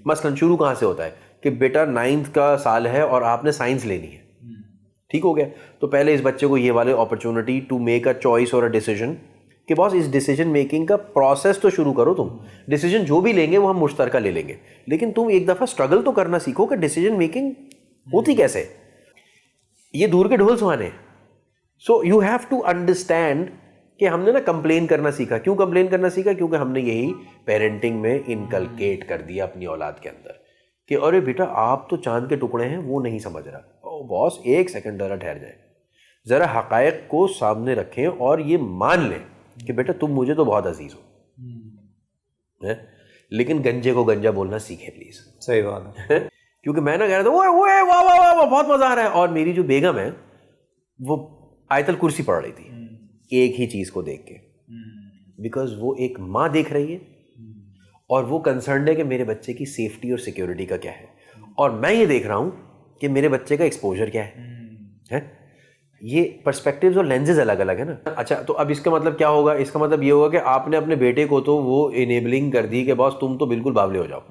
मसलन शुरू कहाँ से होता है कि बेटा 9th का साल है और आपने साइंस लेनी है, ठीक हो गया, तो पहले इस बच्चे को ये वाले opportunity to make a choice और अ डिसीजन कि बॉस इस डिसीजन मेकिंग का प्रोसेस तो शुरू करो। तुम डिसीजन जो भी लेंगे वो हम मुश्तरका ले लेंगे, लेकिन तुम एक दफ़ा स्ट्रगल तो करना सीखो कि डिसीजन मेकिंग होती कैसे। ये दूर के ढोल सुहाने। So you have to understand कि हमने ना कंप्लेन करना सीखा। क्यों कंप्लेन करना सीखा? क्योंकि हमने यही पेरेंटिंग में इनकलकेट कर दिया अपनी औलाद के अंदर कि अरे बेटा आप तो चांद के टुकड़े हैं, वो नहीं समझ रहा। ओ बॉस एक सेकंड ज़रा ठहर जाए, ज़रा हक़ाइक़ को सामने रखें और ये मान लें कि बेटा तुम मुझे तो बहुत अजीज़ हो, लेकिन गंजे को गंजा बोलना सीखें प्लीज़। सही बात है। क्योंकि मैं ना कह रहा था ओए वाह वाह वाह बहुत मज़ा आ रहा है, और मेरी जो बेगम है वो आयतल कुर्सी पढ़ रही थी एक ही चीज़ को देख के, बिकॉज वो एक माँ देख रही है और वो कंसर्न है कि मेरे बच्चे की सेफ्टी और सिक्योरिटी का क्या है, और मैं ये देख रहा हूँ कि मेरे बच्चे का एक्सपोजर क्या है? ये पर्सपेक्टिव्स और लेंसेज अलग अलग है ना। अच्छा, तो अब इसका मतलब क्या होगा? इसका मतलब ये होगा कि आपने अपने बेटे को तो वो इनेबलिंग कर दी कि बॉस तुम तो बिल्कुल बावले हो जाओ,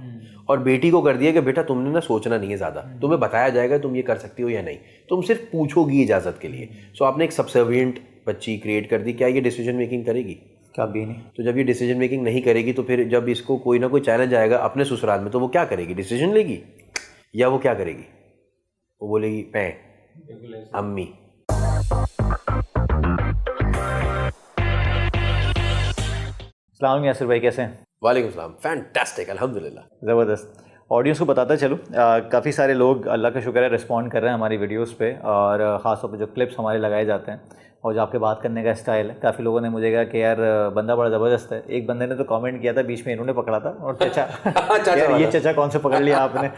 और बेटी को कर दिया कि बेटा तुमने ना सोचना नहीं है ज़्यादा, तुम्हें बताया जाएगा तुम ये कर सकती हो या नहीं, तुम सिर्फ पूछोगी इजाज़त के लिए। सो आपने एक सबसर्विएंट बच्ची क्रिएट कर दी। क्या ये डिसीजन मेकिंग करेगी? कभी नहीं। तो जब ये डिसीजन मेकिंग नहीं करेगी तो फिर जब इसको कोई ना कोई चैलेंज आएगा अपने ससुराल में तो वो क्या करेगी? डिसीजन लेगी या वो क्या करेगी? वो बोलेगी पै अम्मी। अस्सलाम यासिर भाई, कैसे हैं? वालेकुम सलाम, फैंटास्टिक, अल्हम्दुलिल्लाह। ज़बरदस्त। ऑडियंस को बताता चलो, काफ़ी सारे लोग अल्लाह का शुक्र है रिस्पॉन्ड कर रहे हैं हमारी वीडियोस पे, और ख़ासतौर पे जो क्लिप्स हमारे लगाए जाते हैं और जो आपके बात करने का स्टाइल है। काफ़ी लोगों ने मुझे कहा कि यार बंदा बड़ा ज़बरदस्त है। एक बंदे ने तो कमेंट किया था बीच में, इन्होंने पकड़ा था, और चचा यार ये चचा कौन से पकड़ लिया आपने?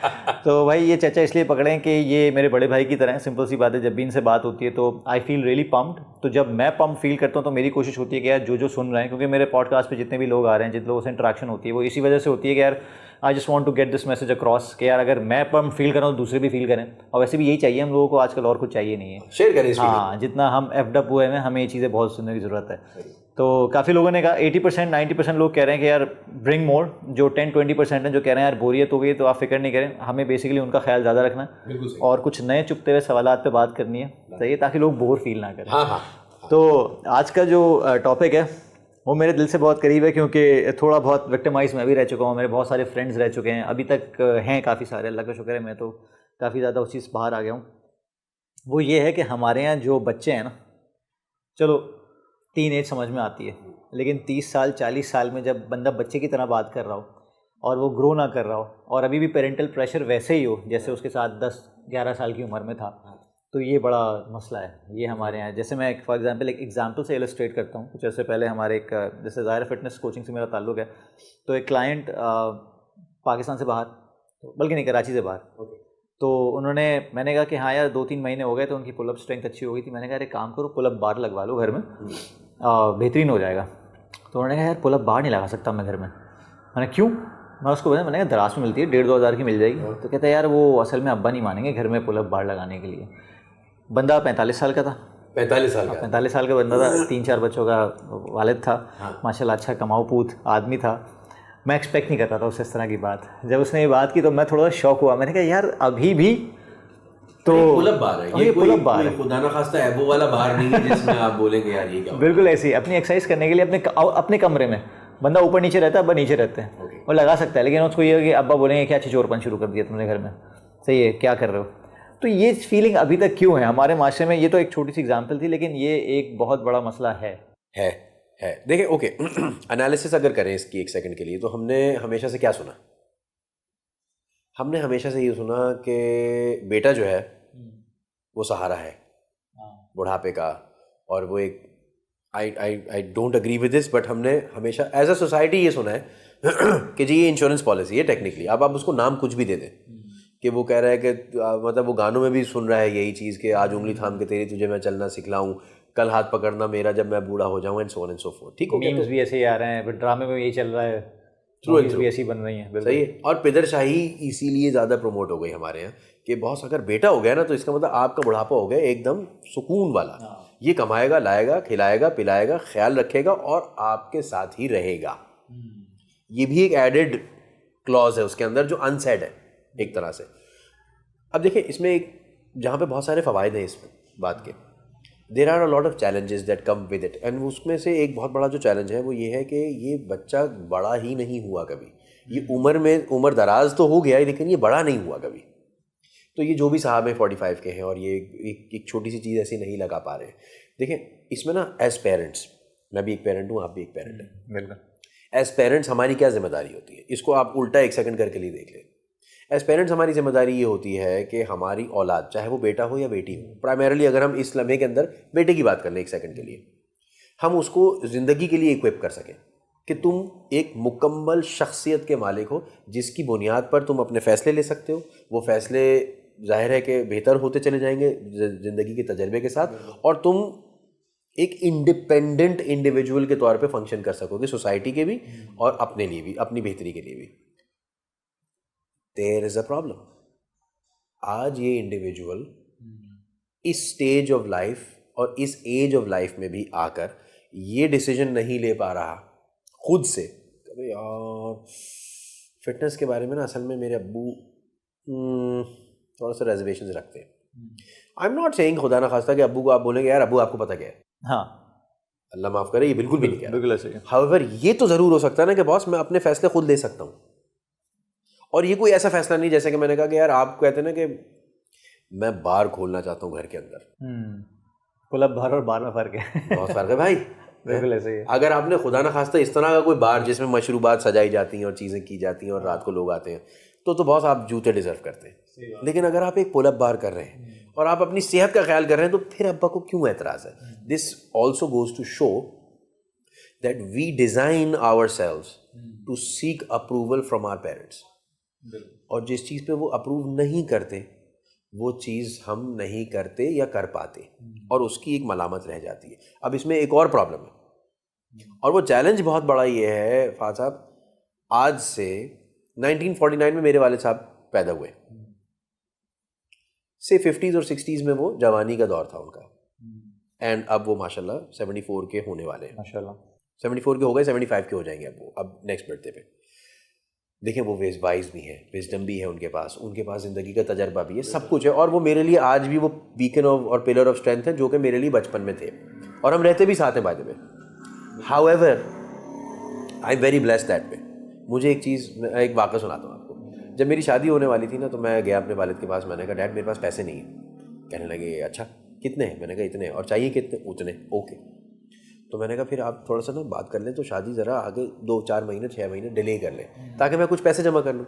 तो भाई ये चचा इसलिए पकड़े कि ये मेरे बड़े भाई की तरह हैं। सिंपल सी बात है, जब भी इनसे बात होती है तो आई फील रियली पम्प्ड। तो जब मैं पम्प फील करता हूँ तो मेरी कोशिश होती है कि यार जो सुन रहे हैं, क्योंकि मेरे पॉडकास्ट पे जितने भी लोग आ रहे हैं, जिन लोगों से इंटरेक्शन होती है, वो इसी वजह से होती है कि यार I just want to get this message across कि यार अगर मैं पम्प फील कर रहा हूँ तो दूसरे भी फील करें। और वैसे भी यही चाहिए हम लोगों को आजकल, और कुछ चाहिए नहीं है। शेयर करें इस हाँ, जितना हम एफडअप हुए हैं, हमें ये चीज़ें बहुत सुनने की ज़रूरत है। तो काफ़ी लोगों ने कहा 80% 90% लोग कह रहे हैं कि यार ब्रिंग मोर। जो 10-20% हैं जो कह रहे हैं यार बोरियत हो गई, तो आप फिक्र नहीं करें, हमें बेसिकली उनका ख्याल ज़्यादा रखना है और कुछ नए चुपते हुए सवालात पे बात करनी है, सही है, ताकि लोग बोर फील ना करें। हाँ। तो आज का जो टॉपिक है वो मेरे दिल से बहुत करीब है, क्योंकि थोड़ा बहुत विक्टिमाइज मैं भी रह चुका हूँ, मेरे बहुत सारे फ्रेंड्स रह चुके हैं, अभी तक हैं काफ़ी सारे, अल्लाह का शुक्र है। मैं तो काफ़ी ज़्यादा उस चीज़ बाहर आ गया हूँ। वो ये है कि हमारे यहाँ जो बच्चे हैं ना, चलो टीन एज समझ में आती है, लेकिन 30 साल 40 साल में जब बंदा बच्चे की तरह बात कर रहा हो और वो ग्रो ना कर रहा हो, और अभी भी पेरेंटल प्रेशर वैसे ही हो जैसे उसके साथ 10-11 साल की उम्र में था, तो ये बड़ा मसला है। ये हमारे यहाँ, जैसे मैं फॉर एग्जांपल एक एग्जांपल से इलस्ट्रेट करता हूँ। कुछ अर्से पहले हमारे एक, जैसे ज़ाहिर फिटनेस कोचिंग से मेरा ताल्लुक़ है, तो एक क्लाइंट पाकिस्तान से बाहर, बल्कि नहीं कराची से बाहर, तो उन्होंने, मैंने कहा कि हाँ यार 2-3 महीने हो गए तो उनकी पुलअप स्ट्रेंथ अच्छी हो गई थी। मैंने कहा एक काम करो, पुलअप बार लगवा लो घर में, बेहतरीन हो जाएगा। तो उन्होंने कहा यार पुलअप बार नहीं लगा सकता मैं घर में। मैंने क्यों? मैं उसको बताया, मैंने कहा दराज में मिलती है, 1,500-2 हज़ार की मिल जाएगी। तो कहता है यार वो असल में अब्बा नहीं मानेंगे घर में पुलअप बार लगाने के लिए। बंदा 45 साल का था। 45 साल का? 45 साल का बंदा था, 3-4 बच्चों का वालिद था, माशाल्लाह अच्छा कमाऊ पूत आदमी था। मैं एक्सपेक्ट नहीं कर रहा था उससे इस तरह की बात। जब उसने ये बात की तो मैं थोड़ा शॉक हुआ। मैंने कहा यार अभी भी तो पुलअप बार है ये, पुलअप बार है, खुदा ना खास्ता एबो वाला बार नहीं है जिसमें आप बोलेंगे यार ये क्या। बिल्कुल ऐसी अपनी एक्सरसाइज करने के लिए अपने कमरे में बंदा ऊपर नीचे रहता है, अब्बा नीचे रहते हैं, वो लगा सकता है, लेकिन उसको ये कि अब्बा बोलेंगे क्या चोरपन शुरू कर दिया तुमने घर में, सही है क्या कर रहे हो। तो ये फीलिंग अभी तक क्यों है हमारे माशरे में? ये तो एक छोटी सी एग्जांपल थी, लेकिन ये एक बहुत बड़ा मसला है। देखिए ओके, एनालिसिस अगर करें इसकी एक सेकंड के लिए, तो हमने हमेशा से क्या सुना? हमने हमेशा से ये सुना कि बेटा जो है वो सहारा है बुढ़ापे का, और वो एक I don't agree with this, but हमने हमेशा एज अ सोसाइटी ये सुना है कि जी ये इंश्योरेंस पॉलिसी है टेक्निकली। अब आप उसको नाम कुछ भी दे दें कि वो कह रहा है कि मतलब वो गानों में भी सुन रहा है यही चीज़ कि आज उंगली थाम के तेरी तुझे मैं चलना सिखलाऊं, कल हाथ पकड़ना मेरा जब मैं बूढ़ा हो जाऊं, and so on and so fourth. ठीक हो गया? मीम्स भी ऐसे ही आ रहे हैं, फिर ड्रामे में यही चल रहा है, मूवीज भी ऐसी बन रही हैं। सही है। और पिदरशाही इसीलिए ज़्यादा प्रमोट हो गई हमारे यहाँ कि बॉस अगर बेटा हो गया ना तो इसका मतलब आपका बुढ़ापा हो गया एकदम सुकून वाला। ये कमाएगा, लाएगा, खिलाएगा, पिलाएगा, ख्याल रखेगा और आपके साथ ही रहेगा। ये भी एक एडेड क्लॉज है उसके अंदर जो अनसेड है एक तरह से। अब देखिए इसमें एक जहाँ पे बहुत सारे फ़वाइद हैं इस बात के, there are a lot of challenges that come with it, and उसमें से एक बहुत बड़ा जो चैलेंज है वो ये है कि ये बच्चा बड़ा ही नहीं हुआ कभी। ये उम्र दराज तो हो गया लेकिन ये बड़ा नहीं हुआ कभी। तो ये जो भी साहब हैं 45 के हैं और ये एक छोटी सी चीज़ ऐसी नहीं लगा पा रहे हैं। देखिए इसमें ना एज पेरेंट्स, मैं भी एक पेरेंट हूँ, आप भी एक पेरेंट हैं, बिल्कुल। एज पेरेंट्स हमारी क्या जिम्मेदारी होती है, इसको आप उल्टा एक सेकंड करके लिए देख लें। एज पेरेंट्स हमारी जिम्मेदारी ये होती है कि हमारी औलाद, चाहे वो बेटा हो या बेटी हो, प्राइमरली अगर हम इस लम्हे के अंदर बेटे की बात कर लें एक सेकंड के लिए, हम उसको ज़िंदगी के लिए इक्विप कर सकें कि तुम एक मुकम्मल शख्सियत के मालिक हो जिसकी बुनियाद पर तुम अपने फ़ैसले ले सकते हो। वो फ़ैसले ज़ाहिर है कि बेहतर होते चले जाएंगे ज़िंदगी के तजर्बे के साथ, और तुम एक इंडिपेंडेंट इंडिविजुअल के तौर पे फंक्शन कर सकोगे सोसाइटी के भी और अपने लिए भी, अपनी बेहतरी के लिए भी। देयर इज़ अ प्रॉब्लम, आज ये इंडिविजुअल इस स्टेज ऑफ लाइफ और इस एज ऑफ लाइफ में भी आकर ये डिसीजन नहीं ले पा रहा खुद से, कभी यार फिटनेस के बारे में ना असल में मेरे अब्बू थोड़ा सा रेजर्वेशंस रखते हैं। आई एम नॉट सेइंग खुदा ना खास्ता कि अब्बू को आप बोलेंगे यार अब्बू आपको पता क्या है, हाँ अल्लाह माफ़ करे, ये बिल्कुल भी नहीं कह रहा। बिल्कुल ऐसे ही। हाउएवर ये तो ज़रूर हो सकता है ना कि बॉस मैं अपने फैसले खुद ले सकता हूँ, और ये कोई ऐसा फैसला नहीं जैसे कि मैंने कहा कि यार आप कहते हैं ना कि मैं बार खोलना चाहता हूँ घर के अंदर। क्लब बार और बार में फ़र्क है। बहुत फ़र्क है भाई। बिल्कुल ऐसे ही है। अगर आपने खुदा ना खास्ता इस तरह का कोई बार जिसमें मशरूबात सजाई जाती हैं और चीज़ें की जाती हैं और रात को लोग आते हैं, तो बॉस आप जूते डिज़र्व करते हैं। लेकिन अगर आप एक पुल अप बार कर रहे हैं और आप अपनी सेहत का ख्याल कर रहे हैं, तो फिर अब्बा को क्यों एतराज़ है? This also goes to show that we design ourselves to seek approval from our parents, और जिस चीज़ पे वो अप्रूव नहीं करते वो चीज़ हम नहीं करते या कर पाते, और उसकी एक मलामत रह जाती है। अब इसमें एक और प्रॉब्लम है, और वो चैलेंज बहुत बड़ा ये है फाद साहब, आज से 1949 में मेरे वालिद साहब पैदा हुए, से 50s और 60s में वो जवानी का दौर था उनका, एंड अब वो माशाल्लाह 74 के होने वाले हैं। माशाल्लाह 74 के हो गए, 75 के हो जाएंगे अब वो, अब नेक्स्ट बर्थडे पे। देखें वो वाइज भी हैं, विजडम भी है उनके पास ज़िंदगी का तजर्बा भी है, सब कुछ है, और वो मेरे लिए आज भी वो बीकन ऑफ और पिलर ऑफ स्ट्रेंथ है जो कि मेरे लिए बचपन में थे, और हम रहते भी साथ हैं by the way. However I am very blessed that way. मुझे एक वाक़ा सुनाता हूँ आपको। जब मेरी शादी होने वाली थी ना, तो मैं गया अपने वालिद के पास, मैंने कहा डैड मेरे पास पैसे नहीं हैं। कहने लगे अच्छा कितने हैं? मैंने कहा इतने, और चाहिए कितने? उतने। ओके, तो मैंने कहा फिर आप थोड़ा सा ना बात कर लें तो शादी ज़रा आगे 2-4 महीने 6 महीने डिले कर लें ताकि मैं कुछ पैसे जमा कर लूँ।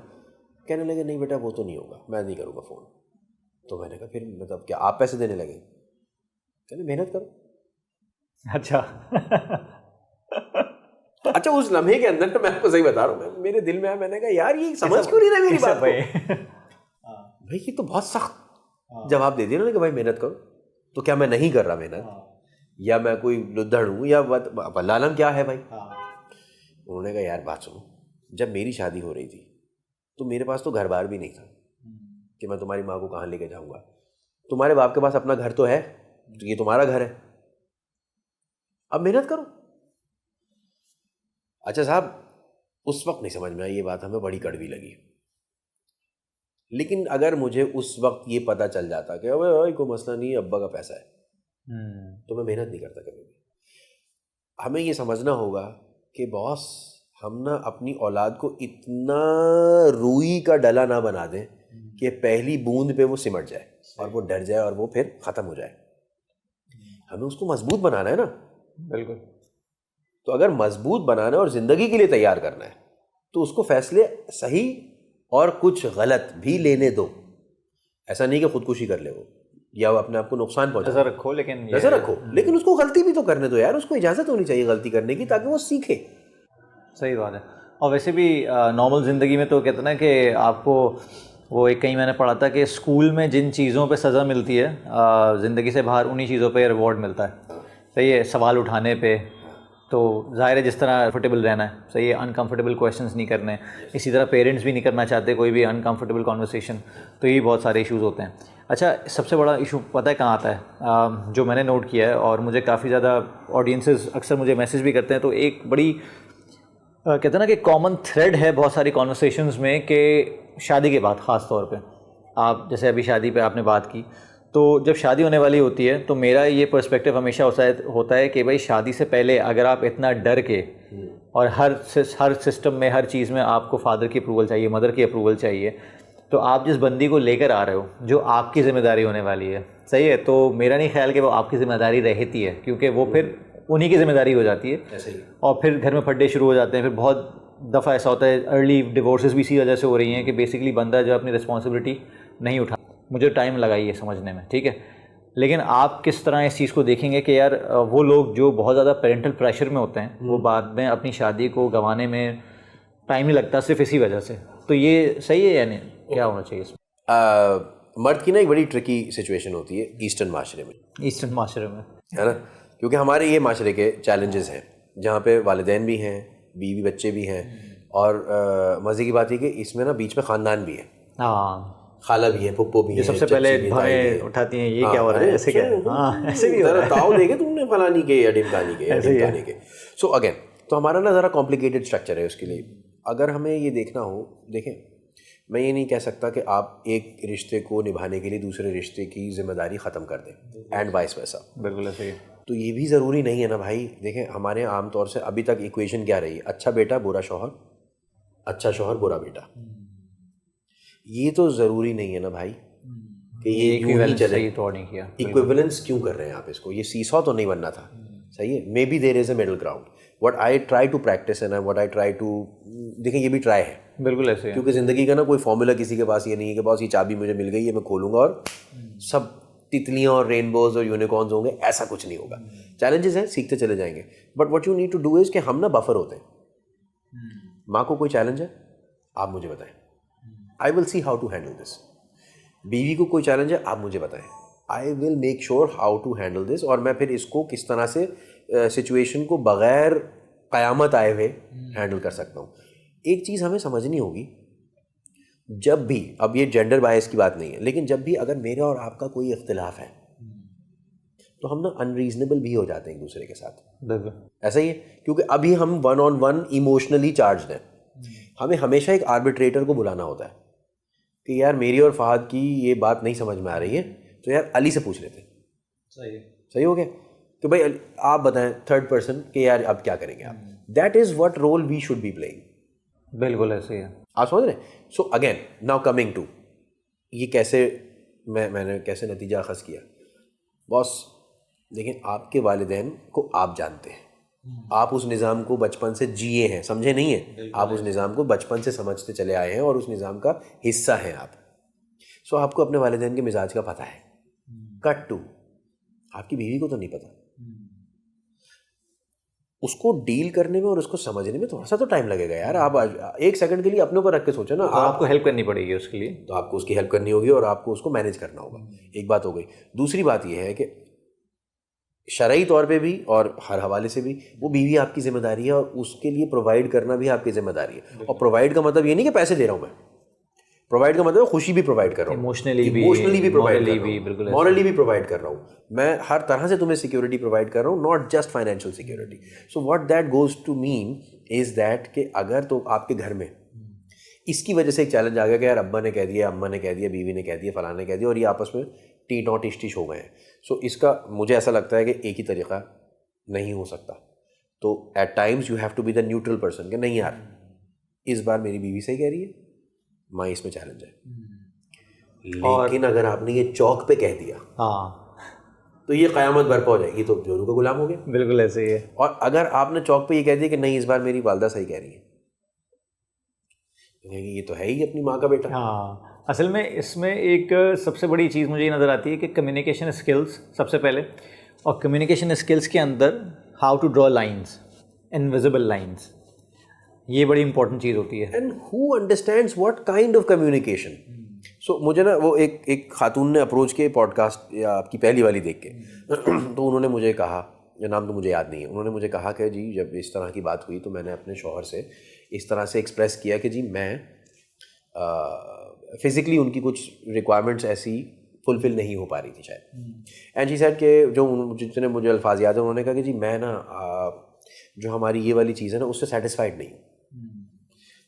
कहने लगे नहीं बेटा वो तो नहीं होगा, मैं नहीं करूँगा फ़ोन। तो मैंने कहा फिर मतलब क्या आप पैसे देने लगे? कहने मेहनत करो। अच्छा अच्छा उस लम्हे के अंदर तो मैं आपको सही बता रहा हूँ, मेरे दिल में आया, मैंने कहा यार ये समझ क्यों नहीं रहा मेरी बात को? भाई ये तो बहुत सख्त जवाब दे दिया ना कि भाई मेहनत करो। तो क्या मैं नहीं कर रहा मेहनत, या मैं कोई लुद्धड़ हूँ, या वल्लालम क्या है भाई? उन्होंने कहा यार बात सुनो, जब मेरी शादी हो रही थी तो मेरे पास तो घर बार भी नहीं था कि मैं तुम्हारी माँ को कहाँ लेके जाऊँगा। तुम्हारे बाप के पास अपना घर तो है, तो ये तुम्हारा घर है, अब मेहनत करो। अच्छा साहब उस वक्त नहीं समझ में आई ये बात, हमें बड़ी कड़वी लगी। लेकिन अगर मुझे उस वक्त ये पता चल जाता कि अबे भाई कोई मसला नहीं है, अब्बा का पैसा है, तो मैं मेहनत नहीं करता कभी भी। हमें ये समझना होगा कि बॉस हम ना अपनी औलाद को इतना रूई का डला ना बना दें कि पहली बूंद पे वो सिमट जाए और वो डर जाए और वो फिर ख़त्म हो जाए। हमें उसको मजबूत बनाना है ना। बिल्कुल। तो अगर मजबूत बनाना है और ज़िंदगी के लिए तैयार करना है तो उसको फैसले सही और कुछ गलत भी लेने दो। ऐसा नहीं कि खुदकुशी कर ले वो या वो अपने आप को नुकसान पहुंचा। नजर रखो, लेकिन नजर रखो, लेकिन उसको गलती भी तो करने दो यार, उसको इजाज़त होनी चाहिए गलती करने की ताकि वो सीखे। सही बात है। और वैसे भी नॉर्मल ज़िंदगी में तो कहते हैं ना कि आपको वो एक कहीं मैंने पढ़ा था कि स्कूल में जिन चीज़ों पे सज़ा मिलती है ज़िंदगी से बाहर उन्हीं चीज़ों पे रिवॉर्ड मिलता है। सही है, सवाल उठाने पे तो ज़ाहिर है जिस तरह कंफर्टेबल रहना है, सही है, अनकंफर्टेबल क्वेश्चंस नहीं करने। इसी तरह पेरेंट्स भी नहीं करना चाहते कोई भी अनकंफर्टेबल कॉन्वर्सेशन, तो ये बहुत सारे इश्यूज़ होते हैं। अच्छा, सबसे बड़ा इशू पता है कहाँ आता है? जो मैंने नोट किया है और मुझे काफ़ी ज़्यादा ऑडियंसेस अक्सर मुझे मैसेज भी करते हैं, तो एक बड़ी कहते हैं ना कि कॉमन थ्रेड है बहुत सारी कॉन्वर्सेशंस में कि शादी के बाद ख़ास तौर पे, आप जैसे अभी शादी पे आपने बात की, तो जब शादी होने वाली होती है तो मेरा ये पर्सपेक्टिव हमेशा होता है कि भाई शादी से पहले अगर आप इतना डर के और हर सिस्टम में, हर चीज़ में आपको फादर की अप्रूवल चाहिए, मदर की अप्रूवल चाहिए, तो आप जिस बंदी को लेकर आ रहे हो जो आपकी ज़िम्मेदारी होने वाली है, सही है, तो मेरा नहीं ख्याल कि वो आपकी ज़िम्मेदारी रहती है, क्योंकि वो फिर उन्हीं की ज़िम्मेदारी हो जाती है। ऐसे ही। और फिर घर में फड्डे शुरू हो जाते हैं। फिर बहुत दफ़ा ऐसा होता है, अर्ली डिवोर्सेस भी इसी वजह से हो रही हैं कि बेसिकली बंदा जो अपनी रिस्पॉन्सिबिलिटी नहीं उठा। मुझे टाइम लगा ये समझने में, ठीक है, लेकिन आप किस तरह इस चीज़ को देखेंगे कि यार वो लोग जो बहुत ज़्यादा पेरेंटल प्रेशर में होते हैं वो बाद में अपनी शादी को गंवाने में टाइम नहीं लगता सिर्फ इसी वजह से, तो ये सही है या नहीं, क्या होना चाहिए इसमें? मर्द की ना एक बड़ी ट्रिकी सिचुएशन होती है ईस्टर्न माशरे में, ईस्टर्न माशरे में, है ना, क्योंकि हमारे ये माशरे के चैलेंजेस हैं जहाँ पे वालिदैन भी हैं, बीवी बच्चे भी हैं, और मज़े की बात है कि इसमें ना बीच में ख़ानदान भी है। हाँ, खाला भी है, पुप्पो भी है, सबसे पहले भवें उठाती हैं, ये क्या हो रहा है, ऐसे क्या, हाँ ऐसे भी हो रहा है, ताऊ देखे तुमने फलानी के या ढिमकानी के या ढिमकानी के। सो अगेन तो हमारा ना ज़रा कॉम्प्लिकेटेड स्ट्रक्चर है उसके लिए। अगर हमें ये देखना हो, देखें, मैं ये नहीं कह सकता कि आप एक रिश्ते को निभाने के लिए दूसरे रिश्ते की जिम्मेदारी ख़त्म कर दें एंड वाइस वर्सा। बिल्कुल सही। तो ये भी ज़रूरी नहीं है ना भाई। देखें हमारे यहाँ आमतौर से अभी तक इक्वेशन क्या रही है, अच्छा बेटा बुरा शौहर, अच्छा शौहर बुरा बेटा। ये तो ज़रूरी नहीं है ना भाई कि ये यूं ही चले। इक्विवेलेंस क्यों कर रहे हैं आप इसको? ये सीसॉ तो नहीं बनना था, सही है। Maybe there is a middle ground, what I try to practise and what I try to, देखें ये भी ट्राई है, बिल्कुल ऐसे, क्योंकि ज़िंदगी का ना कोई फॉर्मूला किसी के पास ये नहीं है कि बॉस ये चाबी मुझे मिल गई है, मैं खोलूँगा और सब तितलियाँ और रेनबोज और यूनिकॉर्न्स होंगे, ऐसा कुछ नहीं होगा। चैलेंजेस हैं, सीखते चले जाएंगे, but what you need to do is कि हम ना बफर होते हैं। माँ को कोई चैलेंज है, आप मुझे बताएं, I will see how to handle this. बीवी को कोई चैलेंज है, आप मुझे बताएं, I will make sure how to handle this, और मैं फिर इसको किस तरह से सिचुएशन को बग़ैर क़यामत आए हुए हैंडल कर सकता हूँ। एक चीज़ हमें समझनी होगी, जब भी, अब ये जेंडर बायस की बात नहीं है, लेकिन जब भी अगर मेरा और आपका कोई इख्तिलाफ है तो हम ना अनरीजनेबल भी हो जाते हैं एक दूसरे के साथ। ऐसा ही है, क्योंकि अभी हम one on one emotionally charged हैं। हमें हमेशा एक आर्बिट्रेटर को बुलाना होता है कि यार मेरी और फहद की ये बात नहीं समझ में आ रही है, तो यार अली से पूछ लेते हैं। सही हो गया कि भाई आप बताएं, थर्ड पर्सन कि यार अब क्या करेंगे आप। That is what role we should be playing. बिल्कुल ऐसे ही है, आप समझ रहे हैं। So again now coming to ये कैसे मैंने कैसे नतीजा अखज़ किया। बॉस लेकिन आपके वालिदैन को आप जानते हैं, आप उस निज़ाम को बचपन से जिए हैं, समझे नहीं है, आप उस निज़ाम को बचपन से समझते चले आए हैं और उस निज़ाम का हिस्सा हैं आप। सो आपको अपने वालिदैन के मिजाज का पता है। कट टू, आपकी बीवी को तो नहीं पता। उसको डील करने में और उसको समझने में थोड़ा सा तो टाइम लगेगा यार। आप एक सेकंड के लिए अपने ऊपर रख के सोचो ना, आपको हेल्प करनी पड़ेगी उसके लिए, तो आपको उसकी हेल्प करनी होगी और आपको उसको मैनेज करना होगा। एक बात हो गई। दूसरी बात यह है कि शरई तौर पे भी और हर हवाले से भी वो बीवी आपकी जिम्मेदारी है और उसके लिए प्रोवाइड करना भी आपकी जिम्मेदारी है। और प्रोवाइड का मतलब ये नहीं कि पैसे दे रहा हूँ मैं, प्रोवाइड का मतलब खुशी भी प्रोवाइड कर रहा हूँ, इमोशनली भी प्रोवाइड कर रहा हूँ, मॉरली भी प्रोवाइड कर रहा हूँ। मैं हर तरह से तुम्हें सिक्योरिटी प्रोवाइड कर रहा हूँ, not just financial security. So what that goes to mean is that कि अगर तो आपके घर में इसकी वजह से एक चैलेंज आ गया कि यार अब्बा ने कह दिया, अम्मा ने कह दिया, बीवी ने कह दिया, फलाने ने कह दिया, और ये आपस में टी टॉ टिश टिश हो गए हैं। सो इसका मुझे ऐसा लगता है कि एक ही तरीका नहीं हो सकता। तो at times you have to be the neutral person कि नहीं यार इस बार मेरी बीवी सही कह रही है, माँ इसमें चैलेंज है। लेकिन अगर आपने ये चौक पे कह दिया, हाँ, तो ये क़यामत बरपा हो जाएगी, तो जोरू का गुलाम हो गया। बिल्कुल ऐसे ही है। और अगर आपने चौक पे ये कह दिया कि नहीं इस बार मेरी वालदा सही कह रही है, तो ये तो है ही अपनी माँ का बेटा। हाँ, असल में इसमें एक सबसे बड़ी चीज़ मुझे ये नज़र आती है कि कम्युनिकेशन स्किल्स सबसे पहले, और कम्युनिकेशन स्किल्स के अंदर how to draw lines, invisible lines, ये बड़ी इंपॉर्टेंट चीज़ होती है। And who understands what kind of communication. So मुझे ना वो एक खातून ने अप्रोच किया पॉडकास्ट या आपकी पहली वाली देख के तो उन्होंने मुझे कहा, नाम तो मुझे याद नहीं है, उन्होंने मुझे कहा कि जी जब इस तरह की बात हुई तो मैंने अपने शौहर से इस तरह से एक्सप्रेस किया कि जी मैं फ़िज़िकली उनकी कुछ रिक्वायरमेंट्स ऐसी फुलफ़िल नहीं हो पा रही थी शायद। एंड शी सेड कि जो जितने मुझे अल्फाज याद है, उन्होंने कहा कि जी मैं ना जो हमारी ये वाली चीज़ है ना उससे सेटिस्फाइड नहीं हूँ।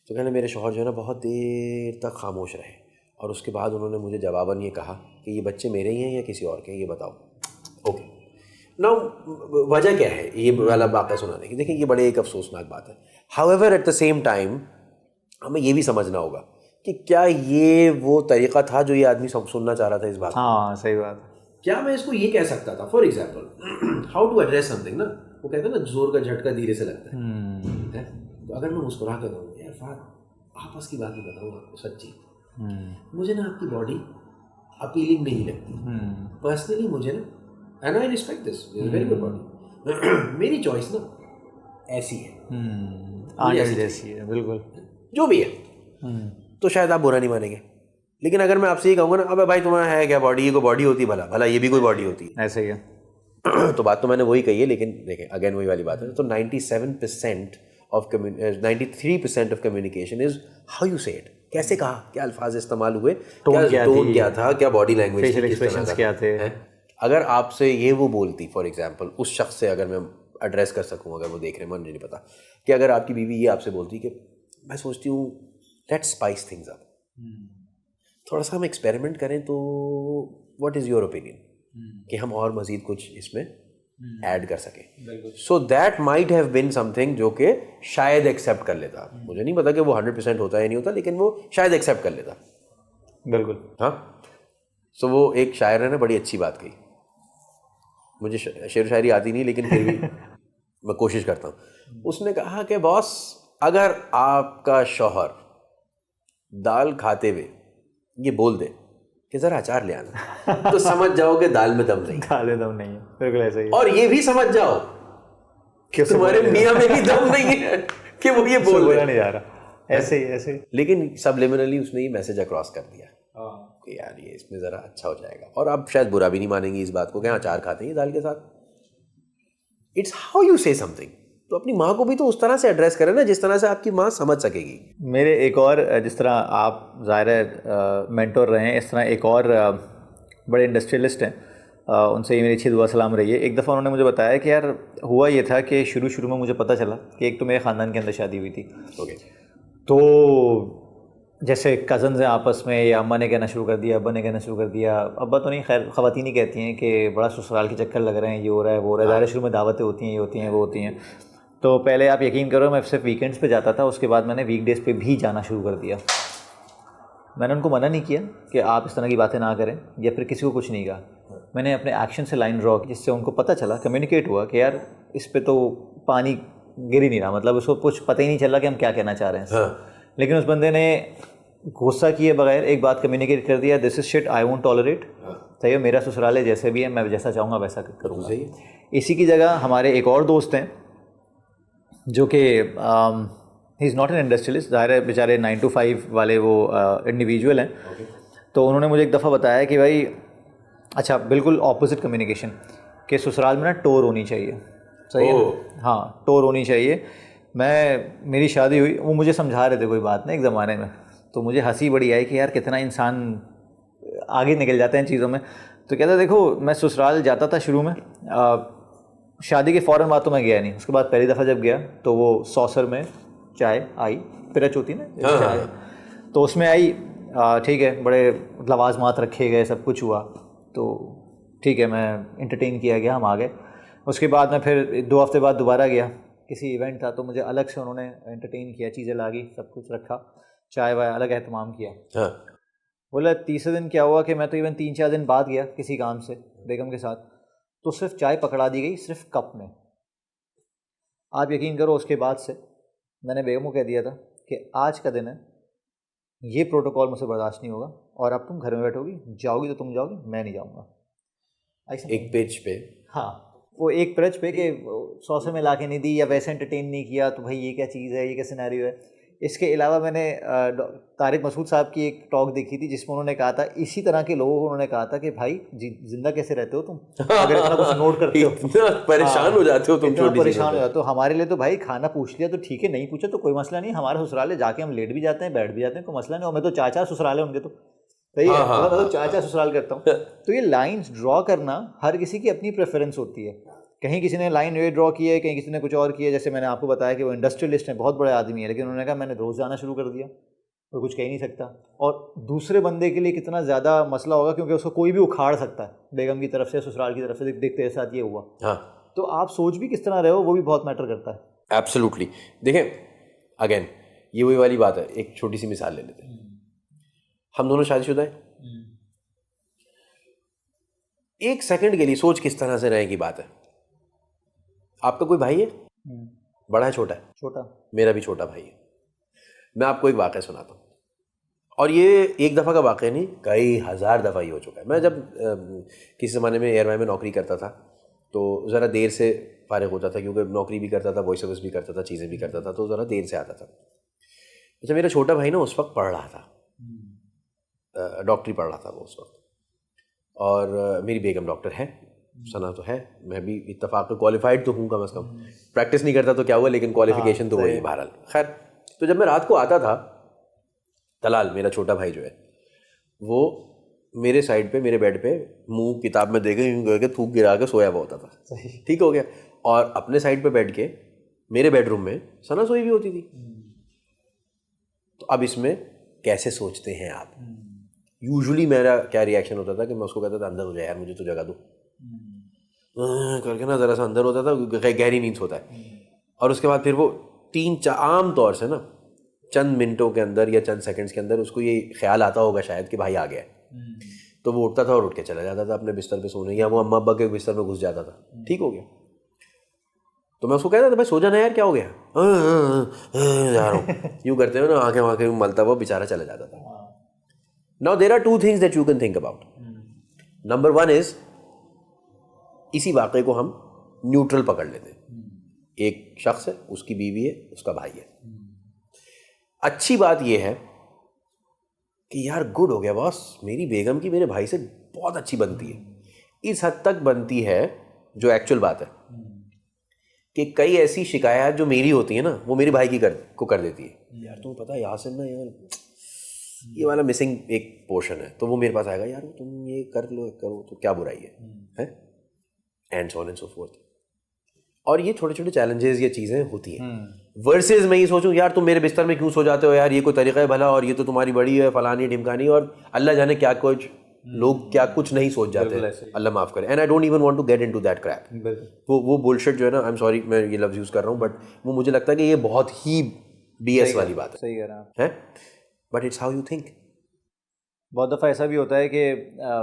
तो कहने मेरे शौहर जो है ना बहुत देर तक खामोश रहे और उसके बाद उन्होंने मुझे जवाबन ये कहा कि ये बच्चे मेरे ही हैं या किसी और के हैं, ये बताओ। ओके नाउ वजह क्या है ये वाला वाक़या सुनाने की? देखिए ये बड़े एक अफसोसनाक बात है। However at the same time हमें ये भी समझना होगा कि क्या ये वो तरीक़ा था जो ये आदमी सुनना चाह रहा था इस बात? हाँ सही बात। क्या मैं इसको ये कह सकता था for example how to address something ना, वो कहते हैं ना जोर का झटका धीरे से लगता है। तो अगर मैं मुस्कुरा कर कहूँ यार फाद आपस की बात ही बताऊँ आपको सच्ची, मुझे ना आपकी बॉडी अपीलिंग नहीं लगती पर्सनली मुझे ना, and I respect this, very good body, मेरी चॉइस ना ऐसी है, जैसी है बिल्कुल जो भी है। तो शायद आप बुरा नहीं मानेंगे, लेकिन अगर मैं आपसे ये कहूँगा ना अबे भाई तुम्हारा है क्या बॉडी, ये कोई बॉडी होती भला भला ये भी कोई बॉडी होती है, ऐसे ही है। तो बात तो मैंने वही कही है, लेकिन देखें अगेन वही वाली बात है। तो 93% of communication is how you से इट, कैसे कहा, क्या अल्फाज इस्तेमाल हुए, टोन क्या था, क्या बॉडी लैंग्वेज, फेशियल एक्सप्रेशंस क्या थे। अगर आपसे ये वो बोलती फॉर एग्जांपल उस शख्स से अगर मैं एड्रेस कर सकूँ, अगर वो देख रहे हैं मुझे नहीं पता, कि अगर आपकी बीवी ये आपसे बोलती कि मैं सोचती हूँ लेट्स स्पाइस थिंग्स अप, थोड़ा सा हम एक्सपेरिमेंट करें, तो व्हाट इज़ योर ओपिनियन कि हम और मज़ीद कुछ इसमें ऐड कर सकें। So that might have been something जो कि शायद एक्सेप्ट कर लेता। मुझे नहीं पता कि वो 100% होता है या नहीं होता, लेकिन वो शायद एक्सेप्ट कर लेता। बिल्कुल हाँ। सो वो एक शायर ने बड़ी अच्छी बात कही, मुझे शेर शायरी आती नहीं लेकिन फिर भी मैं कोशिश करता हूँ। उसने कहा कि बॉस अगर आपका शौहर दाल खाते हुए ये बोल दे कि ज़रा अचार ले आना, तो समझ जाओ कि दाल में दम नहीं, दाल में दम नहीं है, बिल्कुल ऐसा ही। और ये भी समझ जाओ कि तुम्हारे मियाँ में भी दम नहीं है कि वो ये बोल रहा नहीं जा रहा, ऐसे ही ऐसे ही। लेकिन सबलिमिनली उसने ये मैसेज अक्रॉस कर दिया कि यार ये इसमें ज़रा अच्छा हो जाएगा, और आप शायद बुरा भी नहीं मानेंगे इस बात को कि हाँ अचार खाते हैं दाल के साथ। इट्स हाउ यू से समथिंग। तो अपनी माँ को भी तो उस तरह से एड्रेस करें ना जिस तरह से आपकी माँ समझ सकेगी। मेरे एक और, जिस तरह आप ज़ाहिर है मेंटोर रहे हैं, इस तरह एक और बड़े इंडस्ट्रियलिस्ट हैं, उनसे ये मेरी अच्छी दुआ सलाम रही है। एक दफ़ा उन्होंने मुझे बताया कि यार हुआ ये था कि शुरू में मुझे पता चला कि एक तो मेरे ख़ानदान के अंदर शादी हुई थी। ओके। तो जैसे कज़न्स हैं आपस में, या अम्मा ने कहना शुरू कर दिया, अब्बा ने कहना शुरू कर दिया, अब्बा तो नहीं खैर ख़वातीन ही कहती हैं कि बड़ा ससुराल के चक्कर लग रहे हैं, ये हो रहा है वो हो रहा है। ज़ाहिर शुरू में दावतें होती हैं, ये होती हैं वो होती हैं। तो पहले आप यकीन करो मैं सिर्फ वीकेंड्स पे जाता था, उसके बाद मैंने वीकडेज़ पे भी जाना शुरू कर दिया। मैंने उनको मना नहीं किया कि आप इस तरह की बातें ना करें, या फिर किसी को कुछ नहीं कहा। मैंने अपने एक्शन से लाइन ड्रॉ की, जिससे उनको पता चला, कम्युनिकेट हुआ कि यार इस पे तो पानी गिर ही नहीं रहा, मतलब उसको कुछ पता ही नहीं चल रहा कि हम क्या कहना चाह रहे हैं। लेकिन उस बंदे ने गुस्सा किए बगैर एक बात कम्युनिकेट कर दिया, this is shit I won't tolerate. सही है, मेरा ससुराल है, जैसे भी है मैं जैसा चाहूँगा वैसा करूँगा। इसी की जगह हमारे एक और दोस्त हैं जो कि he is not an industrialist, ज़ाहिर है बेचारे 9 to 5 वाले वो इंडिविजुअल हैं। तो उन्होंने मुझे एक दफ़ा बताया कि भाई अच्छा बिल्कुल ऑपोजिट कम्युनिकेशन, कि ससुराल में ना टोर होनी चाहिए। सही है, हाँ टोर होनी चाहिए। मेरी शादी हुई, वो मुझे समझा रहे थे कोई बात नहीं एक ज़माने में, तो मुझे हंसी बड़ी आई कि यार कितना इंसान आगे निकल जाते हैं चीज़ों में। तो कहता देखो मैं ससुराल जाता था शुरू में, शादी के फ़ौरन बाद तो मैं गया नहीं, उसके बाद पहली दफ़ा जब गया तो वो सॉसर में चाय आई, पिरच होती ना चाय, तो उसमें आई, ठीक है, बड़े लवाजमात रखे गए, सब कुछ हुआ, तो ठीक है मैं इंटरटेन किया गया, हम आ गए। उसके बाद मैं फिर 2 हफ्ते बाद दोबारा गया, किसी इवेंट था तो मुझे अलग से उन्होंने एंटरटेन किया, चीज़ें लागी, सब कुछ रखा, चाय वाय अलग एहतमाम किया। बोला तीसरे दिन क्या हुआ कि मैं तो इवन 3-4 दिन बाद गया किसी काम से बेगम के साथ, तो सिर्फ चाय पकड़ा दी गई, सिर्फ कप में। आप यकीन करो उसके बाद से मैंने बेगम को कह दिया था कि आज का दिन है, ये प्रोटोकॉल मुझसे बर्दाश्त नहीं होगा, और अब तुम घर में बैठोगी, जाओगी तो तुम जाओगी, मैं नहीं जाऊँगा। एक पेज पे, हाँ वो एक पेज पे कि 100 में ला के नहीं दी या वैसे एंटरटेन नहीं किया, तो भाई ये क्या चीज़ है, ये क्या सिनेरियो है। इसके अलावा मैंने तारिक मसूद साहब की एक टॉक देखी थी जिसमें उन्होंने कहा था, इसी तरह के लोगों को उन्होंने कहा था कि भाई जिंदा कैसे रहते हो तुम, अगर इतना कुछ नोट करते हो, परेशान हो जाते हो तुम, छोटी परेशान हो जाते हो। हमारे लिए तो भाई खाना पूछ लिया तो ठीक है, नहीं पूछा तो कोई मसला नहीं, हमारे ससुराले जाके हम लेट भी जाते हैं, बैठ भी जाते हैं, कोई मसला नहीं। और मैं तो चाचा ससुराल है उनके, तो सही है, मैं तो चाचा ससुराल करता हूँ। तो ये लाइंस ड्रॉ करना हर किसी की अपनी प्रेफरेंस होती है कहीं किसी ने लाइन ये ड्रॉ की है, कहीं किसी ने कुछ और किया। जैसे मैंने आपको बताया कि वो इंडस्ट्रियलिस्ट हैं, बहुत बड़े आदमी है, लेकिन उन्होंने कहा मैंने रोज़ जाना शुरू कर दिया, कोई कुछ कह ही नहीं सकता। और दूसरे बंदे के लिए कितना ज़्यादा मसला होगा, क्योंकि उसको कोई भी उखाड़ सकता है बेगम की तरफ से, ससुराल की तरफ से, देख तेरे साथ ये हुआ। हाँ, तो आप सोच भी किस तरह रहे हो वो भी बहुत मैटर करता है। एब्सोल्युटली। देखें, अगेन ये वही वाली बात है, एक छोटी सी मिसाल ले लेते हैं। हम दोनों शादीशुदा हैं, एक सेकंड के लिए सोच किस तरह से रहे की बात है। आपका कोई भाई है? बड़ा है, छोटा है? छोटा। मेरा भी छोटा भाई है। मैं आपको एक वाक़या सुनाता हूँ, और ये एक दफ़ा का वाक़या नहीं, कई हज़ार दफ़ा ही हो चुका है। मैं जब किसी ज़माने में एयरवाई में नौकरी करता था तो ज़रा देर से फारिग होता था, क्योंकि नौकरी भी करता था, वॉइस सर्विस भी करता था, चीज़ें भी करता था, तो ज़रा देर से आता था। अच्छा, मेरा छोटा भाई ना उस वक्त पढ़ रहा था, डॉक्टरी पढ़ रहा था वो उस वक्त, और मेरी बेगम डॉक्टर है, सना तो है, मैं भी इत्तफाक में क्वालिफाइड तो हूँ कम अज़ कम, प्रैक्टिस नहीं करता तो क्या हुआ, लेकिन क्वालिफिकेशन तो वही है बहरहाल। खैर, तो जब मैं रात को आता था, तलाल मेरा छोटा भाई जो है वो मेरे साइड पे, मेरे बेड पे मुंह किताब में देके यूँ करके थूक गिरा के सोया हुआ होता था। ठीक हो गया। और अपने साइड पे बैठ के मेरे बेडरूम में सना सोई भी होती थी। तो अब इसमें कैसे सोचते हैं आप? यूजुअली मेरा क्या रिएक्शन होता था कि मैं उसको कहता था अंदर हो जाए यार, मुझे तो जगा दो करके ना, ज़रा सा अंदर होता था, गहरी नींद होता है। और उसके बाद फिर वो आम तौर से ना चंद मिनटों के अंदर या चंद सेकंड्स के अंदर उसको ये ख्याल आता होगा शायद कि भाई आ गया है। तो वो उठता था और उठ के चला जाता था अपने बिस्तर पे सोने, या वो अम्मा अब्बा के बिस्तर में घुस जाता था। ठीक हो गया। तो मैं उसको कहता था भाई सो जाना यार, क्या हो गया, जा रहा हूँ, यूँ करते हुए ना आंखें वाँखें मलता हुआ बेचारा चला जाता था। Now there are two things that you can think about. Number one is, इसी वाक़े को हम न्यूट्रल पकड़ लेते हैं। एक शख्स है, उसकी बीवी है, उसका भाई है। अच्छी बात यह है कि यार गुड हो गया बॉस, मेरी बेगम की मेरे भाई से बहुत अच्छी बनती है। इस हद तक बनती है, जो एक्चुअल बात है, कि कई ऐसी शिकायत जो मेरी होती है ना, वो मेरे भाई की कर देती है। यार तुम्हें पता है यासिन ना, यार ये वाला मिसिंग एक पोर्शन है, तो वो मेरे पास आएगा, यार तुम ये कर लो, करो तो क्या बुराई है, and so on and so fourth. और ये छोटे छोटे चैलेंजेस, ये चीज़ें होती हैं। वर्सेस मैं ये सोचूं यार तुम मेरे बिस्तर में क्यों सो जाते हो यार, ये कोई तरीका है भला, और ये तो तुम्हारी बड़ी है फलानी ढिमकानी, और अल्लाह जाने क्या कुछ लोग क्या कुछ नहीं सोच जाते हैं, अल्लाह माफ़ करे। And I don't even want to get into that crap. वो बुलशिट जो है ना, आई एम सॉरी मैं ये लफ्ज़ यूज़ कर रहा हूँ, बट वो मुझे लगता है कि ये बहुत ही BS वाली बात है। सही कह रहे हैं, but it's how you think. बहुत दफ़ा ऐसा भी होता है कि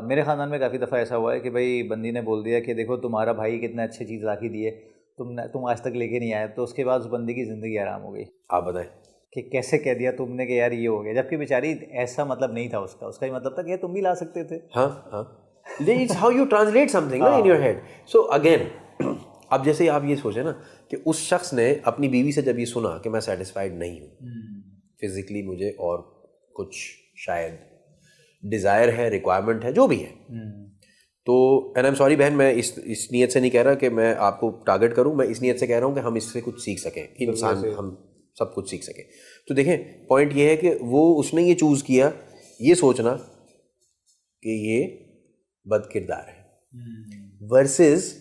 मेरे ख़ानदान में काफ़ी दफ़ा ऐसा हुआ है कि भाई बंदी ने बोल दिया कि देखो तुम्हारा भाई कितने अच्छी चीज़ ला के दिए, तुम आज तक लेके नहीं आए, तो उसके बाद उस बंदी की ज़िंदगी आराम हो गई। आप बताएं कि कैसे कह दिया तुमने कि यार ये हो गया, जबकि बेचारी ऐसा मतलब नहीं था उसका ही मतलब था कि तुम भी ला सकते थे। हाँ हाँ, it's how you translate something in your head. So again, अब जैसे आप ये सोचें ना कि उस शख्स ने अपनी बीवी से जब ये सुना कि मैं सेटिस्फाइड नहीं हूँ फिजिकली, मुझे और कुछ शायद डिज़ायर है, रिक्वायरमेंट है, जो भी है, तो एंड आई एम सॉरी बहन, मैं इस नीयत से नहीं कह रहा कि मैं आपको टारगेट करूं, मैं इस नीयत से कह रहा हूं कि हम इससे कुछ सीख सकें, इंसान हम सब कुछ सीख सकें। तो देखें, पॉइंट ये है कि वो उसने ये चूज़ किया, ये सोचना कि ये बद किरदार है, वर्सेस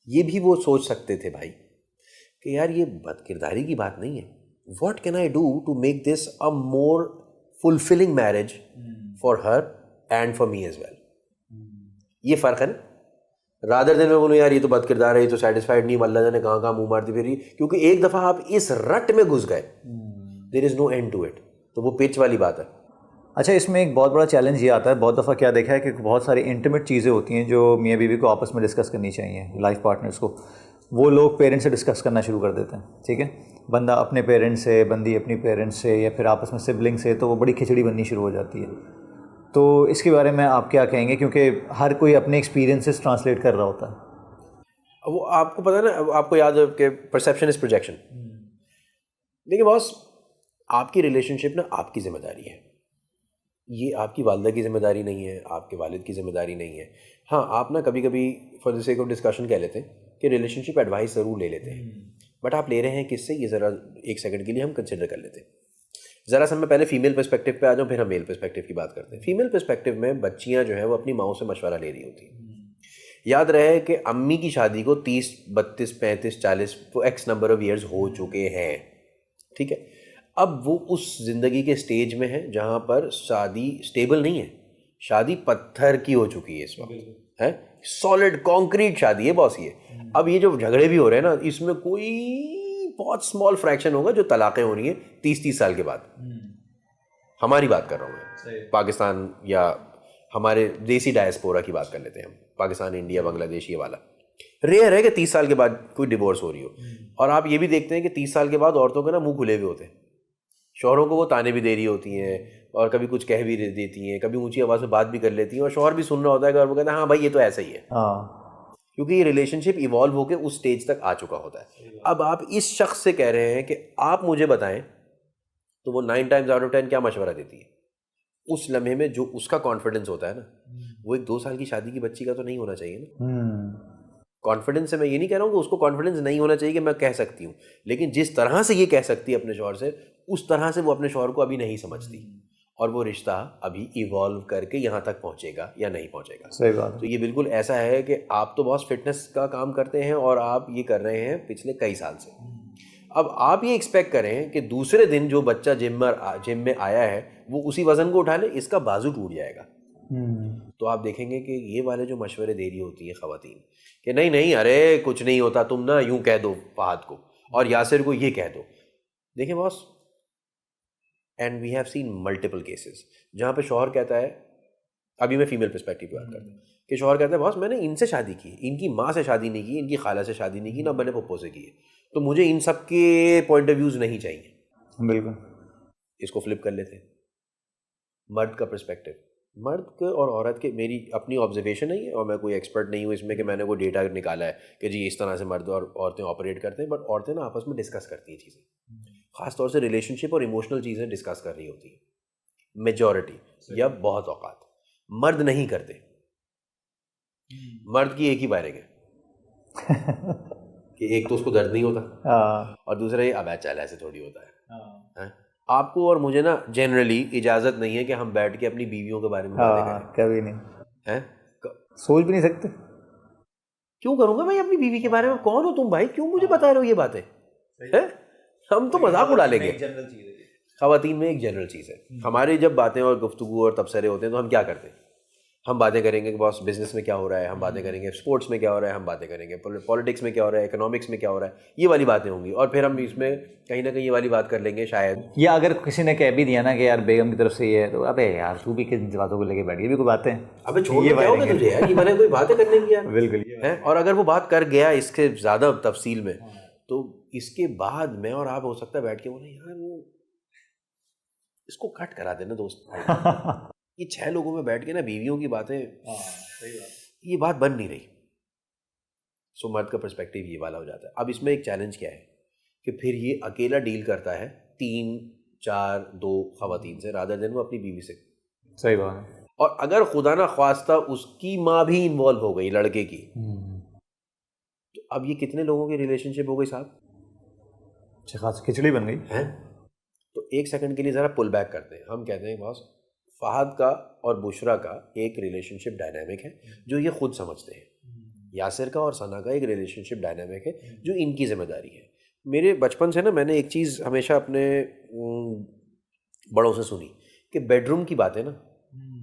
ये भी वो सोच सकते थे भाई कि यार ये बद किरदारी की बात नहीं है, what can I do to make this a more fulfilling marriage for her and for me as well. ये फ़र्क है ना, रादर देन मैं बोलूँ यार ये तो बद किरदार है, ये तो सेटिस्फाइड नहीं, अल्लाह जाने कहाँ कहाँ मुँह मारती फिर रही, क्योंकि एक दफ़ा आप इस रट में घुस गए, there is no end to it. तो वो पिच वाली बात है। अच्छा, इसमें एक बहुत बड़ा चैलेंज ये आता है, बहुत दफ़ा क्या देखा है कि बहुत सारी इंटीमेट चीज़ें होती हैं जो मियाँ बीवी को आपस में डिस्कस करनी चाहिए, लाइफ पार्टनर्स को, वो लोग पेरेंट्स से डिस्कस करना शुरू कर देते हैं। ठीक है, बंदा अपने पेरेंट्स से, बंदी अपनी पेरेंट्स से, या फिर आपस में सिबलिंग से, तो वो बड़ी खिचड़ी बननी शुरू हो जाती है। तो इसके बारे में आप क्या कहेंगे, क्योंकि हर कोई अपने एक्सपीरियंसेस ट्रांसलेट कर रहा होता है। वो आपको पता है ना, आपको याद है कि परसेप्शन इज प्रोजेक्शन। देखिए बॉस, आपकी रिलेशनशिप ना आपकी जिम्मेदारी है, ये आपकी वालदा की जिम्मेदारी नहीं है, आपके वालिद की जिम्मेदारी नहीं है। हाँ, आप ना कभी कभी for the sake of discussion कह लेते हैं कि रिलेशनशिप एडवाइस ज़रूर ले लेते हैं, बट आप ले रहे हैं किससे, ये ज़रा एक सेकंड के लिए हम कंसिडर कर लेते हैं। ज़रा सा मैं पहले फीमेल पर्सपेक्टिव पे आ जाऊँ, फिर हम मेल पर्सपेक्टिव की बात करते हैं। फीमेल पर्सपेक्टिव में बच्चियाँ जो है वो अपनी माओ से मशवरा ले रही होती हैं याद रहे कि अम्मी की शादी को 30, 32, 35, 40 एक्स नंबर ऑफ ईयर्स हो चुके हैं, ठीक है। अब वो उस ज़िंदगी के स्टेज में है जहाँ पर शादी स्टेबल नहीं है, शादी पत्थर की हो चुकी है इस वक्त, है सॉलिड कंक्रीट शादी है बॉस ये। अब ये जो झगड़े भी हो रहे हैं ना, इसमें कोई बहुत स्मॉल फ्रैक्शन होगा जो तलाक़ें हो रही हैं 30 साल के बाद। हमारी बात कर रहा हूँ मैं, पाकिस्तान या हमारे देसी डायस्पोरा की बात कर लेते हैं हम, पाकिस्तान, इंडिया, बांग्लादेश, ये वाला रेयर है कि 30 साल के बाद कोई डिवोर्स हो रही हो। और आप ये भी देखते हैं कि 30 साल के बाद औरतों के ना मुंह खुले हुए होते हैं, शौहरों को वो ताने भी दे रही होती हैं और कभी कुछ कह भी देती हैं, कभी ऊंची आवाज़ में बात भी कर लेती हैं, और शौहर भी सुन रहा होता है और वो कहता है हाँ भाई ये तो ऐसा ही है, क्योंकि ये रिलेशनशिप इवॉल्व होकर उस स्टेज तक आ चुका होता है। अब आप इस शख्स से कह रहे हैं कि आप मुझे बताएं, तो वो 9 टाइम्स आउट ऑफ 10 क्या मशवरा देती है उस लम्हे में? जो उसका कॉन्फिडेंस होता है ना, वो एक 2 साल की शादी की बच्ची का तो नहीं होना चाहिए ना। कॉन्फिडेंस से मैं ये नहीं कह रहा हूँ कि उसको कॉन्फिडेंस नहीं होना चाहिए कि मैं कह सकती हूँ, लेकिन जिस तरह से ये कह सकती है अपने शौहर से, उस तरह से वो अपने शौहर को अभी नहीं समझती, और वो रिश्ता अभी इवॉल्व करके यहाँ तक पहुँचेगा या नहीं पहुँचेगा। सही बात। तो ये बिल्कुल ऐसा है कि आप तो बहुत फिटनेस का काम करते हैं और आप ये कर रहे हैं पिछले कई साल से। अब आप ये एक्सपेक्ट करें कि दूसरे दिन जो बच्चा जिम में आया है वो उसी वजन को उठा ले, इसका बाजू टूट जाएगा। तो आप देखेंगे कि ये वाले जो मशवरे दे रही होती है ख़वातीन कि नहीं नहीं अरे कुछ नहीं होता, तुम ना यूं कह दो फहद को और यासिर को ये कह दो। देखिए boss, and we have seen multiple cases जहाँ पे शौहर कहता है, अभी मैं फीमेल पर्सपेक्टिव की बात करता हूँ, कि शौहर कहता है बॉस मैंने इनसे शादी की, इनकी माँ से शादी नहीं की, इनकी खाला से शादी नहीं की, ना मैंने पप्पो से की है, तो मुझे इन सब के पॉइंट ऑफ व्यूज़ नहीं चाहिए। बिल्कुल। इसको फ्लिप कर लेते हैं, मर्द का पर्सपेक्टिव। मर्द और औरत के, मेरी अपनी ऑब्जर्वेशन है और मैं कोई एक्सपर्ट नहीं हूँ इसमें कि मैंने कोई डेटा निकाला है कि जी इस तरह से मर्द और औरतें ऑपरेट करते हैं, बट औरतें ना आपस में डिस्कस करती हैं चीज़ें, ख़ासतौर से रिलेशनशिप और इमोशनल चीज़ें डिस्कस कर रही होती हैं मेजॉरिटी या बहुत औकात। मर्द नहीं करते। मर्द की एक ही वायरिंग है कि एक तो उसको दर्द नहीं होता और दूसरा ये अब चल ऐसे थोड़ी होता है। आपको और मुझे ना जनरली इजाज़त नहीं है कि हम बैठ के अपनी बीवियों के बारे में बातें करें। कभी नहीं हैं, सोच भी नहीं सकते। क्यों करूँगा भाई अपनी बीवी के बारे में? कौन हो तुम भाई, क्यों मुझे बता रहे हो ये बातें? हैं, हम तो मजाक उड़ा लेंगे। ख़वातीन में एक जनरल चीज़ है, हमारी जब बातें और गुफ्तगू और तबसरे होते हैं तो हम क्या करते हैं? हम बातें करेंगे कि बॉस बिजनेस में क्या हो रहा है, हम बातें करेंगे स्पोर्ट्स में क्या हो रहा है, हम बातें करेंगे पॉलिटिक्स में क्या हो रहा है, इकोनॉमिक्स में क्या हो रहा है, ये वाली बातें होंगी। और फिर हम इसमें कहीं ना कहीं ये वाली बात कर लेंगे शायद, या अगर किसी ने कह भी दिया ना कि यार बेगम की तरफ से ये है, तो अबे यार तू भी किन बातों को लेके बैठ गई, भी कोई बातें, अबे छोड़ क्या होगा तुझे यार, ये मैंने कोई बातें करने की यार। बिल्कुल है, और अगर वो बात कर गया इसके ज़्यादा तफसील में, तो इसके बाद मैं और आप हो सकता है बैठ के बोले यार वो इसको कट करा देना दोस्त। ये 6 लोगों में बैठ के ना बीवियों की बातें, ये बात बन नहीं रही। सो मर्द का पर्सपेक्टिव ये वाला हो जाता है। अब इसमें एक चैलेंज क्या है कि फिर ये अकेला डील करता है 3, 4, 2 ख़वातीन से, रादर देन वो अपनी बीवी से। सही बात है। और अगर खुदा ना ख्वास्ता उसकी माँ भी इन्वॉल्व हो गई लड़के की, तो अब ये कितने लोगों की रिलेशनशिप हो गई साहब? खास खिचड़ी बन गई है। तो एक सेकंड के लिए ज़रा पुल बैक करते हैं। हम कहते हैं बॉस फहद का और बुशरा का एक रिलेशनशिप डायनामिक है जो ये खुद समझते हैं, यासिर का और सना का एक रिलेशनशिप डायनामिक है जो इनकी जिम्मेदारी है। मेरे बचपन से ना मैंने एक चीज़ हमेशा अपने बड़ों से सुनी कि बेडरूम की बातें ना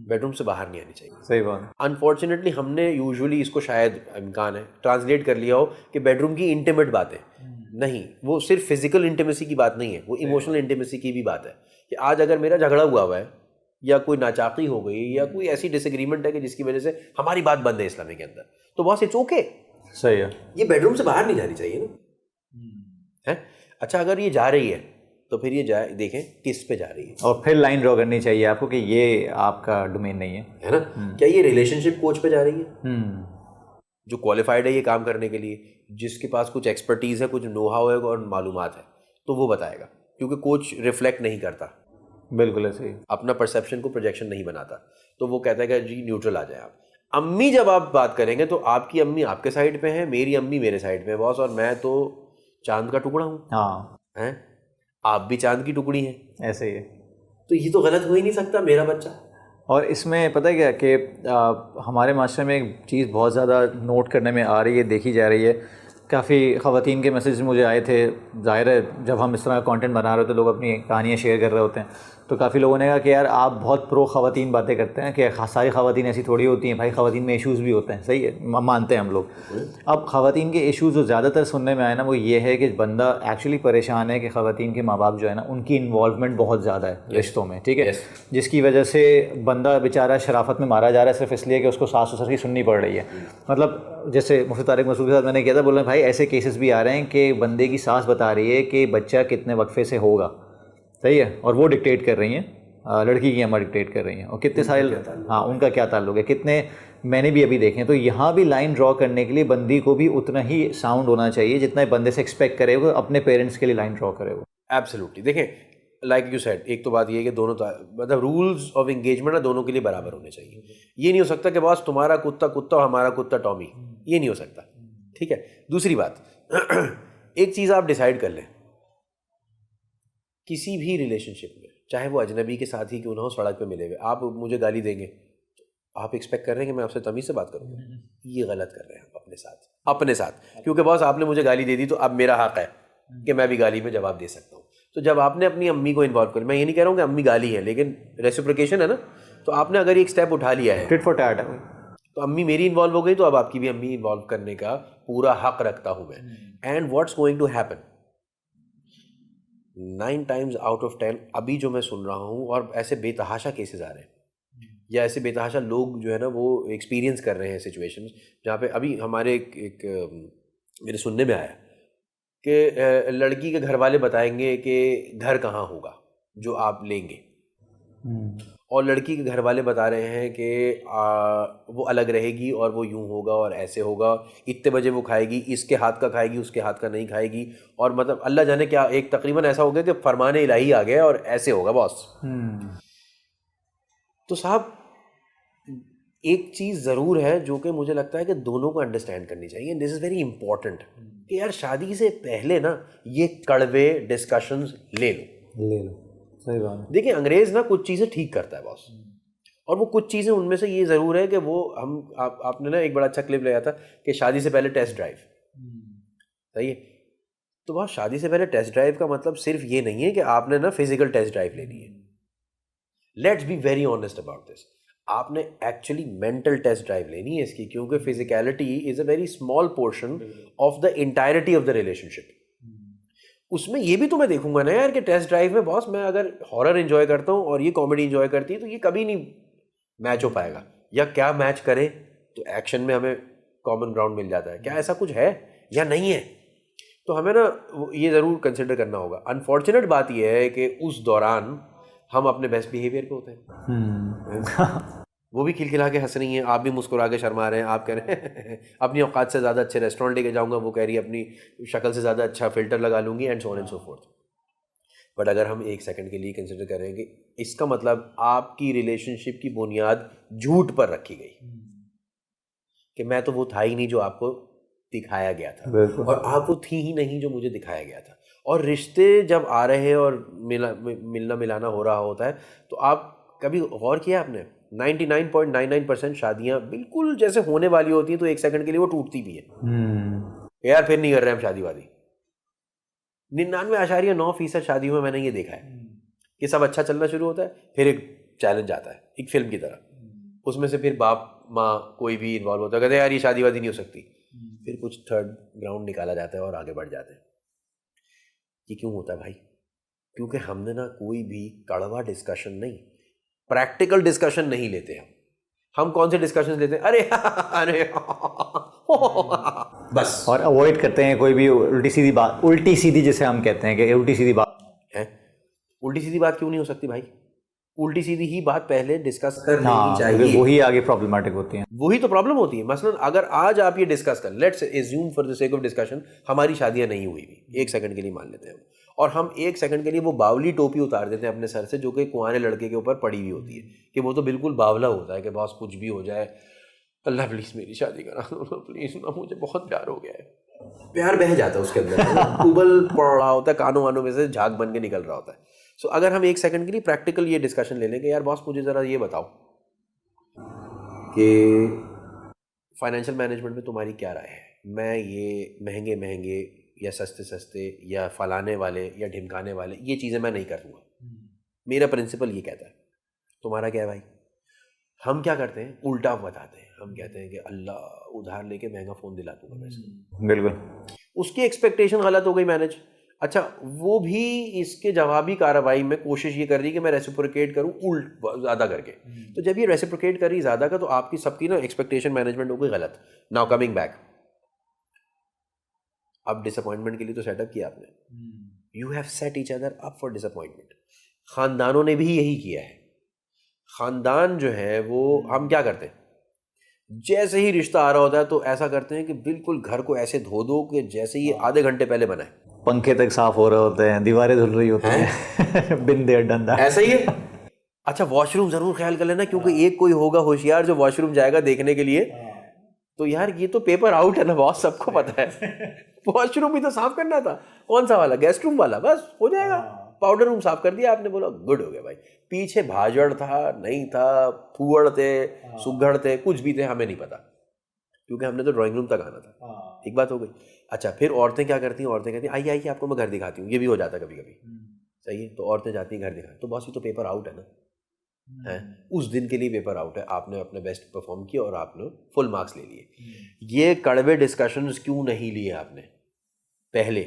बेडरूम से बाहर नहीं आनी चाहिए। सही बात। अनफॉर्चुनेटली हमने यूजुअली इसको, शायद इम्कान है, ट्रांसलेट कर लिया हो कि बेडरूम की इंटीमेट बातें। नहीं, वो सिर्फ फिजिकल इंटीमेसी की बात नहीं है, वो इमोशनल इंटीमेसी की भी बात है कि आज अगर मेरा झगड़ा हुआ है या कोई नाचाकी हो गई या कोई ऐसी डिसएग्रीमेंट है कि जिसकी वजह से हमारी बात बंद है इस्लामी के अंदर, तो बॉस इट्स ओके। सही है, ये बेडरूम से बाहर नहीं जानी चाहिए ना। है अच्छा, अगर ये जा रही है तो फिर ये देखें किस पे जा रही है, और फिर लाइन ड्रॉ करनी चाहिए आपको कि ये आपका डोमेन नहीं है ना। क्या ये रिलेशनशिप कोच पे जा रही है जो क्वालिफाइड है ये काम करने के लिए, जिसके पास कुछ एक्सपर्टीज़ है, कुछ नो-हाउ है और मालूमात है, तो वो बताएगा, क्योंकि कोच रिफ्लेक्ट नहीं करता। बिल्कुल ऐसे ही, अपना परसेप्शन को प्रोजेक्शन नहीं बनाता, तो वो कहता है कि जी न्यूट्रल आ जाए आप। अम्मी जब आप बात करेंगे तो आपकी अम्मी आपके साइड पे है, मेरी अम्मी मेरे साइड पे है बॉस, और मैं तो चांद का टुकड़ा हूँ। हाँ, हैं, आप भी चांद की टुकड़ी हैं। ऐसे ही है। तो ये तो गलत हो ही नहीं सकता मेरा बच्चा। और इसमें पता है क्या कि हमारे माशरे में एक चीज़ बहुत ज़्यादा नोट करने में आ रही है, देखी जा रही है। काफ़ी ख़वातीन के मैसेज मुझे आए थे। ज़ाहिर है जब हम इस तरह कंटेंट बना रहे होते हैं, लोग अपनी कहानियाँ शेयर कर रहे होते हैं, तो काफ़ी लोगों ने कहा कि यार आप बहुत प्रो ख़वातीन बातें करते हैं कि सारी ख़वातीन ऐसी थोड़ी होती हैं भाई, ख़वातीन में इश्यूज़ भी होते हैं। सही है, मानते हैं हम लोग। अब ख़वातीन के इश्यूज़ जो ज़्यादातर सुनने में आए ना, वो ये है कि बंदा एक्चुअली परेशान है कि ख़वातीन के माँ बाप जो है ना, उनकी इन्वॉल्वमेंट बहुत ज़्यादा है रिश्तों में, ठीक है, जिसकी वजह से बंदा बेचारा शराफत में मारा जा रहा है सिर्फ इसलिए कि उसको सास ससुर की सुननी पड़ रही है। मतलब जैसे मुफ्ती तारिक मसूद के साथ मैंने किया था, बोल रहे भाई ऐसे केसेस भी आ रहे हैं कि बंदे की सास बता रही है कि बच्चा कितने वक्फे से होगा, सही है, और वो डिक्टेट कर रही हैं, लड़की की अम्मा डिक्टेट कर रही हैं, और कितने साल, हाँ उनका क्या ताल्लुक है, कितने मैंने भी अभी देखे हैं। तो यहाँ भी लाइन ड्रॉ करने के लिए बंदी को भी उतना ही साउंड होना चाहिए जितना बंदे से एक्सपेक्ट करे वो अपने पेरेंट्स के लिए लाइन ड्रॉ करे वो। एब्सोल्युटली। देखें, लाइक यू सेड, एक तो बात ये है कि दोनों मतलब रूल्स ऑफ एंगेजमेंट ना दोनों के लिए बराबर होने चाहिए। ये नहीं हो सकता कि बस तुम्हारा कुत्ता कुत्ता और हमारा कुत्ता टॉमी, ये नहीं हो सकता, ठीक है। दूसरी बात एक चीज़ आप डिसाइड कर लें, किसी भी रिलेशनशिप में, चाहे वो अजनबी के साथ ही क्यों ना हो, सड़क पे मिले हुए, आप मुझे गाली देंगे तो आप एक्सपेक्ट कर रहे हैं कि मैं आपसे तमीज़ से बात करूँगा, ये गलत कर रहे हैं आप अपने साथ, क्योंकि बॉस आपने मुझे गाली दे दी तो अब मेरा हक़ है कि मैं भी गाली में जवाब दे सकता हूँ। तो जब आपने अपनी अम्मी को इन्वॉल्व कर, मैं ये नहीं कह रहा हूँ कि अम्मी गाली है, लेकिन रेसिप्रोकेशन है ना, तो आपने अगर एक स्टेप उठा लिया है, टिट फॉर टैट, तो अम्मी मेरी इन्वॉल्व हो गई तो अब आपकी भी अम्मी इन्वॉल्व करने का पूरा हक़ रखता हूँ मैं। And what's going to happen 9 times out of 10 अभी जो मैं सुन रहा हूँ, और ऐसे बेतहाशा केसेस आ रहे हैं या ऐसे बेतहाशा लोग जो है ना वो एक्सपीरियंस कर रहे हैं सिचुएशंस, जहाँ पे अभी हमारे एक मेरे सुनने में आया कि लड़की के घर वाले बताएंगे कि घर कहाँ होगा जो आप लेंगे, और लड़की के घर वाले बता रहे हैं कि वो अलग रहेगी और वो यूं होगा और ऐसे होगा, इतने बजे वो खाएगी, इसके हाथ का खाएगी, उसके हाथ का नहीं खाएगी, और मतलब अल्लाह जाने क्या, एक तकरीबन ऐसा हो गया कि फरमाने इलाही आ गया और ऐसे होगा बॉस। तो साहब एक चीज़ ज़रूर है जो कि मुझे लगता है कि दोनों को अंडरस्टैंड करनी चाहिए, दिस इज़ वेरी इंपॉर्टेंट, कि यार शादी से पहले ना ये कड़वे डिस्कशंस ले लो। सही बात। देखिए अंग्रेज़ ना कुछ चीज़ें ठीक करता है बॉस, और वो कुछ चीज़ें उनमें से ये ज़रूर है कि वो आपने ना एक बड़ा अच्छा क्लिप लिया था कि शादी से पहले टेस्ट ड्राइव, सही है। तो बॉस शादी से पहले टेस्ट ड्राइव का मतलब सिर्फ ये नहीं है कि आपने ना फिजिकल टेस्ट ड्राइव लेनी है। Let's be very honest about this, आपने एक्चुअली मेंटल टेस्ट ड्राइव लेनी है इसकी, क्योंकि physicality is a very small portion of the entirety of the relationship. उसमें ये भी तो मैं देखूंगा ना यार कि टेस्ट ड्राइव में बॉस मैं अगर हॉरर एंजॉय करता हूँ और ये कॉमेडी एंजॉय करती है तो ये कभी नहीं मैच हो पाएगा, या क्या मैच करे, तो एक्शन में हमें कॉमन ग्राउंड मिल जाता है, क्या ऐसा कुछ है या नहीं है, तो हमें ना ये ज़रूर कंसिडर करना होगा। अनफॉर्चुनेट बात यह है कि उस दौरान हम अपने बेस्ट बिहेवियर पे होते हैं वो भी खिलखिला के हंस रही हैं, आप भी मुस्कुरा के शर्मा रहे हैं, आप कह रहे हैं अपनी औकात से ज़्यादा अच्छे रेस्टोरेंट लेके जाऊंगा, वो कह रही है अपनी शक्ल से ज़्यादा अच्छा फ़िल्टर लगा लूँगी, and so on and so fourth. But अगर हम एक सेकंड के लिए कंसिडर करें कि इसका मतलब आपकी रिलेशनशिप की बुनियाद झूठ पर रखी गई कि मैं तो वो था ही नहीं जो आपको दिखाया गया था, और आप वो थी ही नहीं जो मुझे दिखाया गया था, और रिश्ते जब आ रहे हैं और मिलना मिलाना हो रहा होता है, तो आप कभी गौर किया आपने 99.99% शादियां बिल्कुल जैसे होने वाली होती हैं तो एक सेकंड के लिए वो टूटती भी है, यार फिर नहीं कर रहे हम शादी वादी। 99.9% शादियों में मैंने ये देखा है कि सब अच्छा चलना शुरू होता है, फिर एक चैलेंज आता है एक फिल्म की तरह, उसमें से फिर बाप माँ कोई भी इन्वॉल्व होता है, कहते हैं यार ये शादी वादी नहीं हो सकती, फिर कुछ थर्ड ग्राउंड निकाला जाता है और आगे बढ़ जाते हैं। ये क्यों होता है भाई? क्योंकि हमने ना कोई भी कड़वा डिस्कशन नहीं, प्रैक्टिकल डिस्कशन नहीं लेते हम कौन से डिस्कशन लेते हैं, अरे अरे बस, और अवॉइड करते हैं कोई भी उल्टी सीधी बात, उल्टी सीधी जिसे हम कहते हैं कि उल्टी सीधी बात है। उल्टी सीधी बात क्यों नहीं हो सकती भाई? उल्टी सीधी ही बात पहले डिस्कस कर लेनी चाहिए, वही आगे प्रॉब्लमेटिक होती है, वही तो प्रॉब्लम होती है। मसलन अगर आज आप ये डिस्कस कर, let's assume for the sake of discussion हमारी शादियां नहीं हुई भी, एक सेकंड के लिए मान लेते हैं और हम एक सेकंड के लिए वो बावली टोपी उतार देते हैं अपने सर से जो कि कुंवारे लड़के के ऊपर पड़ी हुई होती है, कि वो तो बिल्कुल बावला होता है कि बॉस कुछ भी हो जाए, अल्लाह प्लीज़ मेरी शादी करा दो प्लीज़ ना, मुझे बहुत प्यार हो गया है, प्यार बह जाता है उसके अंदर, उबल पड़ रहा होता है, कानों वानों में से झाग बन के निकल रहा होता है। सो अगर हम एक सेकंड के लिए प्रैक्टिकल ये डिस्कशन ले लें कि यार बॉस मुझे ज़रा ये बताओ कि फाइनेंशियल मैनेजमेंट में तुम्हारी क्या राय है, मैं ये महंगे महंगे या सस्ते सस्ते या फलाने वाले या ढिमकाने वाले ये चीज़ें मैं नहीं करूँगा। मेरा प्रिंसिपल ये कहता है, तुम्हारा क्या है भाई? हम क्या करते हैं, उल्टा बताते हैं, हम कहते हैं कि अल्लाह उधार लेके महंगा फ़ोन दिला दूंगा वैसे। बिल्कुल, उसकी एक्सपेक्टेशन गलत हो गई मैनेज। अच्छा, वो भी इसके जवाबी कार्रवाई में कोशिश ये कर रही है कि मैं रेसिप्रोकेट करूँ ज़्यादा करके। तो जब ये रेसिप्रोकेट कर रही ज़्यादा का, तो आपकी सबकी ना एक्सपेक्टेशन मैनेजमेंट हो गई गलत। नाउ कमिंग बैक, अब डिसअपॉइंटमेंट के लिए तो सेटअप किया आपने, you have set each other up for disappointment. खानदानों ने भी यही किया है। खानदान जो है वो, हम क्या करते हैं, जैसे ही रिश्ता आ रहा होता है तो ऐसा करते हैं कि बिल्कुल घर को ऐसे धो दो कि जैसे ये आधे घंटे पहले बना है। पंखे तक साफ हो रहे होते हैं, दीवारें धुल रही होती हैं। बिन देर डन दैट, ऐसा ही है। अच्छा, वॉशरूम जरूर ख्याल कर लेना, क्योंकि एक कोई होगा होशियार जो वॉशरूम जाएगा देखने के लिए, तो यार ये तो पेपर आउट है ना बॉस, सबको पता है। वॉशरूम भी तो साफ करना था। कौन सा वाला? गेस्ट रूम वाला, बस हो जाएगा। पाउडर रूम साफ कर दिया आपने, बोला गुड हो गया भाई। पीछे भाजड़ था, नहीं था, फूअड़ थे, सुगड़ थे, कुछ भी थे, हमें नहीं पता, क्योंकि हमने तो ड्राइंग रूम तक आना था। एक बात हो गई। अच्छा, फिर औरतें क्या करती हैं, औरतें कहती हैं आइए आइए आपको मैं घर दिखाती हूँ। ये भी हो जाता है कभी कभी, सही है। तो औरतें जाती हैं घर दिखा, तो बॉस ये तो पेपर आउट है ना, है उस दिन के लिए पेपर आउट है। आपने अपने बेस्ट परफॉर्म किया और आपने फुल मार्क्स ले लिए। ये कड़वे डिस्कशंस क्यों नहीं लिए आपने पहले?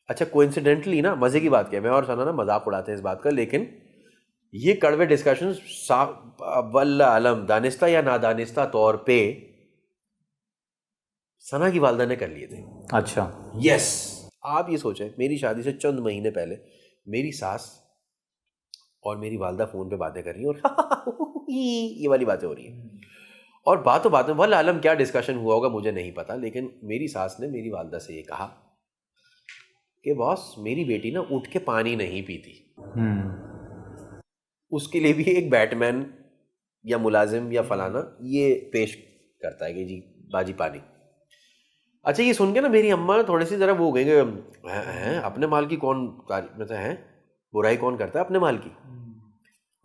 अच्छा, कोइंसिडेंटली ना, मजे की बात क्या है, मैं और सना ना मजाक उड़ाते हैं इस बात का, लेकिन ये कड़वे डिस्कशंस वल्ला अलम दानिस्ता या नादानिस्ता तौर पे सना की वालदा ने कर लिए थे। अच्छा, यस। आप ये सोचें, मेरी शादी से चंद महीने पहले मेरी सास और मेरी वालदा फ़ोन पे बातें कर रही हैं और ये वाली बातें हो रही हैं। और बातों बातों वल्ला आलम क्या डिस्कशन हुआ होगा मुझे नहीं पता, लेकिन मेरी सास ने मेरी वालदा से ये कहा कि बॉस मेरी बेटी ना उठ के पानी नहीं पीती, उसके लिए भी एक बैटमैन या मुलाजिम या फलाना ये पेश करता है कि जी बाजी पानी। अच्छा, ये सुन के ना मेरी अम्मा थोड़ी सी ज़रा वो हो गई, हैं अपने माल की कौन मतलब है, बुराई कौन करता है अपने माल की।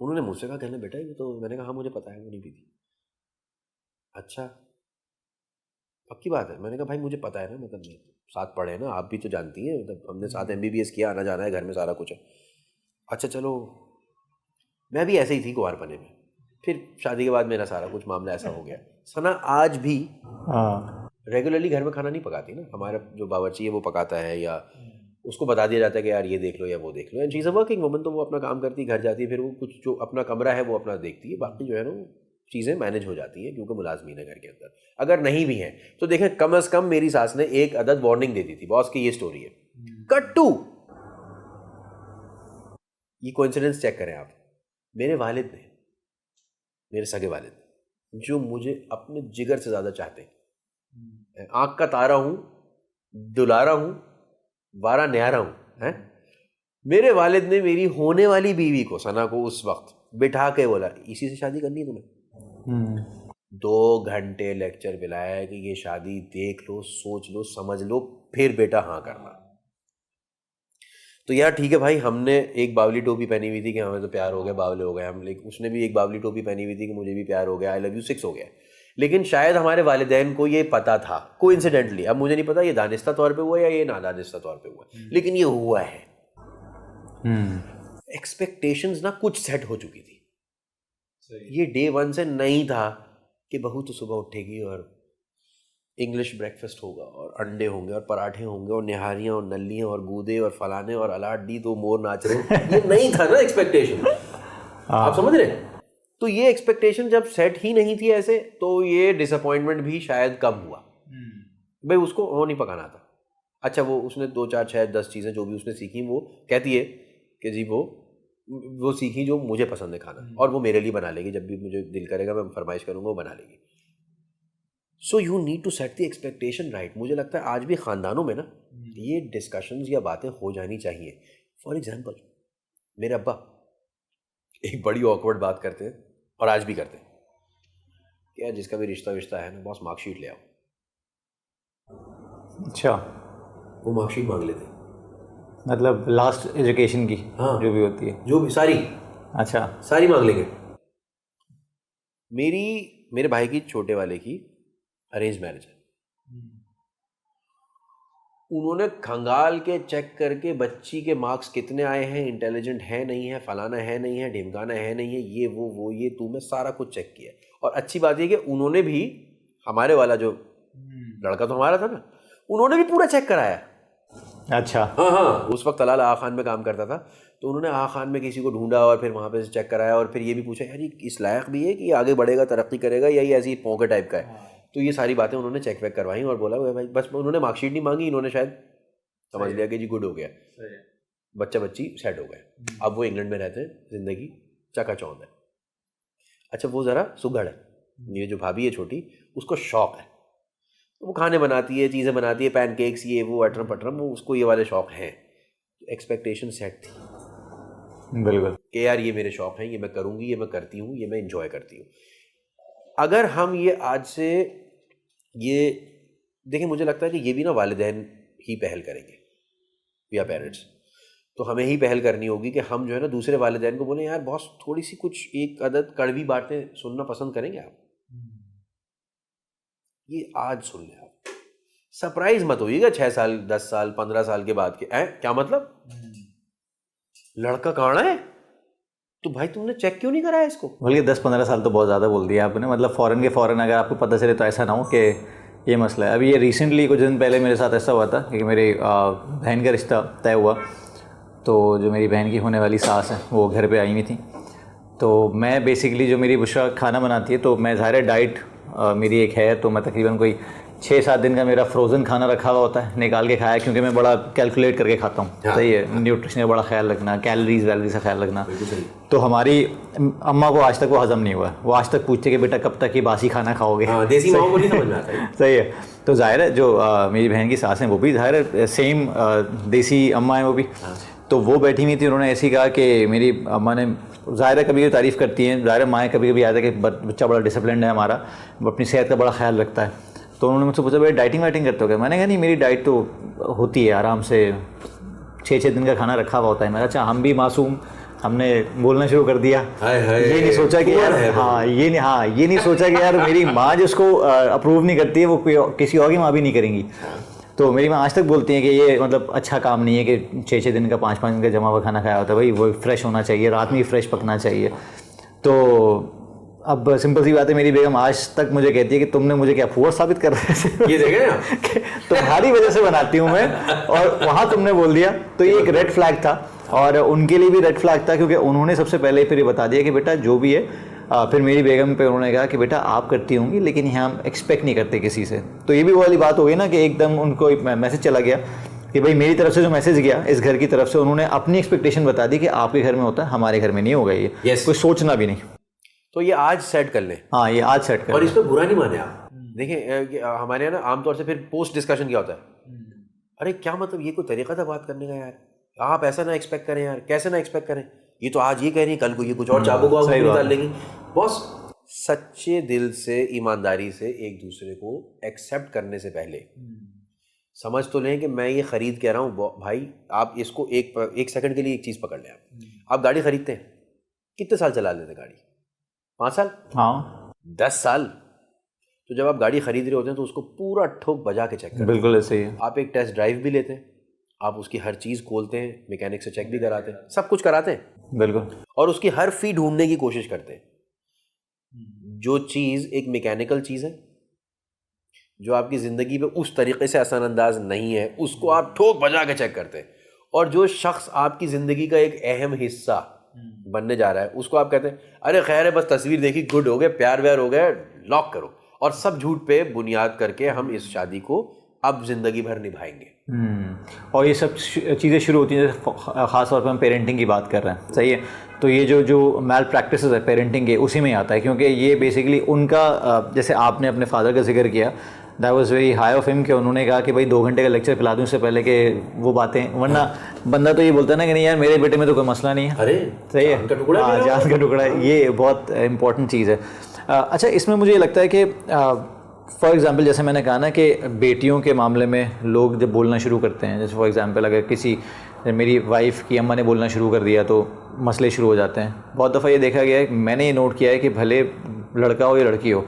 उन्होंने मुझसे कहा, कहने बेटा ये तो, मैंने कहा हाँ मुझे पता है वो नहीं पीती। अच्छा, पक्की बात है? मैंने कहा भाई मुझे पता है ना, मतलब मैं साथ पढ़े ना, आप भी तो जानती हैं, मतलब हमने साथ MBBS किया, आना जाना है घर में सारा कुछ है। अच्छा चलो, मैं भी ऐसे ही थी कुंवारपने में, फिर शादी के बाद मेरा सारा कुछ मामला ऐसा हो गया। सना आज भी रेगुलरली घर में खाना नहीं पकाती ना, हमारा जो बावर्ची है वो पकाता है, या उसको बता दिया जाता है कि यार ये देख लो या वो देख लो। And she is a working woman, तो वो अपना काम करती है, घर जाती है, फिर वो कुछ जो अपना कमरा है वो अपना देखती है, बाकी जो है ना चीज़ें मैनेज हो जाती हैं, क्योंकि मुलाजमीन है घर के अंदर। अगर नहीं भी हैं तो देखें, कम अज़ कम मेरी सास ने एक अदद वार्निंग दे दी थी, बॉस की ये स्टोरी है। कट टू, ये कोइंसिडेंस चेक करें आप, मेरे वालिद ने, मेरे सगे वालिद, जो मुझे अपने जिगर से ज़्यादा चाहते हैं, आँख का तारा हूँ, दुलारा हूँ, वारा न्यारा हूँ, हैं, मेरे वालिद ने मेरी होने वाली बीवी को, सना को, उस वक्त बिठा के बोला इसी से शादी करनी है तुम्हें। 2 घंटे लेक्चर पिलाया कि ये शादी देख लो, सोच लो, समझ लो, फिर बेटा हाँ करना। तो यार ठीक है भाई, हमने एक बावली टोपी पहनी हुई थी कि हमें तो प्यार हो गया, बावले हो गए हम, लेकिन उसने भी एक बावली टोपी पहनी हुई थी कि मुझे भी प्यार हो गया, आई लव यू 6 हो गया। लेकिन शायद हमारे वालिदैन को ये पता था कोइंसिडेंटली, अब मुझे नहीं पता ये दानिस्ता तौर पे हुआ या ये नादानिस्ता तौर पे हुआ, लेकिन ये हुआ है। एक्सपेक्टेशंस ना कुछ सेट हो चुकी थी। ये डे 1 से नहीं था कि बहू तो सुबह उठेगी और इंग्लिश ब्रेकफास्ट होगा और अंडे होंगे और पराठे होंगे और निहारियाँ और नल्लियाँ और गूदे और फलाने और अलाट दी तो मोर नाच रहे, ये नहीं था ना एक्सपेक्टेशन। आप समझ रहे? तो ये एक्सपेक्टेशन जब सेट ही नहीं थी ऐसे, तो ये डिसअपॉइंटमेंट भी शायद कम हुआ। भाई उसको वो नहीं पकाना था। अच्छा, वो उसने 2 4 6 10 चीज़ें जो भी उसने सीखी, वो कहती है कि जी वो सीखी जो मुझे पसंद है खाना, और वो मेरे लिए बना लेगी, जब भी मुझे दिल करेगा मैं फरमाइश करूँगा वो बना लेगी। So you need to set the expectation right. मुझे लगता है आज भी ख़ानदानों में ना ये डिस्कशंस या बातें हो जानी चाहिए। फॉर एग्जांपल, मेरे अब्बा एक बड़ी ऑकवर्ड बात करते हैं, और आज भी करते हैं, कि यार जिसका भी रिश्ता विश्ता है ना बॉस, मार्कशीट ले आओ। अच्छा, वो मार्कशीट मांग लेते हैं, मतलब लास्ट एजुकेशन की, हाँ, जो भी होती है, जो भी सारी, अच्छा, सारी मांग लेंगे। मेरे भाई की छोटे वाले की अरेंज मैरिज है, उन्होंने खंगाल के चेक करके बच्ची के मार्क्स कितने आए हैं, इंटेलिजेंट है नहीं है, फलाना है नहीं है, ढिमकाना है नहीं है, ये वो ये तू मैं सारा कुछ चेक किया। और अच्छी बात ये कि उन्होंने भी, हमारे वाला जो लड़का तो हमारा था ना, उन्होंने भी पूरा चेक कराया। अच्छा। हाँ, उस वक्त तलाल आगा खान में काम करता था, तो उन्होंने आगा खान में किसी को ढूंढा और फिर वहाँ पे चेक कराया, और फिर ये भी पूछा यार ये इस लायक भी है कि आगे बढ़ेगा, तरक्की करेगा, या ये ऐसी पौके टाइप का है। तो ये सारी बातें उन्होंने चेक वेक करवाई और बोला भाई बस, उन्होंने मार्कशीट नहीं मांगी, इन्होंने शायद समझ लिया कि जी गुड हो गया, बच्चा बच्ची सेट हो गए। अब वो इंग्लैंड में रहते हैं, ज़िंदगी चकाचौंध है। अच्छा, वो ज़रा सुघड़ है, ये जो भाभी है छोटी, उसको शौक है, वो खाने बनाती है, चीज़ें बनाती है, पैनकेक्स ये वो अटरम पटरम, वो उसको ये वाले शौक हैं। एक्सपेक्टेशन सेट थी बिल्कुल कि यार ये मेरे शौक हैं, ये मैं करूँगी, ये मैं करती हूँ, ये मैं इंजॉय करती हूँ। अगर हम ये आज से ये देखिए, मुझे लगता है कि ये भी ना वालिदैन ही पहल करेंगे या पेरेंट्स, तो हमें ही पहल करनी होगी कि हम जो है ना दूसरे वालिदैन को बोले यार बॉस थोड़ी सी कुछ एक अदद कड़वी बातें सुनना पसंद करेंगे आप, ये आज सुन लें आप, सरप्राइज मत होइएगा 6 साल 10 साल 15 साल के बाद के क्या मतलब लड़का कहाँ है, तो भाई तुमने चेक क्यों नहीं कराया इसको। बोलिए 10-15 साल तो बहुत ज़्यादा बोल दिया आपने, मतलब फ़ौरन के फ़ौरन अगर आपको पता चले तो ऐसा ना हो कि ये मसला है। अभी ये रिसेंटली कुछ दिन पहले मेरे साथ ऐसा हुआ था कि मेरी बहन का रिश्ता तय हुआ, तो जो मेरी बहन की होने वाली सास है वो घर पे आई हुई थी, तो मैं बेसिकली जो मेरी बुशरा खाना बनाती है, तो मैं ज़ाहिर डाइट मेरी एक है, तो मैं तकरीबन कोई 6-7 दिन का मेरा फ्रोज़न खाना रखा हुआ होता है, निकाल के खाया, क्योंकि मैं बड़ा कैलकुलेट करके खाता हूँ। सही है, न्यूट्रिशन का बड़ा ख्याल रखना, कैलोरीज वैलोरीज का ख्याल रखना। तो हमारी अम्मा को आज तक वो हज़म नहीं हुआ, वो आज तक पूछते कि बेटा कब तक ये बासी खाना खाओगे। देसी माँ को नहीं समझ में आता है। सही है, तो ज़ाहिर है जो मेरी बहन की सास हैं वो भी ज़ाहिर है सेम देसी अम्मा है वो भी। तो वो बैठी हुई थी, उन्होंने ऐसे ही कहा कि मेरी अम्मा ने, ज़ाहिर है कभी तारीफ़ करती हैं, ज़ाहिर है माएँ कभी कभी आता है कि बच्चा बड़ा डिसिप्लिन है हमारा, वो अपनी सेहत का बड़ा ख्याल रखता है। तो उन्होंने मुझसे पूछा भाई डाइटिंग वाइटिंग करते हो क्या? मैंने कहा नहीं, मेरी डाइट तो होती है आराम से, 6-6 दिन का खाना रखा हुआ होता है। मैं अच्छा, हम भी मासूम, हमने बोलना शुरू कर दिया। ये नहीं सोचा कि यार ये नहीं सोचा कि यार मेरी माँ जिसको अप्रूव नहीं करती है वो किसी और की माँ भी नहीं करेंगी। तो मेरी माँ आज तक बोलती हैं कि ये मतलब अच्छा काम नहीं है कि 6-6 दिन का 5-5 दिन का जमा हुआ खाना खाया होता है, भाई वो फ्रेश होना चाहिए, रात में ही फ्रेश पकना चाहिए। तो अब सिंपल सी बात है, मेरी बेगम आज तक मुझे कहती है कि तुमने मुझे क्या फुआ साबित कर रहे थे, ये देखे ना तुम्हारी वजह से बनाती हूँ मैं, और वहाँ तुमने बोल दिया। तो ये एक रेड फ्लैग था, और उनके लिए भी रेड फ्लैग था, क्योंकि उन्होंने सबसे पहले फिर ये बता दिया कि बेटा जो भी है, फिर मेरी बेगम पे उन्होंने कहा कि बेटा आप करती होंगी लेकिन यहाँ हम एक्सपेक्ट नहीं करते किसी से। तो ये भी वो वाली बात हो गई ना कि एकदम उनको एक मैसेज चला गया कि भाई मेरी तरफ से जो मैसेज गया इस घर की तरफ से, उन्होंने अपनी एक्सपेक्टेशन बता दी कि आपके घर में होता है, हमारे घर में नहीं होगा ये। कोई सोचना भी नहीं। तो ये आज सेट कर ले। हाँ, ये आज सेट कर और इसमें बुरा नहीं माने आप। देखिए हमारे यहाँ ना आमतौर से फिर पोस्ट डिस्कशन क्या होता है, अरे क्या मतलब ये कोई तरीका था बात करने का यार, आप ऐसा ना एक्सपेक्ट करें यार, कैसे ना एक्सपेक्ट करें, ये तो आज ये कह रही है कल को ये कुछ और चाबू को निकाल लेंगी। बॉस सच्चे दिल से ईमानदारी से एक दूसरे को एक्सेप्ट करने से पहले समझ तो लें कि मैं ये खरीद कह रहा हूँ भाई, आप इसको एक सेकंड के लिए एक चीज़ पकड़ लें। आप गाड़ी खरीदते हैं, कितने साल चला लेते गाड़ी? 5 साल? हाँ 10 साल? तो जब आप गाड़ी खरीद रहे होते हैं तो उसको पूरा ठोक बजा के चेक करते हैं। बिल्कुल ऐसे ही है। आप एक टेस्ट ड्राइव भी लेते हैं, आप उसकी हर चीज़ खोलते हैं, मैकेनिक से चेक भी कराते हैं, सब कुछ कराते हैं। बिल्कुल। और उसकी हर फी ढूंढने की कोशिश करते हैं। जो चीज़ एक मैकेनिकल चीज़ है, जो आपकी ज़िंदगी पे उस तरीके से असरअंदाज नहीं है, उसको आप ठोक बजा के चेक करते हैं। और जो शख्स आपकी ज़िंदगी का एक अहम हिस्सा बनने जा रहा है, उसको आप कहते हैं अरे खैर है, बस तस्वीर देखी, गुड हो गए, प्यार व्यार हो गया, लॉक करो। और सब झूठ पे बुनियाद करके हम इस शादी को अब ज़िंदगी भर निभाएंगे। और ये सब चीज़ें शुरू होती हैं, ख़ास तौर पर हम पेरेंटिंग की बात कर रहे हैं, सही है। तो ये जो मैल प्रैक्टिसेस है पेरेंटिंग के, उसी में ही आता है, क्योंकि ये बेसिकली उनका, जैसे आपने अपने फादर का जिक्र किया, that was very high of him कि उन्होंने कहा कि भाई 2 घंटे का लेक्चर पिला दूँ इससे पहले कि वो बातें, वरना बंदा तो ये बोलता है ना कि नहीं यार मेरे बेटे में तो कोई मसला नहीं है। अरे सही है, जान का टुकड़ा है, ये बहुत इंपॉर्टेंट चीज़ है। अच्छा, इसमें मुझे ये लगता है कि फॉर एग्ज़ाम्पल जैसे मैंने कहा ना कि बेटियों के मामले में लोग जब बोलना शुरू करते हैं, जैसे फॉर एग्ज़ाम्पल अगर किसी, मेरी वाइफ़ की अम्मा ने बोलना शुरू कर दिया तो मसले शुरू हो जाते हैं। बहुत दफ़ा ये देखा गया है, मैंने ये नोट किया है कि भले लड़का हो या लड़की हो,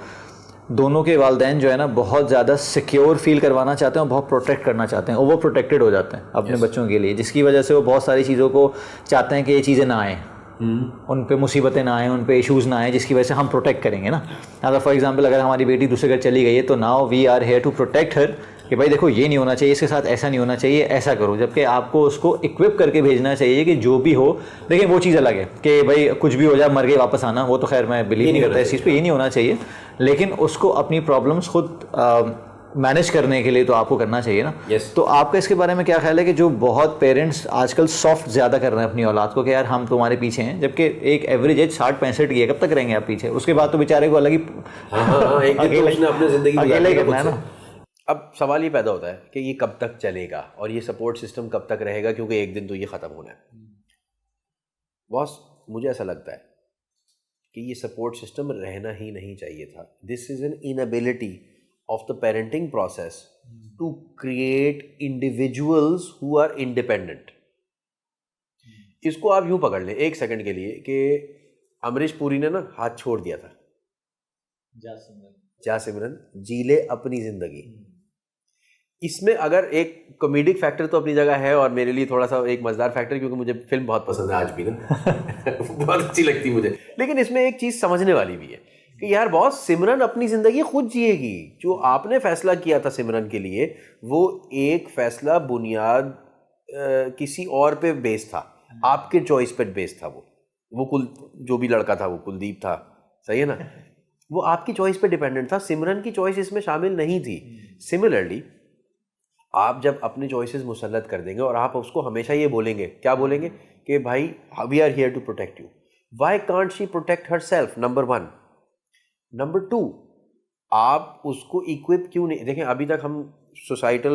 दोनों के वालिदैन जो है ना बहुत ज़्यादा सिक्योर फील करवाना चाहते हैं और बहुत प्रोटेक्ट करना चाहते हैं, ओवर प्रोटेक्टेड हो जाते हैं अपने बच्चों के लिए, जिसकी वजह से वो बहुत सारी चीज़ों को चाहते हैं कि ये चीज़ें ना आएँ, उन पे मुसीबतें ना आएँ, उन पे इश्यूज़ ना आएँ, जिसकी वजह से हम प्रोटेक्ट करेंगे ना। अगर फॉर एग्जांपल अगर हमारी बेटी दूसरे घर चली गई है तो now we are here to protect her, कि भाई देखो ये नहीं होना चाहिए, इसके साथ ऐसा नहीं होना चाहिए, ऐसा करो, जबकि आपको उसको इक्विप करके भेजना चाहिए कि जो भी हो। लेकिन वो चीज़ अलग है कि भाई कुछ भी हो जाए मर के वापस आना, वो तो खैर मैं बिलीव नहीं करता इस चीज़ पे, ये नहीं होना चाहिए। लेकिन उसको अपनी प्रॉब्लम्स खुद मैनेज करने के लिए तो आपको करना चाहिए ना। तो आपका इसके बारे में क्या ख्याल है कि जो बहुत पेरेंट्स आजकल सॉफ्ट ज़्यादा कर रहे हैं अपनी औलाद को कि यार हम तुम्हारे पीछे हैं, जबकि एक एवरेज एज 60-65 की है, कब तक रहेंगे आप पीछे? उसके बाद तो बेचारे को अलग ही अकेले करना है ना। अब सवाल ये पैदा होता है कि ये कब तक चलेगा और ये सपोर्ट सिस्टम कब तक रहेगा, क्योंकि एक दिन तो ये ख़त्म होना है। बॉस, मुझे ऐसा लगता है कि ये सपोर्ट सिस्टम रहना ही नहीं चाहिए था। This is an inability of the parenting process to create individuals who are independent. इसको आप यूं पकड़ लें एक सेकंड के लिए कि अमरीश पुरी ने ना हाथ छोड़ दिया था, जा सिमरन जी ले अपनी जिंदगी। इसमें अगर एक कॉमेडिक फैक्टर तो अपनी जगह है और मेरे लिए थोड़ा सा एक मजेदार फैक्टर, क्योंकि मुझे फिल्म बहुत पसंद है आज भी ना बहुत अच्छी लगती है मुझे। लेकिन इसमें एक चीज़ समझने वाली भी है कि यार बॉस, सिमरन अपनी ज़िंदगी खुद जिएगी। जो आपने फैसला किया था सिमरन के लिए, वो एक फैसला बुनियाद किसी और पे बेस था, आपके चॉइस पे बेस था। वो जो भी लड़का था, वो कुलदीप था, सही है ना, वो आपकी चॉइस पे डिपेंडेंट था, सिमरन की चॉइस इसमें शामिल नहीं थी। सिमिलरली आप जब अपनी चॉइसेस मुसल्लत कर देंगे और आप उसको हमेशा ये बोलेंगे, क्या बोलेंगे कि भाई we are here to protect you, why can't she protect herself, number 1। Number 2, आप उसको इक्विप क्यों नहीं, देखें अभी तक हम सोसाइटल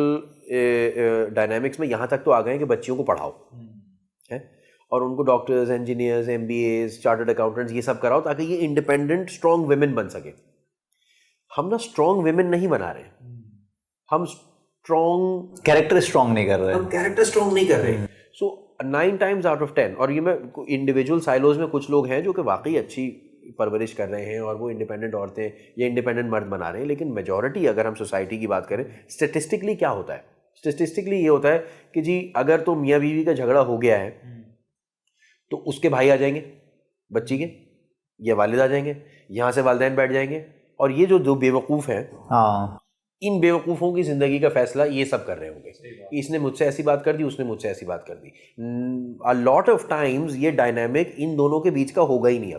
डायनामिक्स में यहाँ तक तो आ गए हैं कि बच्चियों को पढ़ाओ है और उनको doctors, engineers, MBAs, chartered accountants ये सब कराओ ताकि ये इंडिपेंडेंट स्ट्रॉन्ग विमेन बन सके। हम ना स्ट्रॉन्ग विमेन नहीं बना रहे, हम कैरेक्टर स्ट्रॉन्ग नहीं कर रहे। सो 9 times out of 10, और ये मैं इंडिविजुअल साइलोज में कुछ लोग हैं जो कि वाकई अच्छी परवरिश कर रहे हैं और वो इंडिपेंडेंट औरतें या इंडिपेंडेंट मर्द बना रहे हैं, लेकिन मेजॉरिटी अगर हम सोसाइटी की बात करें, स्टेटिस्टिकली क्या होता है, स्टेटिस्टिकली ये होता है कि जी अगर तो मियाँ बीवी का झगड़ा हो गया है तो उसके भाई आ जाएंगे बच्ची के, या वालिद आ जाएंगे, यहाँ से वालिदैन बैठ जाएंगे, और ये जो बेवकूफ़ हैं, हाँ, इन बेवकूफ़ों की ज़िंदगी का फैसला ये सब कर रहे होंगे। इसने मुझसे ऐसी बात कर दी, उसने मुझसे ऐसी बात कर दी। अ लॉट ऑफ टाइम्स ये डायनामिक इन दोनों के बीच का होगा ही नहीं।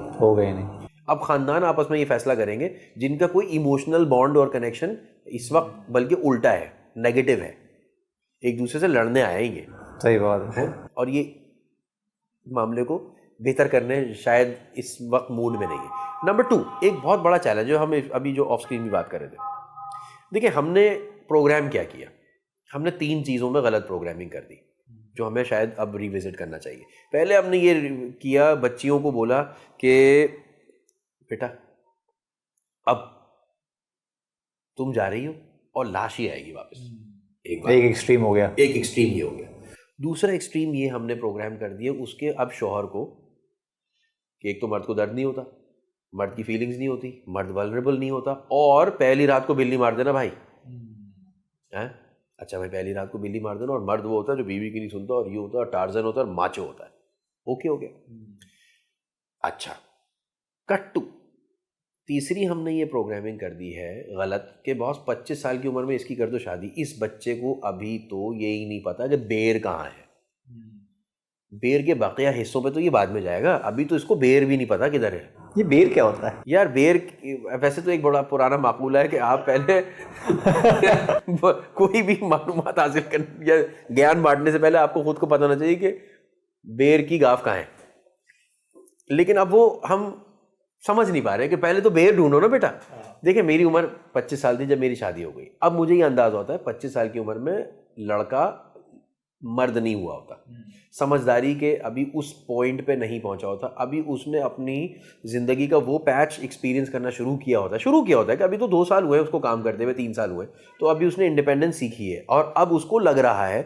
अब ख़ानदान आपस में ये फैसला करेंगे जिनका कोई इमोशनल बॉन्ड और कनेक्शन इस वक्त बल्कि उल्टा है, नेगेटिव है, एक दूसरे से लड़ने आएंगे। सही बात है। और ये मामले को बेहतर करने शायद इस वक्त मूड में नहीं है। नंबर 2, एक बहुत बड़ा चैलेंज है, हम अभी जो ऑफ स्क्रीन भी बात कर रहे थे, देखिए हमने प्रोग्राम क्या किया, हमने 3 चीज़ों में गलत प्रोग्रामिंग कर दी जो हमें शायद अब रिविजिट करना चाहिए। पहले हमने ये किया, बच्चियों को बोला कि बेटा अब तुम जा रही हो और लाश ही आएगी वापस। एक एक्सट्रीम हो गया, एक एक्सट्रीम ये हो गया। दूसरा एक्सट्रीम ये हमने प्रोग्राम कर दिया उसके अब शौहर को कि एक तो मर्द को दर्द नहीं होता, मर्द की फीलिंग्स नहीं होती, मर्द वल्नरेबल नहीं होता, और पहली रात को बिल्ली मार देना भाई हैं, अच्छा भाई पहली रात को बिल्ली मार देना, और मर्द वो होता है जो बीवी की नहीं सुनता और ये होता है टार्जन होता है और माचो होता है। ओके हो गया। अच्छा, कट टू तीसरी हमने ये प्रोग्रामिंग कर दी है गलत कि बॉस 25 साल की उम्र में इसकी कर दो शादी। इस बच्चे को अभी तो ये ही नहीं पता कि बेर कहाँ है, बेर के बाकिया हिस्सों पे तो ये बाद में जाएगा, अभी तो इसको बेर भी नहीं पता किधर है। ये बेर क्या होता है यार? बेर वैसे तो एक बड़ा पुराना माकूला है कि आप पहले कोई भी मालूमात हासिल करने या ज्ञान बांटने से पहले आपको खुद को पता होना चाहिए कि बेर की गाफ कहाँ है। लेकिन अब वो हम समझ नहीं पा रहे कि पहले तो बेर ढूंढो ना बेटा। देखिए मेरी उम्र 25 साल थी जब मेरी शादी हो गई। अब मुझे ये अंदाज़ होता है 25 साल की उम्र में लड़का मर्द नहीं हुआ होता, समझदारी के अभी उस पॉइंट पे नहीं पहुंचा होता, अभी उसने अपनी ज़िंदगी का वो पैच एक्सपीरियंस करना शुरू किया होता है कि अभी तो 2 साल हुए उसको काम करते हुए, 3 साल हुए, तो अभी उसने इंडिपेंडेंस सीखी है और अब उसको लग रहा है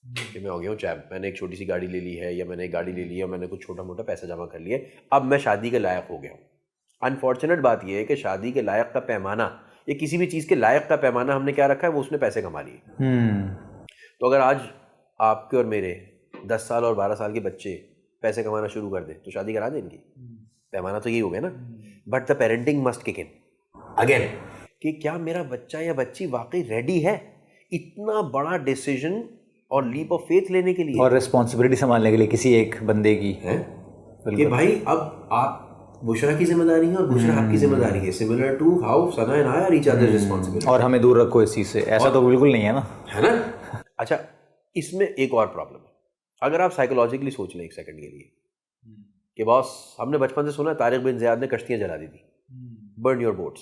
कि मैं हो गया हूँ चैप, मैंने एक छोटी सी गाड़ी ले ली है या मैंने एक गाड़ी ले ली है, मैंने कुछ छोटा मोटा पैसा जमा कर लिया, अब मैं शादी के लायक हो गया हूँ। अनफॉर्चुनेट बात यह है कि शादी के लायक का पैमाना या किसी भी चीज़ के लायक का पैमाना हमने क्या रखा है, वो उसने पैसे कमा लिए। तो अगर आज आपके और मेरे 10 साल और 12 साल के बच्चे पैसे कमाना शुरू कर दें तो शादी करा दें इनकी, पैमाना तो यही हो गया ना। But the parenting must kick in again, कि क्या मेरा बच्चा या बच्ची वाकई रेडी है इतना बड़ा डिसीजन और लीप ऑफ फेथ लेने के लिए, और रिस्पॉन्सिबिलिटी संभालने के लिए किसी एक बंदे की है कि भाई अब आप बुशरा की जिम्मेदारी है और बुशरा आपकी जिम्मेदारी है, similar to how Sana and I are each other responsibility. और हमें दूर रखो इस चीज़ से, ऐसा तो बिल्कुल नहीं है ना, है ना। अच्छा, इसमें एक और प्रॉब्लम है। अगर आप साइकोलॉजिकली सोच लें एक सेकंड के लिए कि बॉस, हमने बचपन से सुना तारिक बिन ज़ियाद ने कश्तियाँ जला दी थी, बर्न योर बोट्स,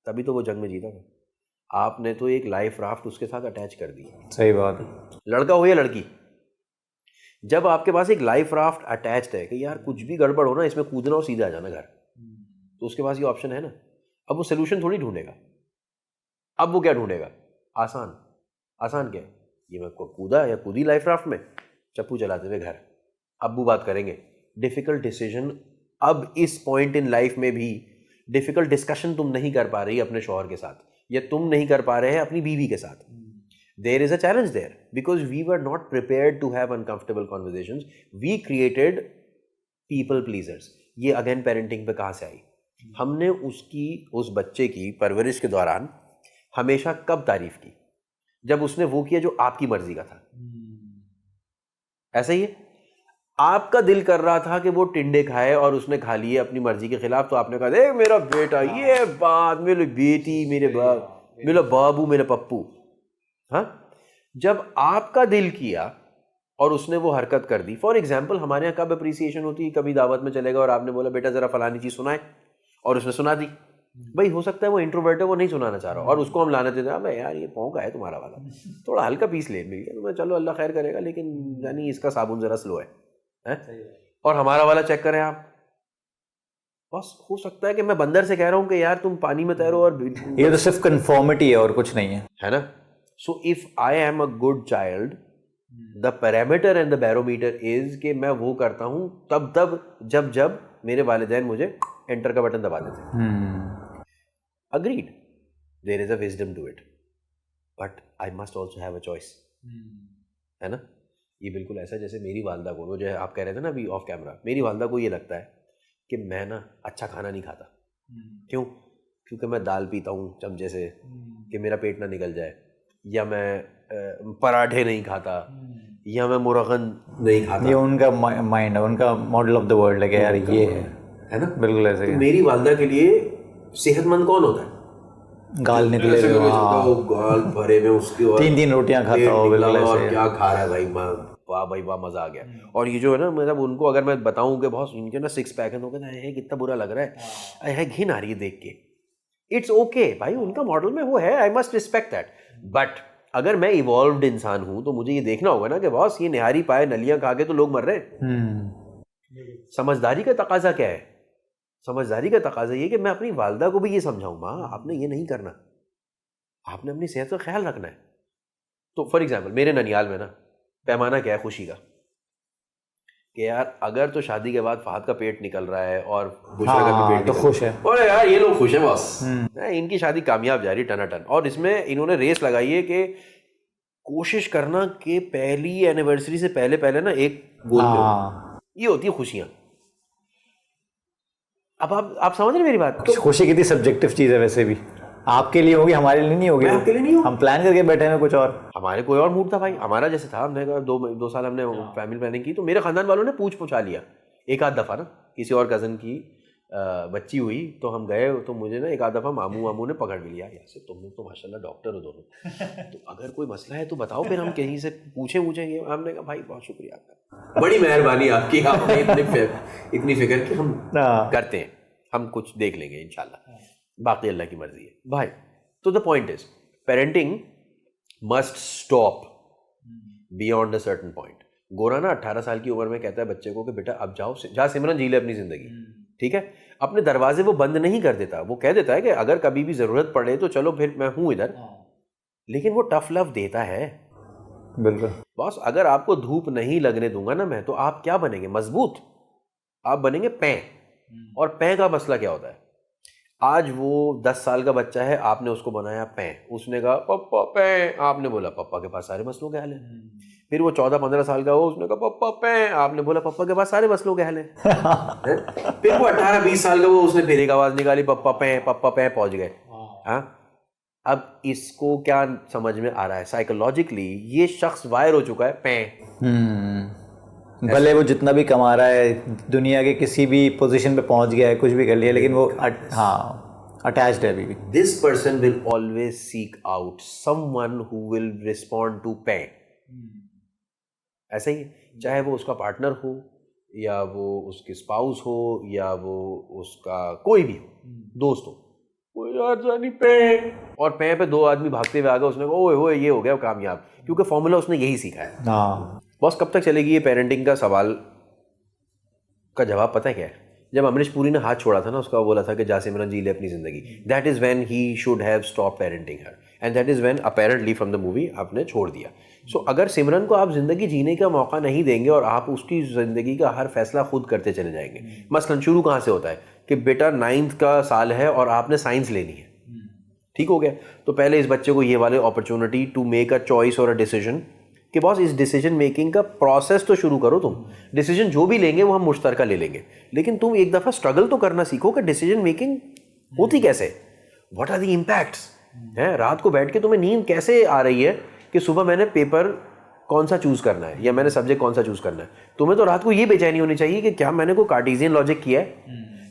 तभी तो वो जंग में जीता था। आपने तो एक लाइफ राफ्ट उसके साथ अटैच कर दी। सही बात है। लड़का हो या लड़की, जब आपके पास एक लाइफ राफ्ट अटैच्ड है कि यार कुछ भी गड़बड़ हो ना, इसमें कूदना और सीधा आ जाना घर, तो उसके पास ये ऑप्शन है ना। अब वो सोल्यूशन थोड़ी ढूंढेगा, अब वो क्या ढूंढेगा? आसान। आसान क्या है? ये मैं कूदा या कूदी लाइफ राफ्ट में, चप्पू चलाते हुए घर, अब्बू बात करेंगे। डिफिकल्ट डिसीजन, अब इस पॉइंट इन लाइफ में भी डिफिकल्ट डिस्कशन तुम नहीं कर पा रही अपने शौहर के साथ, या तुम नहीं कर पा रहे हैं अपनी बीवी के साथ। There is a challenge there because we were not prepared to have uncomfortable conversations. We created people pleasers. ये अगेन पेरेंटिंग पे कहाँ से आई? हमने उस बच्चे की परवरिश के दौरान हमेशा कब तारीफ की? जब उसने वो किया जो आपकी मर्जी का था। ऐसा ही है, आपका दिल कर रहा था कि वो टिंडे खाए और उसने खा लिए अपनी मर्जी के खिलाफ, तो आपने कहा देख मेरा बेटा, ये बात, मेरी बेटी, मेरे बाप, मेरा बाबू, मेरे पप्पू। हाँ, जब आपका दिल किया और उसने वो हरकत कर दी। फॉर एग्जाम्पल, हमारे यहाँ कब अप्रिसिएशन होती है? कभी दावत में चलेगा और आपने बोला बेटा जरा फलानी चीज़ सुनाए, और उसने सुना दी। भाई हो सकता है वो इंट्रोवर्ट है, वो नहीं सुनाना चाह रहा, और उसको हम लाने देते हैं, भाई यार ये पौंका है तुम्हारा वाला, थोड़ा हल्का पीस ले मिल गया तो मैं, चलो अल्लाह खैर करेगा, लेकिन यानी इसका साबुन ज़रा स्लो है? और हमारा वाला चेक करें आप, बस हो सकता है कि मैं बंदर से कह रहा हूँ कि यार तुम पानी में तैरो, और ये तो सिर्फ कंफर्मिटी है और कुछ नहीं है ना। So if I am a good child, the parameter and the barometer is कि मैं वो करता हूँ तब जब मेरे वालिदैन मुझे एंटर का बटन दबा देते हैं। Agreed, there is a wisdom to it, but I must also have a choice, है ना। ये बिल्कुल ऐसा जैसे मेरी वालदा को, वो जो आप कह रहे थे ना अभी ऑफ कैमरा, मेरी वालदा को ये लगता है कि मैं ना अच्छा खाना नहीं खाता। क्यों? क्योंकि मैं दाल पीता हूँ चमचे से कि मेरा पेट ना निकल जाए, या मैं पराठे नहीं खाता, या मैं मुरगन नहीं खाता। ये उनका माइंड है, उनका मॉडल ऑफ द वर्ल्ड है कि यार ये है ना, बिल्कुल ऐसे। तो मेरी वालदा के लिए सेहतमंद कौन होता है? गाल निकले हुए, गाल भरे में उसके, और 3 रोटियां खाता हो, बिल्कुल ऐसे। और क्या खा रहा है भाई, वाह भाई वाह, मजा आ गया। और ये जो है ना, मतलब उनको अगर मैं बताऊं कि बहुत इनके ना 6 पैक है, तो कहते हैं कितना बुरा लग रहा है, घिन आ रही है देख के। इट्स ओके भाई, उनका मॉडल में वो है, I must respect that. But अगर मैं इवॉल्व्ड इंसान हूं तो मुझे ये देखना होगा ना कि बॉस ये निहारी पाए नलियां खा के तो लोग मर रहे हैं। समझदारी का तकाजा क्या है? समझदारी का तकाजा ये कि मैं अपनी वालदा को भी ये समझाऊं, माँ आपने ये नहीं करना, आपने अपनी सेहत का ख्याल रखना है। तो फॉर एग्जाम्पल मेरे ननियाल में ना पैमाना क्या है खुशी का, कि यार अगर तो शादी के बाद फहद का पेट निकल रहा है और बुशरा का भी पेट तो खुश है, और यार ये लोग खुश हैं बस, इनकी शादी कामयाब जा रही टनाटन। और इसमें इन्होंने रेस लगाई है कि कोशिश करना कि पहली एनिवर्सरी से पहले ना एक गोल में, ये होती है खुशियां। अब आप समझ रहे मेरी बात? तो खुशी कितनी सब्जेक्टिव चीज है वैसे भी, आपके लिए होगी, हमारे लिए नहीं होगी। आपके लिए नहीं होगी, हम प्लान करके बैठे हैं कुछ और, हमारे कोई और मूड था भाई। हमारा जैसे था, हमने 2 साल हमने फैमिली प्लानिंग की, तो मेरे खानदान वालों ने पूछा लिया एक आध दफ़ा ना, किसी और कज़न की बच्ची हुई तो हम गए, तो मुझे ना एक आध दफ़ा मामू ने पकड़ भी लिया, यार तुम लोग तो माशाल्लाह डॉक्टर हो दोनों, तो अगर कोई मसला है तो बताओ, फिर हम कहीं से पूछेंगे। हमने कहा भाई बहुत शुक्रिया आपका, बड़ी मेहरबानी आपकी, आपने इतनी फिक्र कि हम करते हैं, हम कुछ देख लेंगे इंशाल्लाह, बाकी अल्लाह की मर्जी है भाई। तो the point is parenting must stop beyond a certain point. गोरा ना 18 साल की उम्र में कहता है बच्चे को कि बेटा अब जाओ, जा सिमरन जी ले अपनी जिंदगी, ठीक है। अपने दरवाजे वो बंद नहीं कर देता, वो कह देता है कि अगर कभी भी जरूरत पड़े तो चलो फिर मैं हूं इधर, लेकिन वो टफ लव देता है। बिल्कुल बॉस, अगर आपको धूप नहीं लगने दूंगा ना मैं, तो आप क्या बनेंगे? मजबूत। आप बनेंगे पैं, और पैं का मसला क्या होता है, आज वो 10 साल का बच्चा है, आपने उसको बनाया पैं, उसने कहा पप्पा पैं, आपने बोला पप्पा के पास सारे मसलों के हल हैं। फिर वो 14-15 साल का हो, उसने कहा पप्पा पैं, आपने बोला पप्पा के पास सारे मसलों के हल हैं। फिर वो 18-20 साल का वो, उसने फिर एक आवाज निकाली पप्पा पैं, पहुंच गए। हाँ, अब इसको क्या समझ में आ रहा है, साइकोलॉजिकली ये शख्स वायर हो चुका है पैं। भले वो जितना भी कमा रहा है, दुनिया के किसी भी पोजीशन पे पहुंच गया है, कुछ भी कर लिया, लेकिन वो अटैच्ड है अभी भी। This person will always seek out someone who will respond to pain. ऐसा ही, चाहे वो उसका पार्टनर हो, या वो उसके स्पाउस हो, या वो उसका कोई भी हो, दोस्त हो, वो यार जानी पैं, और पैं पे 2 आदमी भागते हुए आ गए, उसने कहा ओए ओए ये हो गया कामयाब, क्योंकि फॉर्मूला उसने यही सीखा है। बॉस कब तक चलेगी ये पेरेंटिंग का सवाल का जवाब पता है क्या है? जब अमरीश पुरी ने हाथ छोड़ा था ना, उसका बोला था कि जा सिमरन जी ले अपनी जिंदगी, that is when he should have stop parenting her, and that is when apparently from the movie आपने छोड़ दिया। सो अगर सिमरन को आप जिंदगी जीने का मौका नहीं देंगे और आप उसकी जिंदगी का हर फैसला खुद करते चले जाएंगे, मसलन शुरू कहाँ से होता है कि बेटा 9th का साल है और आपने साइंस लेनी है, ठीक हो गया, तो पहले इस बच्चे को ये वाले opportunity to make a choice और अ डिसीजन कि बॉस इस डिसीजन मेकिंग का प्रोसेस तो शुरू करो। तुम डिसीजन जो भी लेंगे वो हम मुश्तरका ले लेंगे, लेकिन तुम एक दफ़ा स्ट्रगल तो करना सीखो कि डिसीजन मेकिंग होती कैसे, व्हाट आर द इम्पैक्ट्स हैं। रात को बैठ के तुम्हें नींद कैसे आ रही है कि सुबह मैंने पेपर कौन सा चूज़ करना है या मैंने सब्जेक्ट कौन सा चूज़ करना है। तुम्हें तो रात को ये बेचैनी होनी चाहिए कि क्या मैंने कोई कार्टेशियन लॉजिक किया है,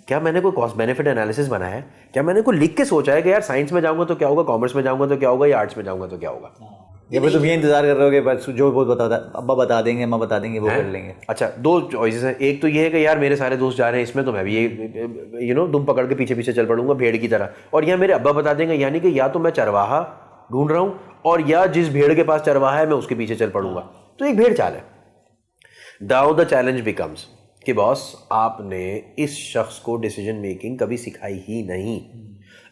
क्या मैंने कोई कॉस्ट बेनिफिट एनालिसिस बनाया है, क्या मैंने कोई लिख के सोचा है कि यार साइंस में जाऊँगा तो क्या होगा, कॉमर्स में जाऊँगा तो क्या होगा, या आर्ट्स में जाऊँगा तो क्या होगा। ये फिर तुम ये इंतजार कर रहे हो कि बस जो वो बता अब्बा बता देंगे, अम्मा बता देंगे, वो कर लेंगे। अच्छा, 2 चॉइसेस हैं, एक तो ये है कि यार मेरे सारे दोस्त जा रहे हैं इसमें तो मैं भी ये दुम पकड़ के पीछे पीछे चल पड़ूंगा भेड़ की तरह, और या मेरे अब्बा बता देंगे, यानी कि या तो मैं चरवाहा ढूंढ रहा हूँ और या जिस भेड़ के पास चरवाहा है मैं उसके पीछे चल पड़ूंगा। तो एक भेड़ चाल है। नाउ द चैलेंज बिकम्स कि बॉस आपने इस शख्स को डिसीजन मेकिंग कभी सिखाई ही नहीं।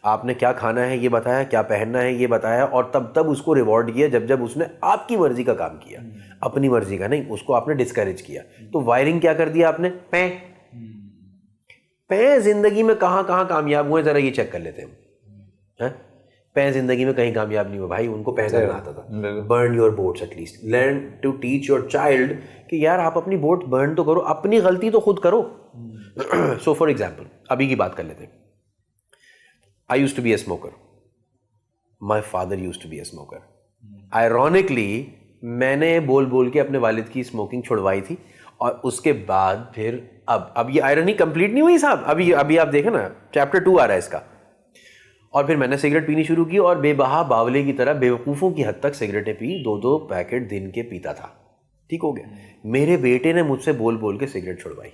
आपने क्या खाना है ये बताया, क्या पहनना है ये बताया, और तब उसको रिवॉर्ड किया जब उसने आपकी मर्जी का काम किया, अपनी मर्जी का नहीं, उसको आपने डिस्करेज किया। तो वायरिंग क्या कर दिया आपने, पैं जिंदगी में कहाँ कहाँ कामयाब हुए जरा ये चेक कर लेते हैं। पैं जिंदगी में कहीं कामयाब नहीं हुआ भाई, उनको पैं करना आता था। Burn your boats at least, learn to teach your child कि यार आप अपनी बोट बर्न तो करो, अपनी गलती तो खुद करो। सो फॉर एग्जाम्पल अभी की बात कर लेते हैं। I used to be a smoker. My father used to be a smoker. Ironically, मैंने बोल के अपने वालिद की स्मोकिंग छुड़वाई थी, और उसके बाद फिर अब ये आयरनी कंप्लीट नहीं हुई साहब, अभी आप देखें ना, चैप्टर 2 आ रहा है इसका। और फिर मैंने सिगरेट पीनी शुरू की और बेबहा बावले की तरह बेवकूफ़ों की हद तक सिगरेटें पी, 2-2 पैकेट दिन के पीता था। ठीक हो गया। मेरे बेटे ने मुझसे बोल के सिगरेट छुड़वाई।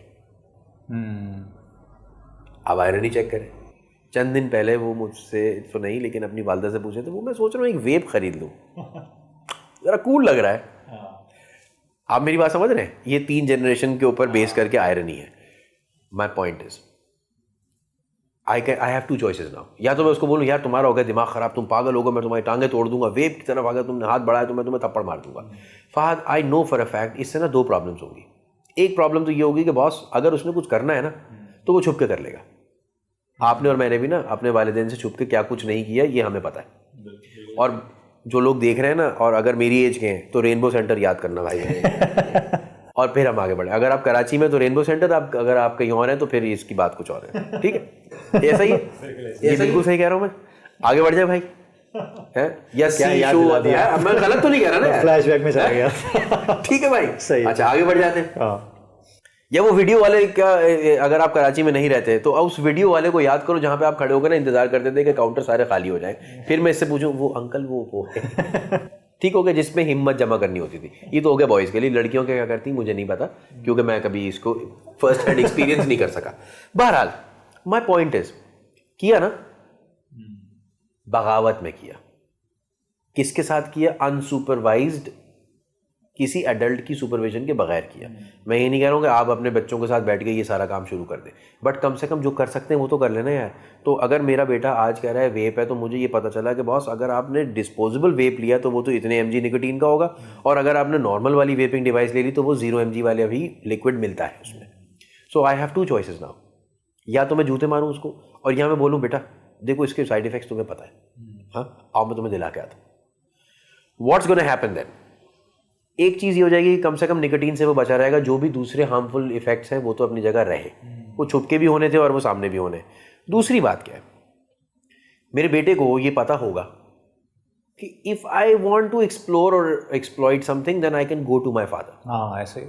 अब आयरनी चेक करें, चंद दिन पहले वो मुझसे तो नहीं लेकिन अपनी वालदा से पूछे थे, वो मैं सोच रहा हूँ एक वेप खरीद लूँ, ज़रा कूल लग रहा है। आप मेरी बात समझ रहे हैं? ये 3 जनरेशन के ऊपर बेस करके आयरनी है। माई point is I have 2 choices now. या तो मैं उसको बोलूँ यार तुम्हारा हो गया दिमाग ख़राब, तुम पागल हो गए, मैं तुम्हारी टांगें तोड़ दूंगा, वेप की तरफ अगर तुमने हाथ बढ़ाया तो मैं तुम्हें थप्पड़ मार दूंगा। Fahad, I know for a fact इससे ना 2 प्रॉब्लम्स होंगी। एक प्रॉब्लम तो ये होगी कि बॉस अगर उसने कुछ करना है ना तो वो छुप के कर लेगा। आपने और मैंने भी ना अपने वालिदैन से छुप के क्या कुछ नहीं किया, ये हमें पता है। और जो लोग देख रहे हैं ना, और अगर मेरी एज के हैं तो रेनबो सेंटर याद करना भाई और फिर हम आगे बढ़े। अगर आप कराची में तो रेनबो सेंटर, अगर आप कहीं और हैं तो फिर इसकी बात कुछ और है। ठीक है, ऐसा ही है, ये बिल्कुल सही कह रहा हूँ मैं। आगे बढ़ जाए भाई, है या मैं गलत तो नहीं कह रहा ना, फ्लैशबैक में चला गया। ठीक है भाई, सही। अच्छा आगे बढ़ जाते हैं। या वो वीडियो वाले का, अगर आप कराची में नहीं रहते तो उस वीडियो वाले को याद करो जहाँ पे आप खड़े होकर ना इंतजार करते थे कि काउंटर सारे खाली हो जाए, फिर मैं इससे पूछूं वो अंकल वो ठीक हो गया, जिसमें हिम्मत जमा करनी होती थी। ये तो हो गया बॉयज़ के लिए। लड़कियों के क्या करती मुझे नहीं पता, क्योंकि मैं कभी इसको फर्स्ट हैंड एक्सपीरियंस नहीं कर सका। बहरहाल माई पॉइंट इज, किया ना, बगावत में किया। किसके साथ किया? अनसुपरवाइज्ड, किसी एडल्ट की सुपरविजन के बगैर किया। मैं ये नहीं कह रहा हूँ कि आप अपने बच्चों के साथ बैठ के ये सारा काम शुरू कर दें, बट कम से कम जो कर सकते हैं वो तो कर लेना यार। तो अगर मेरा बेटा आज कह रहा है वेप है, तो मुझे ये पता चला कि बॉस अगर आपने डिस्पोजेबल वेप लिया तो वो तो इतने mg निकोटीन का होगा, और अगर आपने नॉर्मल वाली वेपिंग डिवाइस ले ली तो वो 0 mg वाले अभी लिक्विड मिलता है उसमें। सो आई हैव 2 चॉइसेस नाउ। या तो मैं जूते मारूं उसको, और या मैं बोलूं बेटा देखो इसके साइड इफेक्ट्स तुम्हें पता है, हाँ आओ मैं तुम्हें दिला के आता हूं। What's gonna happen then? एक चीज़ ये हो जाएगी कि कम से कम निकोटीन से वो बचा रहेगा, जो भी दूसरे हार्मफुल इफेक्ट्स हैं वो तो अपनी जगह रहे, वो छुपके भी होने थे और वो सामने भी होने। दूसरी बात क्या है, मेरे बेटे को ये पता होगा कि if I want to explore और exploit something then I can go to my father. हाँ ऐसे ही,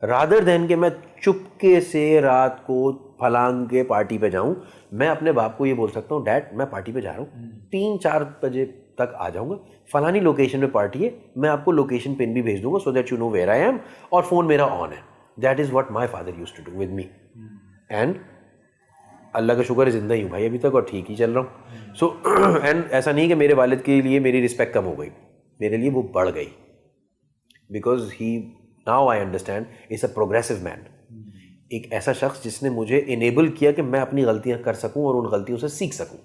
रादर देन कि मैं चुपके से रात को फलांग के पार्टी पे जाऊं। मैं अपने बाप को ये बोल सकता हूँ डैड मैं पार्टी पे जा रहा हूँ, 3-4 बजे तक आ जाऊंगा, फलानी लोकेशन पे पार्टी है, मैं आपको लोकेशन पिन भी भेज दूंगा so that you know where I am, और फोन मेरा ऑन है। That is what my father used to do with me, and अल्लाह का शुक्र है जिंदा ही हूँ भाई अभी तक और ठीक ही चल रहा हूँ। सो एंड ऐसा नहीं कि मेरे वालिद के लिए मेरी रिस्पेक्ट कम हो गई, मेरे लिए वो बढ़ गई, because he now I understand is a progressive man. एक ऐसा शख्स जिसने मुझे इनेबल किया कि मैं अपनी गलतियां कर सकूं और उन गलतियों से सीख सकूं,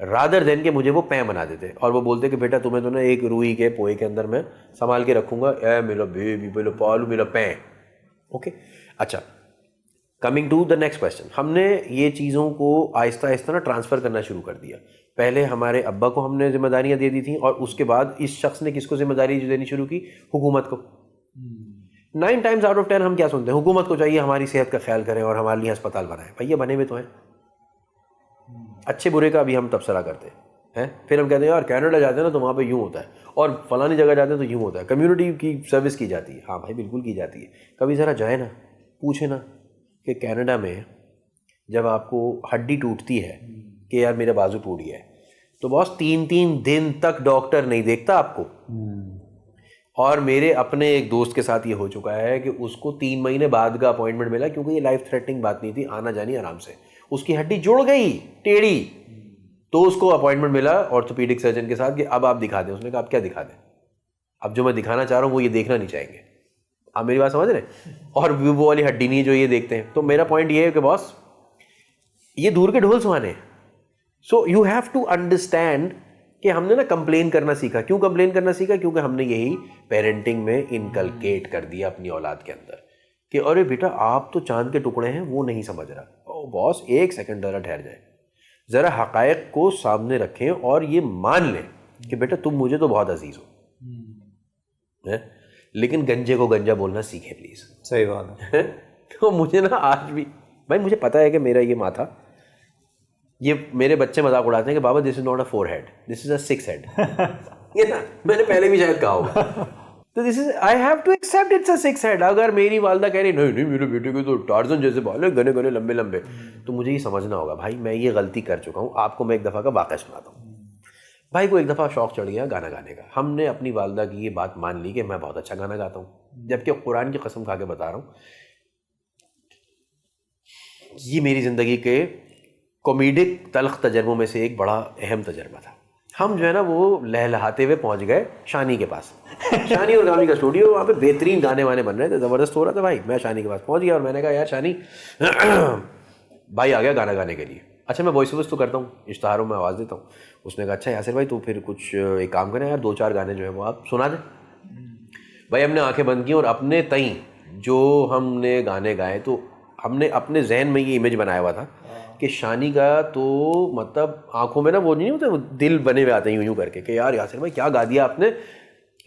रादर देन कि मुझे वो पैं बना देते और वो बोलते कि बेटा तुम्हें तो ना एक रूई के पोए के अंदर मैं संभाल के रखूंगा, ए मेरा बेबी मेरा पालू मेरा पैं। ओके अच्छा, coming to the next question, हमने ये चीज़ों को आहिस्ता आहिस्ता ना ट्रांसफ़र करना शुरू कर दिया। पहले हमारे अब्बा को हमने जिम्मेदारियां दे दी थी और उसके बाद इस शख्स ने किसको जिम्मेदारी देनी शुरू की? हुकूमत को। 9 टाइम्स आउट ऑफ 10 हम क्या सुनते हैं? हुकूमत को चाहिए हमारी सेहत का ख्याल करें और हमारे लिए अस्पताल बनाएं। भैया बने हुए तो हैं, अच्छे बुरे का भी हम तबसरा करते हैं। फिर हम कहते हैं यार कनाडा जाते हैं ना तो वहाँ पे यूँ होता है, और फलानी जगह जाते हैं तो यूँ होता है। कम्युनिटी की सर्विस की जाती है, हाँ भाई बिल्कुल की जाती है। कभी ज़रा जाए ना, पूछे ना कि कनाडा में जब आपको हड्डी टूटती है कि यार मेरा बाजू टूट गया है, तो बॉस 3-3 दिन तक डॉक्टर नहीं देखता आपको। और मेरे अपने एक दोस्त के साथ ये हो चुका है कि उसको 3 महीने बाद का अपॉइंटमेंट मिला, क्योंकि ये लाइफ थ्रेटनिंग बात नहीं थी, आना जानी आराम से, उसकी हड्डी जुड़ गई टेढ़ी, तो उसको अपॉइंटमेंट मिला ऑर्थोपीडिक सर्जन के साथ कि अब आप दिखा दें। उसने कहा आप क्या दिखा दें? अब जो मैं दिखाना चाह रहा हूँ वो ये देखना नहीं चाहेंगे। आप मेरी बात समझ रहे हैं? और वो वाली हड्डी नहीं जो ये देखते हैं। तो मेरा पॉइंट ये है कि बॉस ये दूर के ढोल सुहाने। So you have to understand कि हमने ना कंप्लेन करना सीखा। क्यों कंप्लेन करना सीखा? क्योंकि हमने यही पेरेंटिंग में इनकलकेट कर दिया अपनी औलाद के अंदर कि अरे बेटा आप तो चांद के टुकड़े हैं, वो नहीं समझ रहा। ओ बॉस 1 सेकंड ज़रा ठहर जाए, ज़रा हक़ाइक़ को सामने रखें और ये मान लें कि बेटा तुम मुझे तो बहुत अजीज़ हो, लेकिन गंजे को गंजा बोलना सीखे प्लीज़। सही बात है। तो मुझे ना आज भी भाई मुझे पता है कि मेरा ये माथा, ये मेरे बच्चे मजाक उड़ाते हैं कि बाबा this is not a 4 head, this is a 6 head. ये ना मैंने पहले भी शायद कहा होगा। तो this is I have to accept it's a 6 head. अगर मेरी वालदा कह रही नहीं नहीं मेरे बेटे के तो टार्जन जैसे बाल है, घने घने लंबे लंबे, तो मुझे ये समझना होगा भाई मैं ये गलती कर चुका हूँ। आपको मैं एक दफ़ा का वाक़या सुनाता हूँ। भाई को एक दफ़ा शौक चढ़ गया गाना गाने का। हमने अपनी वालदा की ये बात मान ली कि मैं बहुत अच्छा गाना गाता हूँ, जबकि कुरान की कसम खा के बता रहा हूँ ये मेरी ज़िंदगी के कॉमेडिक तल्ख तजर्बों में से एक बड़ा अहम तजर्बा था। हम जो है ना वो लहलहाते हुए पहुंच गए शानी के पास। शानी और गामी का स्टूडियो, वहाँ पे बेहतरीन गाने वाने बन रहे थे, ज़बरदस्त हो रहा था भाई। मैं शानी के पास पहुंच गया और मैंने कहा यार शानी भाई आ गया गाना गाने के लिए। अच्छा मैं वॉइस ओवर्स तो करता हूँ, इश्तहारों में आवाज़ देता हूँ। उसने कहा अच्छा यासिर भाई तो फिर कुछ एक काम करें यार 2-4 गाने जो है वो आप सुना दें। भाई हमने आंखें बंद की और अपने तई जो हमने गाने गाए, तो हमने अपने जहन में ये इमेज बनाया हुआ था कि शानी का तो मतलब आंखों में ना वो नहीं होते, वो दिल बने हुए आते हैं यूं यूं करके कि यार यासिर भाई क्या गा दिया आपने,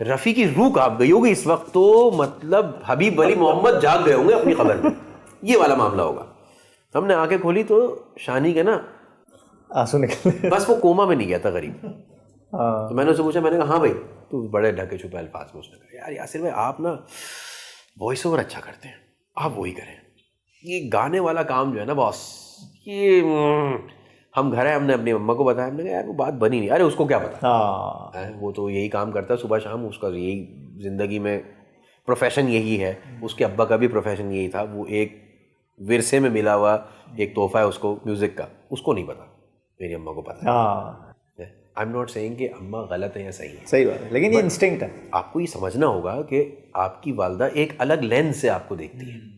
रफ़ी की रूह कांप गई होगी इस वक्त, तो मतलब हबीब वली मोहम्मद जाग गए होंगे अपनी खबर में, ये वाला मामला होगा। हमने आंखें खोली तो शानी के ना आंसू निकले, बस वो कोमा में नहीं गया था गरीब। तो मैंने उससे पूछा, मैंने कहा हाँ भाई, तो बड़े ढके छुपे अल्फाज में उसने कहा यार यासिर भाई आप ना वॉइस ओवर अच्छा करते हैं, आप वही करें, ये गाने वाला काम जो है ना बॉस ये हम घर आए, हमने अपनी मम्मा को बताया, हमने कहा यार वो बात बनी नहीं। अरे उसको क्या पता, वो तो यही काम करता है सुबह शाम, उसका यही ज़िंदगी में प्रोफेशन यही है। उसके अब्बा का भी प्रोफेशन यही था, वो एक विरसे में मिला हुआ एक तोहफा है उसको म्यूज़िक का, उसको नहीं पता, मेरी अम्मा को पता है। आई एम नॉट सेइंग कि अम्मा गलत है या सही है, सही बात है, लेकिन ये इंस्टिंक्ट है। आपको ये समझना होगा कि आपकी वालदा एक अलग लेंस से आपको देखती है।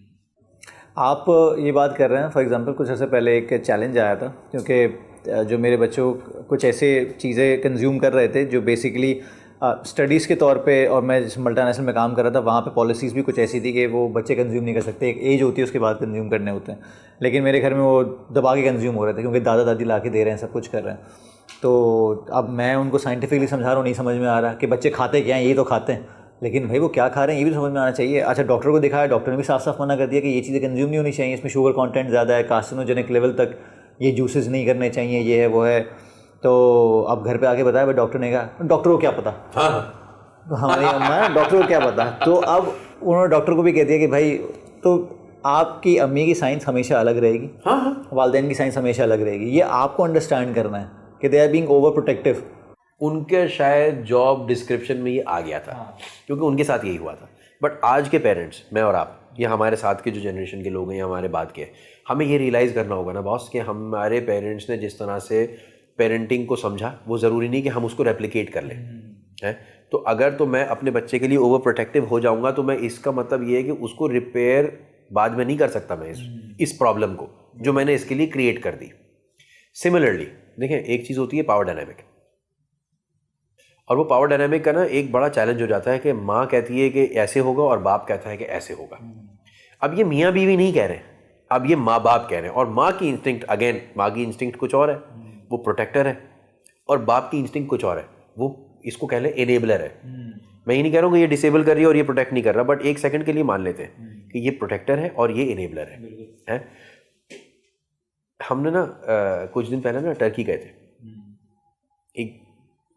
आप ये बात कर रहे हैं, फॉर एग्जांपल कुछ ऐसे पहले एक चैलेंज आया था, क्योंकि जो मेरे बच्चों कुछ ऐसे चीज़ें कंज्यूम कर रहे थे जो बेसिकली स्टडीज़ के तौर पे, और मैं जिस मल्टीनेशनल में काम कर रहा था वहाँ पे पॉलिसीज़ भी कुछ ऐसी थी कि वो बच्चे कंज्यूम नहीं कर सकते, एक एज होती है उसके बाद कंज्यूम करने होते हैं, लेकिन मेरे घर में वो दबा के कंज्यूम हो रहे थे क्योंकि दादा दादी ला के दे रहे हैं, सब कुछ कर रहे हैं। तो अब मैं उनको साइंटिफिकली समझा रहा हूँ, नहीं समझ में आ रहा कि बच्चे खाते क्या हैं, ये तो खाते हैं, लेकिन भाई वो क्या खा रहे हैं ये भी समझ में आना चाहिए। अच्छा, डॉक्टर को दिखाया, डॉक्टर ने भी साफ साफ मना कर दिया कि ये चीज़ें कंज्यूम नहीं होनी चाहिए, इसमें शुगर कंटेंट ज़्यादा है, कार्सिनोजेनिक लेवल तक ये जूसेस नहीं करने चाहिए, ये है वो है। तो अब घर पे आके बताया, भाई डॉक्टर ने कहा, डॉक्टर को क्या पता, तो हमारी अम्मा, डॉक्टर को क्या पता। तो अब उन्होंने डॉक्टर को भी कह दिया कि भाई तो आपकी अम्मी की साइंस हमेशा अलग रहेगी, वालिदैन की साइंस हमेशा अलग रहेगी, ये आपको अंडरस्टैंड करना है कि they are being over protective. उनके शायद जॉब डिस्क्रिप्शन में ये आ गया था, क्योंकि उनके साथ यही हुआ था। बट आज के पेरेंट्स, मैं और आप, ये हमारे साथ के जो जनरेशन के लोग हैं या हमारे बाद के, हमें ये रियलाइज़ करना होगा ना बॉस कि हमारे पेरेंट्स ने जिस तरह से पेरेंटिंग को समझा, वो ज़रूरी नहीं कि हम उसको रेप्लिकेट कर लें, है। तो अगर तो मैं अपने बच्चे के लिए ओवर प्रोटेक्टिव हो जाऊंगा, तो मैं इसका मतलब ये है कि उसको रिपेयर बाद में नहीं कर सकता मैं इस प्रॉब्लम को जो मैंने इसके लिए क्रिएट कर दी। सिमिलरली देखें, एक चीज़ होती है पावर डायनामिक, और वो पावर डायनामिक का ना एक बड़ा चैलेंज हो जाता है कि माँ कहती है कि ऐसे होगा और बाप कहता है कि ऐसे होगा। अब ये मियाँ बीवी नहीं कह रहे, अब ये माँ बाप कह रहे हैं, और माँ की इंस्टिंक्ट, अगेन माँ की इंस्टिंक्ट कुछ और है, वो प्रोटेक्टर है, और बाप की इंस्टिंक्ट कुछ और है, वो इसको कह लें एनेबलर है। मैं ये नहीं कह रहा हूँ कि ये डिसेबल कर रही है और ये प्रोटेक्ट नहीं कर रहा, बट एक सेकंड के लिए मान लेते हैं कि ये प्रोटेक्टर है और ये एनेबलर है। हमने ना कुछ दिन पहले ना टर्की गए थे, एक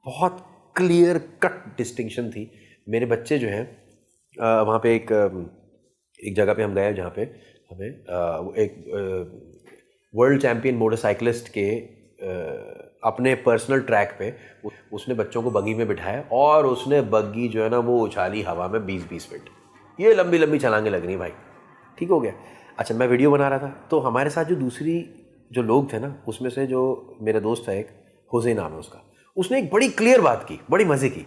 बहुत क्लियर कट डिस्टिंक्शन थी। मेरे बच्चे जो हैं वहाँ पे एक जगह पे हम गए जहाँ पे हमें एक वर्ल्ड चैम्पियन मोटरसाइकिलिस्ट के अपने पर्सनल ट्रैक पे उसने बच्चों को बग्गी में बिठाया, और उसने बग्गी जो है ना वो उछाली हवा में 20-20 फीट, ये लंबी लंबी छलांगे लग रही भाई, ठीक हो गया। अच्छा, मैं वीडियो बना रहा था, तो हमारे साथ जो दूसरी जो लोग थे ना, उसमें से जो मेरा दोस्त था, एक हुसैन नाम है उसका, उसने एक बड़ी क्लियर बात की, बड़ी मज़े की,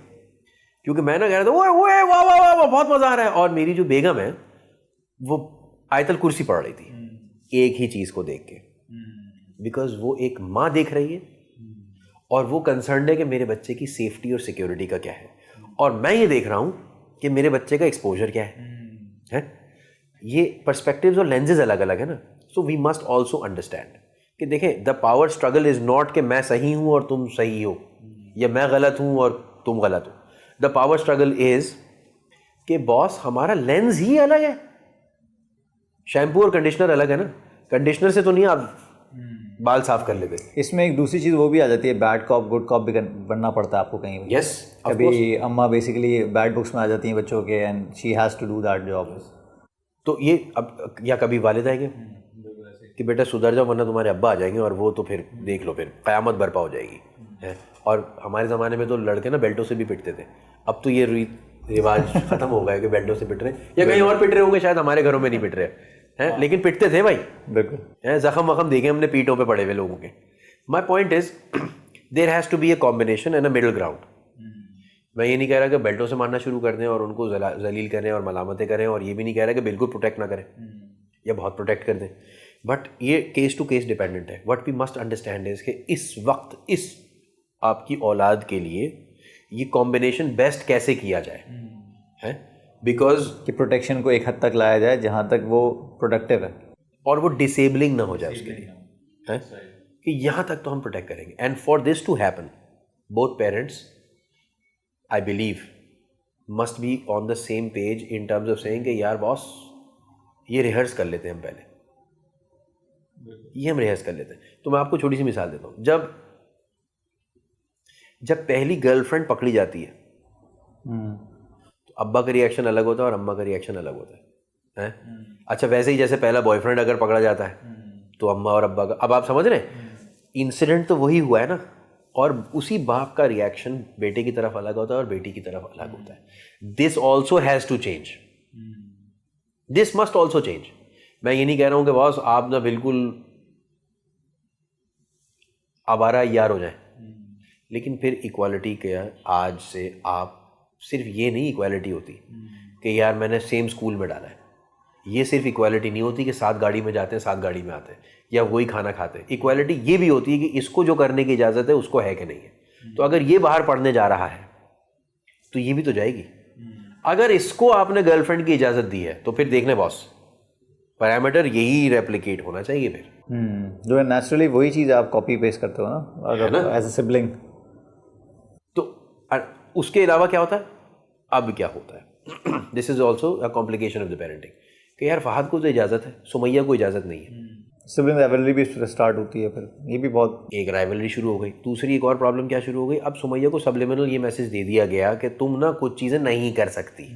क्योंकि मैं ना कह रहा था ओए वाह वाह वाह बहुत मज़ा आ रहा है, और मेरी जो बेगम है वो आयतल कुर्सी पढ़ रही थी एक ही चीज़ को देख के, बिकॉज वो एक माँ देख रही है और वो कंसर्न है कि मेरे बच्चे की सेफ्टी और सिक्योरिटी का क्या है, और मैं ये देख रहा हूँ कि मेरे बच्चे का एक्सपोजर क्या है? ये पर्सपेक्टिव्स और लेंसेज अलग अलग है ना। So we must also understand कि देखें, the power struggle is not कि मैं सही हूँ और तुम सही हो, या मैं गलत हूँ और तुम गलत हो। द पावर स्ट्रगल इज़ कि बॉस हमारा लेंस ही अलग है, शैम्पू और कंडीशनर अलग है ना, कंडीशनर से तो नहीं आप बाल साफ कर लेते। इसमें एक दूसरी चीज़ वो भी आ जाती है, बैड कॉप गुड कॉप भी बनना पड़ता है आपको कहीं। यस, कभी अम्मा बेसिकली बैड बुक्स में आ जाती हैं बच्चों के, and she has to do that job. तो ये अब, या कभी वालिद आएंगे कि बेटा सुधर जाओ वरना तुम्हारे अब्बा आ जाएंगे, और वो तो फिर देख लो, फिर क़यामत बर्पा हो जाएगी, है। और हमारे ज़माने में तो लड़के ना बेल्टों से भी पिटते थे, अब तो ये रिवाज ख़त्म हो गया कि बेल्टों से पिट रहे हैं, या कहीं और पिट रहे होंगे, शायद हमारे घरों में नहीं पिट रहे हैं, लेकिन पिटते थे भाई, बिल्कुल हैं, जख्म वख्म देखे हमने पीठों पे पड़े हुए लोगों के। My point is there has to be a combination and a middle ground. मैं ये नहीं कह रहा कि बेल्टों से मारना शुरू कर दें और उनको जलील करें और मलामतें करें, और ये भी नहीं कह रहा कि बिल्कुल प्रोटेक्ट ना करें या बहुत प्रोटेक्ट कर दें, बट ये केस टू केस डिपेंडेंट है। What we must understand is कि इस वक्त इस आपकी औलाद के लिए ये कॉम्बिनेशन बेस्ट कैसे किया जाए, है, बिकॉज कि प्रोटेक्शन को एक हद तक लाया जाए जहाँ तक वो प्रोडक्टिव है, और वो डिसेबलिंग ना हो जाए उसके लिए, है कि यहाँ तक तो हम प्रोटेक्ट करेंगे। And for this to happen, both parents I believe must be on the same page in terms of saying कि यार बॉस ये रिहर्स कर लेते हैं हम पहले, ये हम रिहर्स कर लेते हैं। तो मैं आपको छोटी सी मिसाल देता हूँ, जब पहली गर्लफ्रेंड पकड़ी जाती है तो अब्बा का रिएक्शन अलग होता है और अम्मा का रिएक्शन अलग होता है, हैं? अच्छा, वैसे ही जैसे पहला बॉयफ्रेंड अगर पकड़ा जाता है तो अम्मा और अब्बा का, अब आप समझ रहे हैं, इंसिडेंट तो वही हुआ है ना, और उसी बाप का रिएक्शन बेटे की तरफ अलग होता है और बेटी की तरफ अलग होता है। This also has to change, this must also change. मैं ये नहीं कह रहा हूँ कि बॉस आप ना बिल्कुल आवारा यार हो जाए, लेकिन फिर इक्वालिटी के आज से आप सिर्फ ये नहीं इक्वालिटी होती कि यार मैंने सेम स्कूल में डाला है, ये सिर्फ इक्वालिटी नहीं होती कि साथ गाड़ी में जाते हैं साथ गाड़ी में आते हैं या वही खाना खाते हैं। इक्वालिटी ये भी होती है कि इसको जो करने की इजाज़त है उसको है कि नहीं है। तो अगर ये बाहर पढ़ने जा रहा है तो ये भी तो जाएगी। अगर इसको आपने गर्लफ्रेंड की इजाज़त दी है तो फिर देख लें बॉस, पैरामीटर यही रेप्लिकेट होना चाहिए फिर। जो है नेचुरली वही चीज़ आप कॉपी पेस्ट करते हो ना, अगर एज ए सिबलिंग। तो उसके अलावा क्या होता है, अब क्या होता है, this is also a complication of the parenting, कि यार फहद को तो इजाज़त है, सुमैया को इजाज़त नहीं है। सिबलिंग राइवलरी भी स्टार्ट होती है, फिर ये भी बहुत एक राइवलरी शुरू हो गई। दूसरी एक और प्रॉब्लम क्या शुरू हो गई, अब सुमैया को सबलिमिनल ये मैसेज दे दिया गया कि तुम ना कुछ चीज़ें नहीं कर सकती,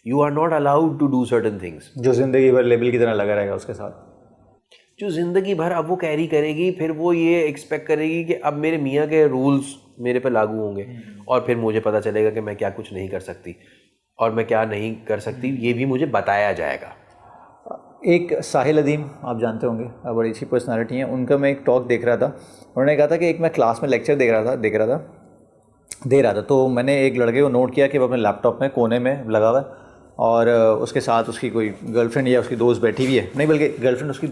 you are not allowed to do certain things, जो ज़िंदगी भर लेबल की तरह लगा रहेगा उसके साथ, जो ज़िंदगी भर अब वो कैरी करेगी। फिर वो ये एक्सपेक्ट करेगी कि अब मेरे मियाँ के रूल्स मेरे पे लागू होंगे और फिर मुझे पता चलेगा कि मैं क्या कुछ नहीं कर सकती और मैं क्या नहीं कर सकती, ये भी मुझे बताया जाएगा। एक साहिल अदीम आप जानते होंगे, बड़ी अच्छी पर्सनालिटी हैं, उनका मैं एक टॉक देख रहा था। उन्होंने कहा था कि एक मैं क्लास में लेक्चर दे रहा था तो मैंने एक लड़के को नोट किया कि वो अपने लैपटॉप में कोने में लगा हुआ है और उसके साथ उसकी कोई गर्लफ्रेंड या उसकी दोस्त बैठी हुई है, नहीं बल्कि गर्लफ्रेंड उसकी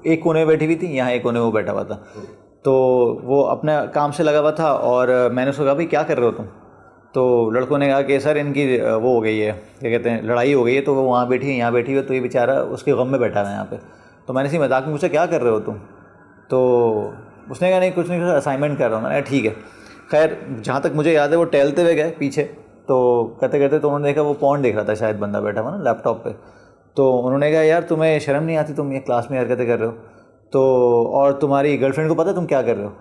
एक कोने में बैठी हुई थी, यहाँ एक कोने में वो बैठा हुआ था। तो वो अपने काम से लगा हुआ था और मैंने उसको कहा भाई क्या कर रहे हो तुम? तो लड़कों ने कहा कि सर इनकी वो हो गई है, क्या कहते हैं, लड़ाई हो गई है, तो वो वहाँ बैठी है, यहाँ बैठी है, तो ये बेचारा उसके गम में बैठा है यहाँ पे। तो मैंने इसी मजाक में पूछा क्या कर रहे हो तुम? तो उसने कहा नहीं कुछ नहीं, असाइनमेंट कर रहा हूँ। मैंने ठीक है। खैर जहाँ तक मुझे याद है वो टहलते हुए गए पीछे, तो करते करते तो उन्होंने देखा वो पॉर्न देख रहा था शायद बंदा बैठा हुआ ना लैपटॉप पे। तो उन्होंने कहा यार तुम्हें शर्म नहीं आती, तुम ये क्लास में हरकतें कर रहे हो, तो और तुम्हारी गर्लफ्रेंड को पता है तुम क्या कर रहे हो?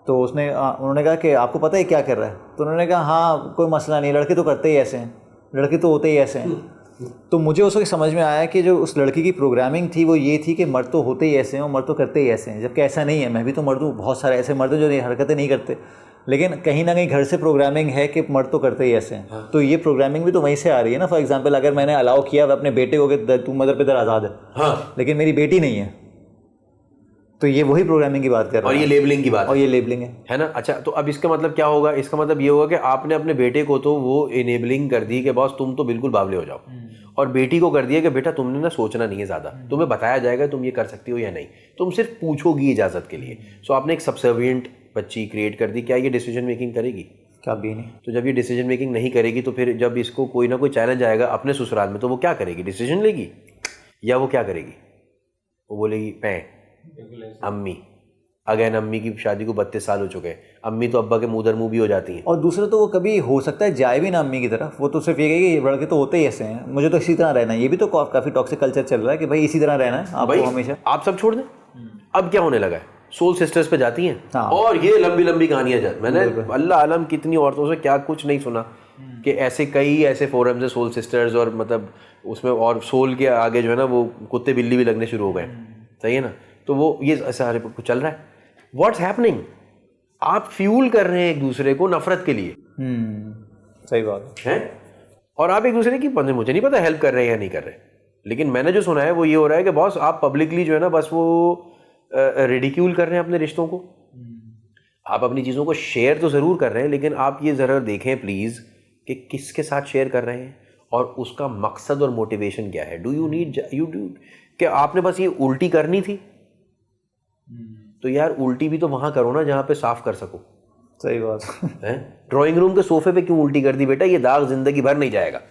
तो उन्होंने कहा कि आपको पता है क्या कर रहा है? तो उन्होंने कहा हाँ कोई मसला नहीं, लड़के तो करते ही ऐसे हैं, लड़के तो होते ही ऐसे हैं। तो मुझे उस वक्त समझ में आया कि जो उस लड़की की प्रोग्रामिंग थी वो ये थी कि मर्द तो होते ही ऐसे हैं और मर्द तो करते ही ऐसे हैं, जबकि ऐसा नहीं है। मैं भी तो मर्द हूँ, बहुत सारे ऐसे मर्द हैं जो ये हरकतें नहीं करते, लेकिन कहीं ना कहीं घर से प्रोग्रामिंग है कि मर्द तो करते ही ऐसे हैं। हाँ। तो ये प्रोग्रामिंग भी तो वहीं से आ रही है ना। फॉर एग्जांपल अगर मैंने अलाउ किया अपने बेटे को कि तू मदर पिदर आज़ाद है, हाँ, लेकिन मेरी बेटी नहीं है, तो ये वही प्रोग्रामिंग की बात कर रहा है और ये लेबलिंग की बात और ये लेबलिंग है ना। अच्छा तो अब इसका मतलब क्या होगा? इसका मतलब ये होगा कि आपने अपने बेटे को तो वो इनेबलिंग कर दी कि बॉस तुम तो बिल्कुल बावले हो जाओ, और बेटी को कर दिया कि बेटा तुमने ना सोचना नहीं है ज़्यादा, तुम्हें बताया जाएगा तुम ये कर सकती हो या नहीं, तुम सिर्फ पूछोगी इजाज़त के लिए। सो आपने एक सबसर्विएंट बच्ची क्रिएट कर दी। क्या ये डिसीजन मेकिंग करेगी? क्या भी नहीं। तो जब ये डिसीजन मेकिंग नहीं करेगी तो फिर जब इसको कोई ना कोई चैलेंज आएगा अपने ससुराल में तो वो क्या करेगी? डिसीजन लेगी या वो क्या करेगी? वो बोलेगी अम्मी। अगेन अम्मी की शादी को 32 साल हो चुके हैं, अम्मी तो अब्बा के मुंह भी हो जाती हैं। और दूसरा तो वो कभी हो सकता है जाए भी ना अम्मी की तरफ, वो तो सिर्फ ये कहेगी ये लड़के तो होते ही ऐसे हैं, मुझे तो इसी तरह रहना है। ये भी तो काफ़ी टॉक्सिक कल्चर चल रहा है कि भाई इसी तरह रहना है आपको हमेशा। आप सब छोड़ दें। अब क्या होने लगा है, सोल सिस्टर्स पे जाती हैं। हाँ। और ये लंबी लंबी कहानियां जाती, मैंने अल्लाह आलम कितनी औरतों से क्या कुछ नहीं सुना कि ऐसे कई ऐसे फोरम्स है सोल सिस्टर्स, और मतलब उसमें और सोल के आगे जो है ना वो कुत्ते बिल्ली भी लगने शुरू हो गए। सही है ना? तो वो ये सारे कुछ चल रहा है। What's happening? आप फ्यूल कर रहे हैं एक दूसरे को नफरत के लिए। सही बात है। और आप एक दूसरे की, मुझे नहीं पता हेल्प कर रहे हैं या नहीं कर रहे, लेकिन मैंने जो सुना है वो ये हो रहा है कि बॉस आप पब्लिकली जो है ना बस वो रिडिक्यूल कर रहे हैं अपने रिश्तों को। आप अपनी चीज़ों को शेयर तो ज़रूर कर रहे हैं, लेकिन आप ये ज़रा देखें प्लीज़ कि किसके साथ शेयर कर रहे हैं और उसका मकसद और मोटिवेशन क्या है। डू यू नीड कि आपने बस ये उल्टी करनी थी, तो यार उल्टी भी तो वहाँ करो ना जहाँ पे साफ कर सको। सही बात है। ड्राइंग रूम के सोफे पे क्यों उल्टी कर दी बेटा? ये दाग जिंदगी भर नहीं जाएगा।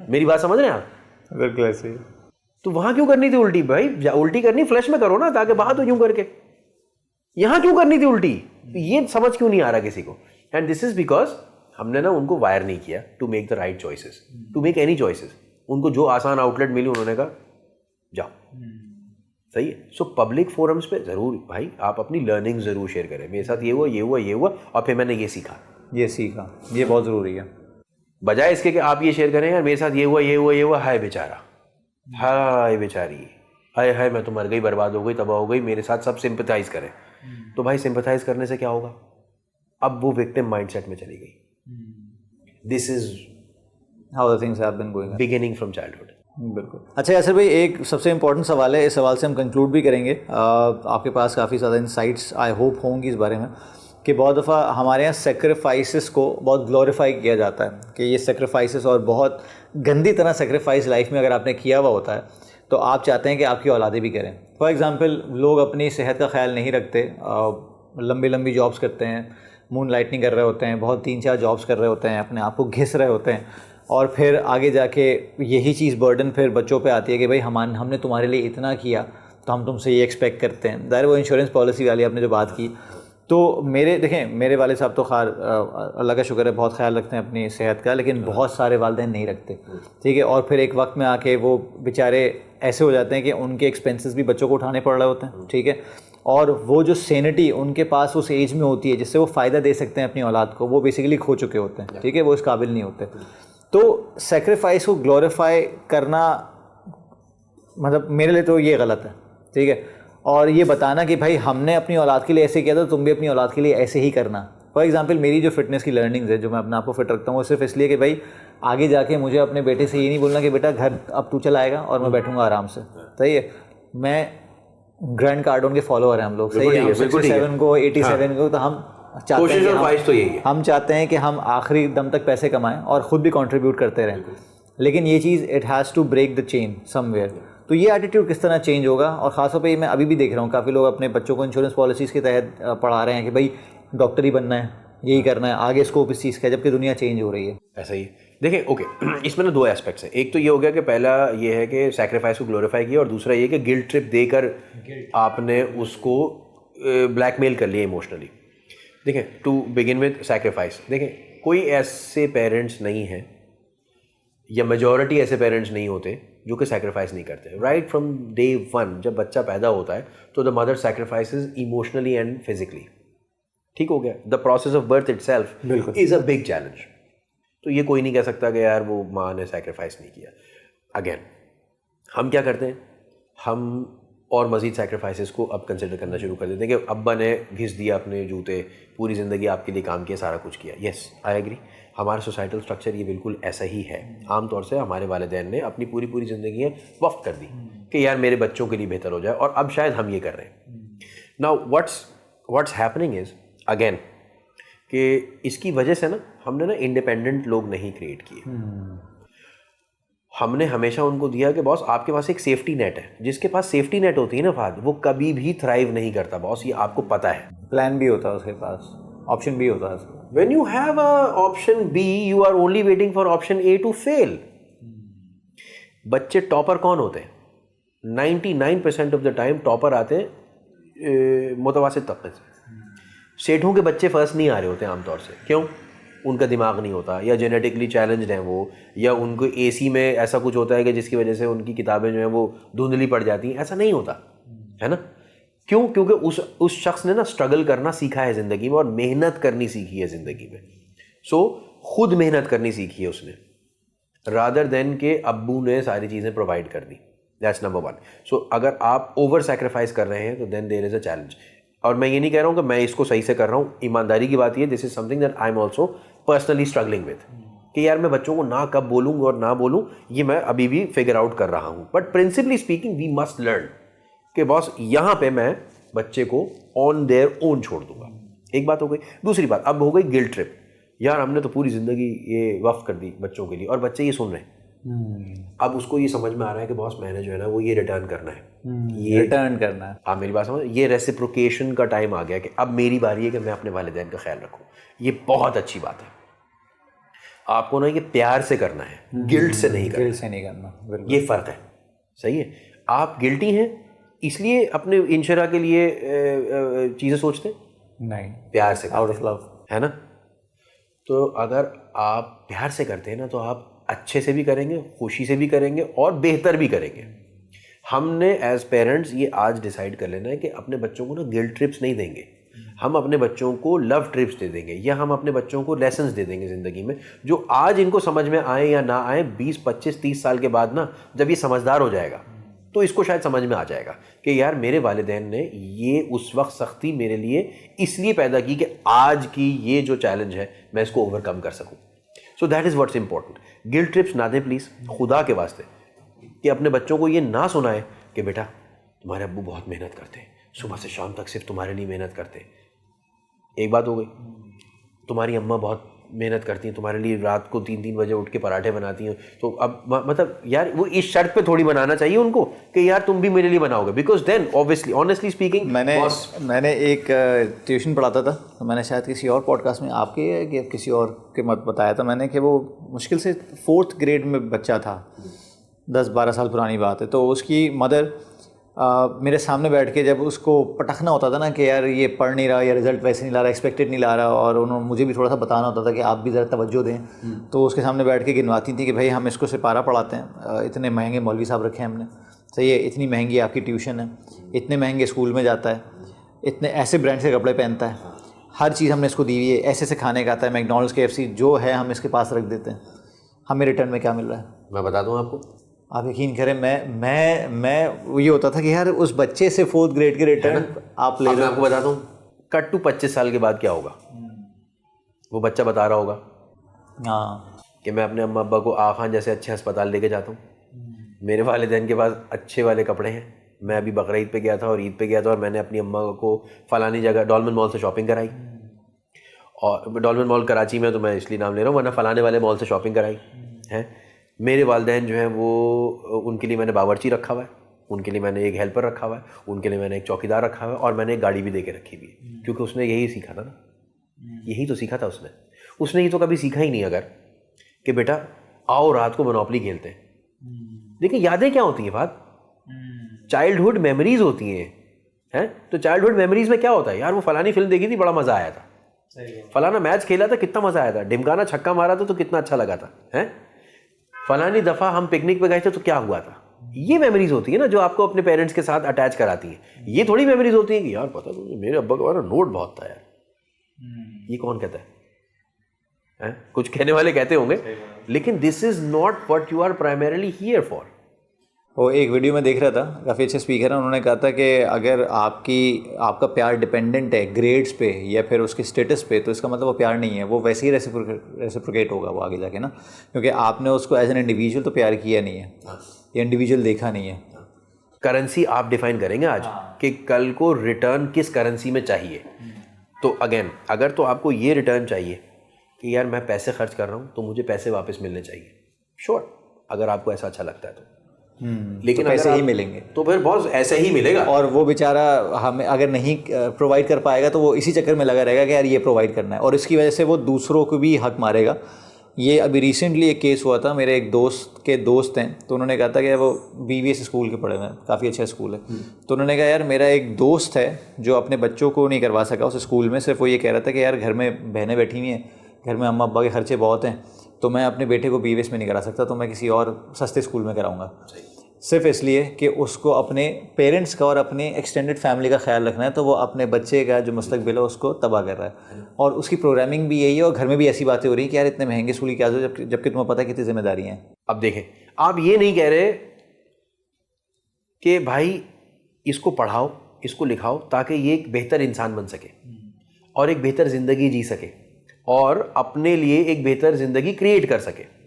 मेरी बात समझ रहे हैं आप? बिल्कुल ऐसे। तो वहाँ क्यों करनी थी उल्टी भाई? उल्टी करनी फ्लैश में करो ना, ताकि बाहर तो यूं करके। यहाँ क्यों करनी थी उल्टी? ये समझ क्यों नहीं आ रहा किसी को? एंड दिस इज बिकॉज हमने ना उनको वायर नहीं किया to make the right choices, to make any choices. उनको जो आसान आउटलेट मिली उन्होंने कहा जाओ। सही है। सो पब्लिक फोरम्स पे ज़रूर भाई आप अपनी लर्निंग ज़रूर शेयर करें। मेरे साथ ये हुआ ये हुआ ये हुआ और फिर मैंने ये सीखा, ये बहुत ज़रूरी है। बजाय इसके कि आप ये शेयर करें यार मेरे साथ ये हुआ ये हुआ ये हुआ, हाय बेचारा, हाय बेचारी, हाय हाय मैं तो मर गई, बर्बाद हो गई, तबाह हो गई, मेरे साथ सब सिंपथाइज करें। तो भाई सिंपथाइज करने से क्या होगा? अब वो विक्टिम माइंडसेट में चली गई। This is how the things have been going beginning from childhood. बिल्कुल। अच्छा यासर भाई, एक सबसे इम्पोर्टेंट सवाल है, इस सवाल से हम कंक्लूड भी करेंगे। आपके पास काफ़ी ज़्यादा इंसाइट्स आई होप होंगी इस बारे में कि बहुत दफ़ा हमारे यहाँ सेक्रीफाइसेस को बहुत ग्लोरीफाई किया जाता है कि ये सेक्रीफाइसेस, और बहुत गंदी तरह सेक्रीफाइस लाइफ में अगर आपने किया हुआ होता है तो आप चाहते हैं कि आपकी औलादें भी करें। फॉर एग्ज़ाम्पल लोग अपनी सेहत का ख्याल नहीं रखते, लंबी लंबी जॉब्स करते हैं, मून लाइटनिंग कर रहे होते हैं, बहुत 3-4 जॉब्स कर रहे होते हैं, अपने आप को घिस रहे होते हैं, और फिर आगे जाके यही चीज़ बर्डन फिर बच्चों पे आती है कि भाई हमने तुम्हारे लिए इतना किया तो हम तुमसे ये एक्सपेक्ट करते हैं। ज़ाहिर वो इंश्योरेंस पॉलिसी वाली आपने जो बात की, तो मेरे वाले साहब तो खार अल्लाह का शुक्र है बहुत ख्याल रखते हैं अपनी सेहत का, लेकिन बहुत सारे वालिदैन नहीं रखते, ठीक है। और फिर एक वक्त में आके वो बेचारे ऐसे हो जाते हैं कि उनके एक्सपेंसेस भी बच्चों को उठाने पड़ रहे होते हैं, ठीक है। और वो जो सेनिटी उनके पास उस एज में होती है जिससे वो फ़ायदा दे सकते हैं अपनी औलाद को, वो बेसिकली खो चुके होते हैं, ठीक है, वो इस काबिल नहीं होते। तो सेक्रीफाइस को ग्लोरीफाई करना मतलब मेरे लिए तो ये गलत है, ठीक है। और ये बताना कि भाई हमने अपनी औलाद के लिए ऐसे किया तो तुम भी अपनी औलाद के लिए ऐसे ही करना। फॉर एग्जांपल मेरी जो फिटनेस की लर्निंग्स है, जो मैं अपने आप को फिट रखता हूँ, वो सिर्फ इसलिए कि भाई आगे जाके मुझे अपने बेटे से ये नहीं बोलना कि बेटा घर अब तू चलाएगा और मैं बैठूंगा आराम से, सही है। मैं ग्रैंड कार्डोन के फॉलोअर हैं हम लोग, सही है, 67 को 87 को, तो हम चाहते हैं हम चाहते हैं कि हम आखिरी दम तक पैसे कमाएं और ख़ुद भी कंट्रीब्यूट करते रहें, लेकिन ये चीज़ it has to break the chain somewhere. तो ये एटीट्यूड किस तरह चेंज होगा? और ख़ासतौर पे मैं अभी भी देख रहा हूँ काफ़ी लोग अपने बच्चों को इंश्योरेंस पॉलिसीज़ के तहत पढ़ा रहे हैं कि भाई डॉक्टर ही बनना है, यही करना है, आगे स्कोप इस चीज़ का है, जबकि दुनिया चेंज हो रही है। ऐसा ही देखें, ओके, इसमें ना 2 एस्पेक्ट्स हैं। एक तो ये हो गया कि पहला ये है कि सैक्रिफाइस को ग्लोरीफाई किया, और दूसरा ये कि गिल्ट ट्रिप देकर आपने उसको ब्लैकमेल कर लिया इमोशनली। देखें, टू बिगिन विद सैक्रिफाइस, देखें कोई ऐसे पेरेंट्स नहीं हैं या मेजॉरिटी ऐसे पेरेंट्स नहीं होते जो कि सैक्रिफाइस नहीं करते। राइट फ्रॉम डे 1 जब बच्चा पैदा होता है तो the mother sacrifices emotionally and physically, ठीक हो गया। The process of birth itself is a big challenge. तो ये कोई नहीं कह सकता कि यार वो माँ ने सैक्रिफाइस नहीं किया। अगेन हम क्या करते हैं, हम और मज़ीद सैक्रिफाइसेस को अब कंसिडर करना शुरू कर देते हैं कि अब्बा ने घिस दिया अपने जूते, पूरी ज़िंदगी आपके लिए काम किया, सारा कुछ किया। येस, आई एग्री, हमारा सोसाइटल स्ट्रक्चर ये बिल्कुल ऐसा ही है। आमतौर से हमारे वालिदैन ने अपनी पूरी ज़िंदगी वक्फ कर दी कि यार मेरे बच्चों के लिए बेहतर हो जाए, और अब शायद हम ये कर रहे हैं। Now what's happening is again कि इसकी वजह से ना हमने ना इंडिपेंडेंट लोग नहीं क्रिएट किए। हमने हमेशा उनको दिया कि बॉस आपके पास एक सेफ्टी नेट है। जिसके पास सेफ्टी नेट होती है ना फाद, वो कभी भी थ्राइव नहीं करता बॉस, ये आपको पता है। प्लान भी होता है उसके पास, ऑप्शन भी होता है। When you have a option B, you are only waiting for option A to fail. बच्चे टॉपर कौन होते हैं? 99% ऑफ द टाइम टॉपर आते हैं मुतवासित तबके से। सेठों के बच्चे फर्स्ट नहीं आ रहे होते आमतौर से। क्यों? उनका दिमाग नहीं होता, या जेनेटिकली चैलेंज्ड हैं वो, या उनको एसी में ऐसा कुछ होता है कि जिसकी वजह से उनकी किताबें जो हैं वो धुंधली पड़ जाती हैं। ऐसा नहीं होता है ना। क्यों? क्योंकि उस शख्स ने ना स्ट्रगल करना सीखा है ज़िंदगी में, और मेहनत करनी सीखी है ज़िंदगी में। सो खुद मेहनत करनी सीखी है उसने, रादर देन के अब्बू ने सारी चीज़ें प्रोवाइड कर दी। That's number 1। सो अगर आप ओवर सैक्रिफाइस कर रहे हैं तो then there is a challenge. और मैं ये नहीं कह रहा हूँ कि मैं इसको सही से कर रहा हूँ, ईमानदारी की बात ये, this is something that I am also personally struggling with, कि यार मैं बच्चों को ना कब बोलूँ और ना बोलूँ, ये मैं अभी भी फिगर आउट कर रहा हूँ। But principally speaking we must learn कि बॉस यहाँ पे मैं बच्चे को ऑन देयर ओन छोड़ दूंगा। एक बात हो गई। दूसरी बात अब हो गई गिल्ट ट्रिप। यार हमने तो पूरी ज़िंदगी ये वक्फ कर दी बच्चों के लिए, और बच्चे ये सुन रहे हैं। अब उसको ये समझ में आ रहा है कि बॉस मैंने जो है ना वो ये रिटर्न करना है, ये रिटर्न करना है। आप मेरी बात समझ, ये रेसिप्रोकेशन का टाइम आ गया कि अब मेरी बारी है कि मैं अपने वालिदैन का ख्याल रखूँ। ये बहुत अच्छी बात है। आपको ना ये प्यार से करना है, गिल्ट से नहीं करना। गिल्ट से नहीं करना, ये फ़र्क है। सही है। आप गिल्टी हैं इसलिए अपने इंशरा के लिए चीज़ें सोचते हैं? नहीं, प्यार से, आउट ऑफ लव, है ना। तो अगर आप प्यार से करते हैं ना तो आप अच्छे से भी करेंगे, खुशी से भी करेंगे, और बेहतर भी करेंगे। हमने एज पेरेंट्स ये आज डिसाइड कर लेना है कि अपने बच्चों को ना गिल्ट ट्रिप्स नहीं देंगे, हम अपने बच्चों को लव ट्रिप्स दे देंगे, या हम अपने बच्चों को लेसन्स दे देंगे ज़िंदगी में, जो आज इनको समझ में आए या ना आए, 20, 25, 30 साल के बाद ना जब ये समझदार हो जाएगा तो इसको शायद समझ में आ जाएगा कि यार मेरे वालिदैन ने ये उस वक्त सख्ती मेरे लिए इसलिए पैदा की कि आज की ये जो चैलेंज है मैं इसको ओवरकम कर सकूं। So that is what's important. Guilt trips ना दें प्लीज़, खुदा के वास्ते, कि अपने बच्चों को ये ना सुनाए कि बेटा तुम्हारे अब्बू बहुत मेहनत करते हैं, सुबह से शाम तक सिर्फ तुम्हारे लिए मेहनत करते हैं। एक बात हो गई, तुम्हारी अम्मा बहुत मेहनत करती हैं, तुम्हारे लिए रात को 3-3 बजे उठ के पराठे बनाती हैं, तो अब मतलब यार वो इस शर्त पे थोड़ी बनाना चाहिए उनको कि यार तुम भी मेरे लिए बनाओगे, because then obviously honestly speaking मैंने एक ट्यूशन पढ़ाता था, तो मैंने शायद किसी और पॉडकास्ट में आपके या किसी और के मत बताया था मैंने कि वो मुश्किल से 4th ग्रेड में बच्चा था, 10-12 साल पुरानी बात है। तो उसकी मदर मेरे सामने बैठ के जब उसको पटखना होता था ना कि यार ये पढ़ नहीं रहा या रिज़ल्ट वैसे नहीं ला रहा, एक्सपेक्टेड नहीं ला रहा, और उन्होंने मुझे भी थोड़ा सा बताना होता था कि आप भी ज़रा तवज्जो दें, तो उसके सामने बैठ के गिनवाती थी कि भाई हम इसको सिपारा पढ़ाते हैं, इतने महंगे मौलवी साहब रखे हैं हमने, सही है, इतनी महंगी आपकी ट्यूशन है, इतने महंगे स्कूल में जाता है, इतने ऐसे ब्रांड के कपड़े पहनता है, हर चीज़ हमने इसको दी हुई है, ऐसे से खाने का आता है, मैकडॉनल्ड्स KFC जो है हम इसके पास रख देते हैं, हमें रिटर्न में क्या मिल रहा है? मैं बता दूं आपको, आप यकीन करें, मैं ये होता था कि यार उस बच्चे से 4th ग्रेड के रिटर्न आप ले रहे हो। मैं आपको बताता हूँ, कट टू 25 साल के बाद क्या होगा, वो बच्चा बता रहा होगा हाँ कि मैं अपने अम्मा अब्बा को आखान जैसे अच्छे अस्पताल लेके जाता हूँ, मेरे वालिदैन के पास अच्छे वाले कपड़े हैं, मैं अभी बकरीद पे गया था और ईद पे गया था और मैंने अपनी अम्मा को फलानी जगह डॉल्मेन मॉल से शॉपिंग कराई, और डॉल्मेन मॉल कराची में, तो मैं इसलिए नाम ले रहा हूँ, वरना फलाने वाले मॉल से शॉपिंग कराई है। मेरे वालिदैन जो हैं वो, उनके लिए मैंने बावर्ची रखा हुआ है, उनके लिए मैंने एक हेल्पर रखा हुआ है, उनके लिए मैंने एक चौकीदार रखा हुआ है, और मैंने एक गाड़ी भी दे के रखी हुई है, क्योंकि उसने यही सीखा था ना, यही तो सीखा था उसने ये तो कभी सीखा ही नहीं अगर कि बेटा आओ रात को मोनोपोली खेलते हैं। देखिए यादें क्या होती हैं, बात चाइल्डहुड मेमोरीज होती हैं, तो चाइल्डहुड मेमोरीज में क्या होता है, यार वो फलानी फिल्म देखी थी, बड़ा मज़ा आया था, फलाना मैच खेला था, कितना मज़ा आया था, ढिमकाना छक्का मारा था तो कितना अच्छा लगा था, हैं, फलानी दफ़ा हम पिकनिक पे गए थे तो क्या हुआ था। ये मेमोरीज होती है ना जो आपको अपने पेरेंट्स के साथ अटैच कराती है। ये थोड़ी मेमोरीज होती है कि यार पता तो मेरे अब्बा का वाला नोट बहुत था यार, ये कौन कहता है? कुछ कहने वाले कहते होंगे, लेकिन this is not what you are primarily here for. वो एक वीडियो में देख रहा था, काफ़ी अच्छे स्पीकर हैं, उन्होंने कहा था कि अगर आपका प्यार डिपेंडेंट है ग्रेड्स पे या फिर उसके स्टेटस पे, तो इसका मतलब वो प्यार नहीं है, वो वैसे ही रेसिप्रोकेट होगा वो आगे जाके ना, क्योंकि आपने उसको एज एन इंडिविजुअल तो प्यार किया नहीं है, या इंडिविजुअल देखा नहीं है। करेंसी आप डिफाइन करेंगे आज कि कल को रिटर्न किस करेंसी में चाहिए। तो अगेन अगर तो आपको ये रिटर्न चाहिए कि यार मैं पैसे खर्च कर रहा हूँ तो मुझे पैसे वापस मिलने चाहिए, श्योर, अगर आपको ऐसा अच्छा लगता है तो, लेकिन तो पैसे ही मिलेंगे तो फिर बहुत ऐसे ही मिलेगा। और वो बेचारा हमें अगर नहीं प्रोवाइड कर पाएगा तो वो इसी चक्कर में लगा रहेगा कि यार ये प्रोवाइड करना है, और इसकी वजह से वो दूसरों को भी हक मारेगा। ये अभी रिसेंटली एक केस हुआ था, मेरे एक दोस्त के दोस्त हैं, तो उन्होंने कहा था कि वो BVS स्कूल के पढ़े हुए हैं, काफ़ी अच्छा स्कूल है, तो उन्होंने कहा यार मेरा एक दोस्त है जो अपने बच्चों को नहीं करवा सका उस स्कूल में, सिर्फ वो ये कह रहा था कि यार घर में बहनें बैठी हुई हैं, घर में अम्मा अब्बा के खर्चे बहुत हैं, तो मैं अपने बेटे को BVS में नहीं करा सकता, तो मैं किसी और सस्ते स्कूल में कराऊंगा, सिर्फ इसलिए कि उसको अपने पेरेंट्स का और अपने एक्सटेंडेड फैमिली का ख्याल रखना है, तो वो अपने बच्चे का जो मुस्तकबिल है उसको तबाह कर रहा है। और उसकी प्रोग्रामिंग भी यही है, और घर में भी ऐसी बातें हो रही हैं कि यार इतने महंगे स्कूल की क्या जरूरत, जबकि तुम्हें पता है कितनी जिम्मेदारियाँ हैं। अब देखें, आप ये नहीं कह रहे कि भाई इसको पढ़ाओ, इसको लिखाओ ताकि ये एक बेहतर इंसान बन सके और एक बेहतर ज़िंदगी जी सके और अपने लिए एक बेहतर ज़िंदगी क्रिएट कर सके।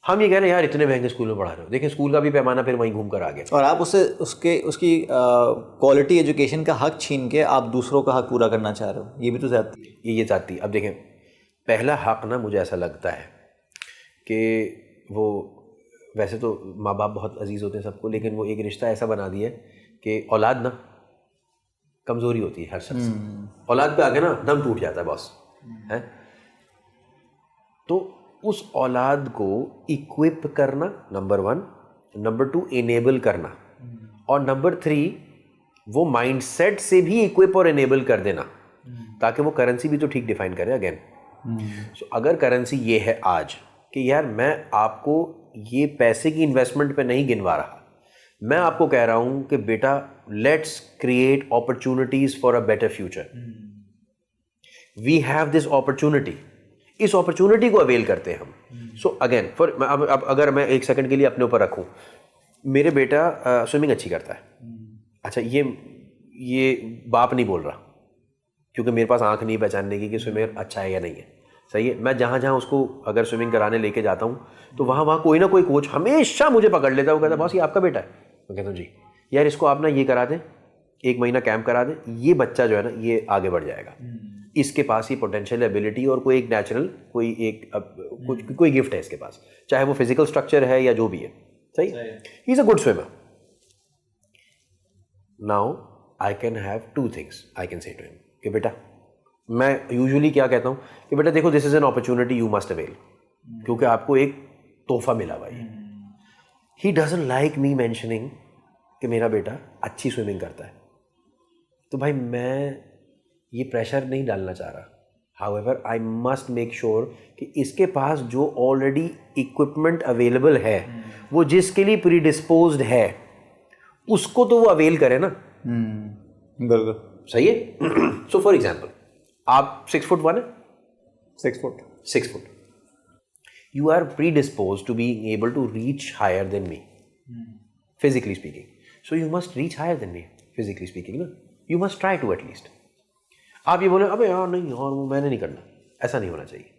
हम ये कह रहे हैं यार इतने महंगे स्कूल में पढ़ा रहे हो, देखिए स्कूल का भी पैमाना फिर वहीं घूम कर आ गया, और आप उसकी क्वालिटी एजुकेशन का हक छीन के आप दूसरों का हक पूरा करना चाह रहे हो, ये भी तो ज़्यादती है। ये चाहती। अब देखें, पहला हक ना मुझे ऐसा लगता है कि वो वैसे तो माँ बाप बहुत अजीज़ होते हैं सबको, लेकिन वो एक रिश्ता ऐसा बना दिया है कि औलाद ना कमज़ोरी होती है हर शख्स, औलाद पे आके ना दम टूट जाता है बॉस, है। तो उस औलाद को इक्विप करना नंबर 1, नंबर 2 इनेबल करना, और नंबर 3 वो माइंडसेट से भी इक्विप और इनेबल कर देना ताकि वो करेंसी भी तो ठीक डिफाइन करे। अगेन सो अगर करेंसी ये है आज कि यार मैं आपको ये पैसे की इन्वेस्टमेंट पे नहीं गिनवा रहा, मैं आपको कह रहा हूं कि बेटा let's create opportunities for a better future, we have this opportunity, इस अपॉर्चुनिटी को अवेल करते हैं हम। सो अगेन फॉर अब अगर मैं एक सेकंड के लिए अपने ऊपर रखूं, मेरे बेटा स्विमिंग अच्छी करता है, अच्छा ये बाप नहीं बोल रहा क्योंकि मेरे पास आंख नहीं पहचानने की कि स्विमर अच्छा है या नहीं है, सही है। मैं जहाँ जहाँ उसको अगर स्विमिंग कराने लेके जाता हूँ तो वहाँ कोई ना कोई कोच हमेशा मुझे पकड़ लेता है, वो कहता है बॉस ये आपका बेटा है, मैं कहता हूँ जी यार इसको आप ना ये करा दें, 1 महीना कैंप करा दें, ये बच्चा जो है ना ये आगे बढ़ जाएगा। इसके पास ही पोटेंशियल एबिलिटी और कोई एक नेचुरल कोई गिफ्ट है इसके पास, चाहे वो फिजिकल स्ट्रक्चर है या जो भी है, सही, he is a good swimmer. Now I can have two things I can say to him कि बेटा, मैं यूजुअली क्या कहता हूँ कि बेटा देखो, this is an opportunity you must avail, क्योंकि आपको एक तोहफा मिला भाई. He doesn't like me mentioning कि मेरा बेटा अच्छी स्विमिंग करता है, तो भाई मैं ये प्रेशर नहीं डालना चाह रहा. However I must make sure कि इसके पास जो ऑलरेडी इक्विपमेंट अवेलेबल है, वो जिसके लिए प्रीडिस्पोज्ड है, उसको तो वो अवेल करे ना. बिल्कुल सही है. सो फॉर एग्जाम्पल, आप 6'1" है, 6 foot, you are predisposed to being able to reach higher than me, physically speaking. So you must reach higher than me, physically speaking, ना. You must try to at least. आप ये बोले अबे यार नहीं यार वो मैंने नहीं करना, ऐसा नहीं होना चाहिए.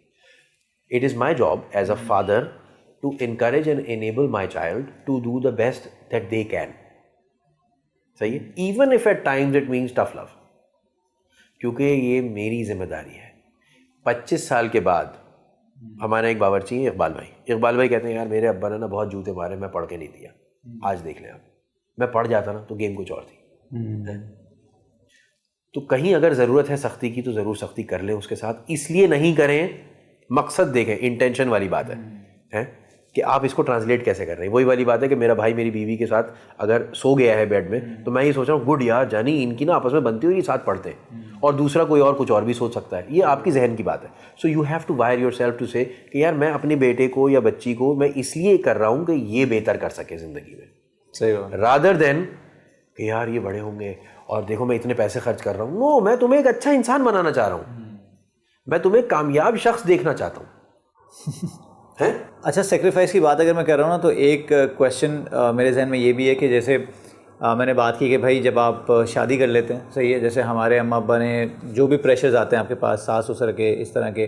It is my job as a father to encourage and enable my child to do the best that they can. सही है. Even if at times it means tough love, क्योंकि ये मेरी जिम्मेदारी है. 25 साल के बाद हमारे एक बावर्ची हैं इकबाल भाई कहते हैं यार मेरे अब्बा ने ना बहुत जूते मारे, मैं पढ़ के नहीं दिया. आज देख लें आप, मैं पढ़ जाता ना तो गेम कुछ और थी. तो कहीं अगर ज़रूरत है सख्ती की तो ज़रूर सख्ती कर लें उसके साथ, इसलिए नहीं करें, मकसद देखें, इंटेंशन वाली बात है कि आप इसको ट्रांसलेट कैसे कर रहे हैं. वही वाली बात है कि मेरा भाई मेरी बीवी के साथ अगर सो गया है बेड में, तो मैं ये सोच रहा हूँ गुड यार जानी इनकी ना आपस में बनती हुई साथ पढ़ते हैं, और दूसरा कोई और कुछ और भी सोच सकता है. ये आपकी जहन की बात है. So you have to wire yourself to say कि यार मैं अपने बेटे को या बच्ची को मैं इसलिए कर रहा हूँ कि ये बेहतर कर सके ज़िंदगी में, सही बात, रादर देन कि यार ये बड़े होंगे और देखो मैं इतने पैसे खर्च कर रहा हूँ. नो, मैं तुम्हें एक अच्छा इंसान बनाना चाह रहा हूँ, मैं तुम्हें कामयाब शख्स देखना चाहता हूँ. है अच्छा, सेक्रीफाइस की बात अगर मैं कर रहा हूँ ना, तो एक क्वेश्चन मेरे जहन में ये भी है कि जैसे मैंने बात की कि भाई जब आप शादी कर लेते हैं, सही है, जैसे हमारे अम्मा अब्बा ने जो भी प्रेशर्स आते हैं आपके पास, सास ससुर के, इस तरह के,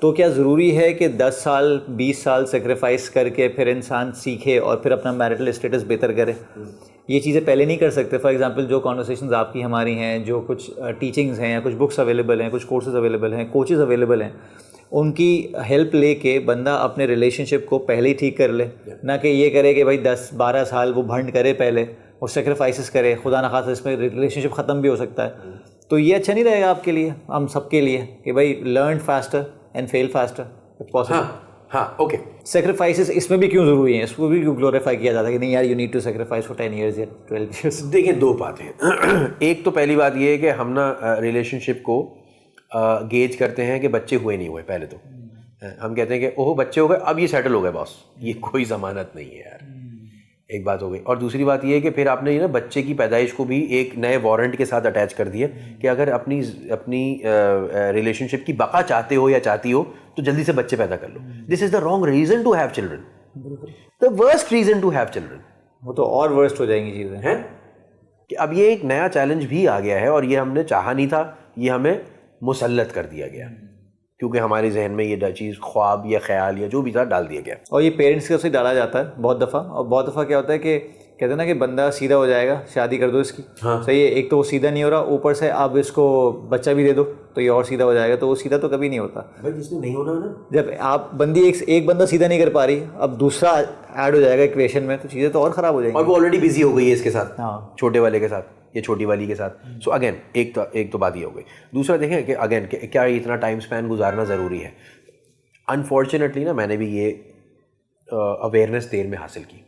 तो क्या ज़रूरी है कि 10 साल 20 साल सेक्रीफाइस करके फिर इंसान सीखे और फिर अपना मैरिटल स्टेटस बेहतर करे? ये चीज़ें पहले नहीं कर सकते? फॉर एग्जांपल जो कॉन्वर्सेशंस आपकी हमारी हैं, जो कुछ टीचिंग्स हैं या कुछ बुक्स अवेलेबल हैं, कुछ कोर्सेज अवेलेबल हैं, कोचेज़ अवेलेबल हैं, उनकी हेल्प लेके बंदा अपने रिलेशनशिप को पहले ही ठीक कर ले, ना कि ये करे कि भाई 10-12 साल वो भंड करे पहले और सेक्रीफाइसेस करे, खुदा न खासा इसमें रिलेशनशिप ख़त्म भी हो सकता है. तो ये अच्छा नहीं रहेगा आपके लिए, हम सबके लिए, कि भाई learn faster and fail faster if possible. हाँ ओके. सेक्रीफाइसेस इसमें भी क्यों ज़रूरी हैं? इसको भी क्यों ग्लोरीफाई किया जाता है कि नहीं यार you need to sacrifice for 10 years या 12 years? देखिए, दो बातें हैं. एक तो पहली बात ये है कि हम ना रिलेशनशिप को गेज करते हैं कि बच्चे हुए नहीं हुए. पहले तो हम कहते हैं कि ओह बच्चे हो गए, अब ये सेटल हो गए बॉस. ये कोई ज़मानत नहीं है यार. एक बात हो गई. और दूसरी बात ये है कि फिर आपने ये ना बच्चे की पैदाइश को भी एक नए वारंट के साथ अटैच कर दिया कि अगर अपनी रिलेशनशिप की बका चाहते हो या चाहती हो तो जल्दी से बच्चे पैदा कर लो. This is the wrong reason to have children, the worst reason to have children. वो तो और वर्स्ट हो जाएंगी चीज़ें हैं कि अब ये एक नया चैलेंज भी आ गया है और ये हमने चाहा नहीं था, ये हमें मुसल्लत कर दिया गया क्योंकि हमारे जहन में ये चीज़ ख्वाब या ख्याल या जो भी था डाल दिया गया. और ये पेरेंट्स की तरफ से डाला जाता है बहुत दफ़ा. और बहुत दफ़ा क्या होता है कि कहते हैं ना कि बंदा सीधा हो जाएगा, शादी कर दो इसकी. हाँ. सही है, एक तो वो सीधा नहीं हो रहा, ऊपर से आप इसको बच्चा भी दे दो तो ये और सीधा हो जाएगा. तो वो सीधा तो कभी नहीं होता भाई, जिसने नहीं होना ना. जब आप बंदी एक बंदा सीधा नहीं कर पा रही, अब दूसरा ऐड हो जाएगा इक्वेशन में, तो चीज़ें तो और ख़राब हो जाएंगी. और वो ऑलरेडी बिजी हो गई है इसके साथ. हाँ, छोटे वाले के साथ या छोटी वाली के साथ. सो अगेन एक तो बात ये हो गई. दूसरा देखें कि अगेन क्या इतना टाइम स्पैन गुजारना ज़रूरी है. अनफॉर्चुनेटली ना मैंने भी ये अवेयरनेस देर में हासिल की.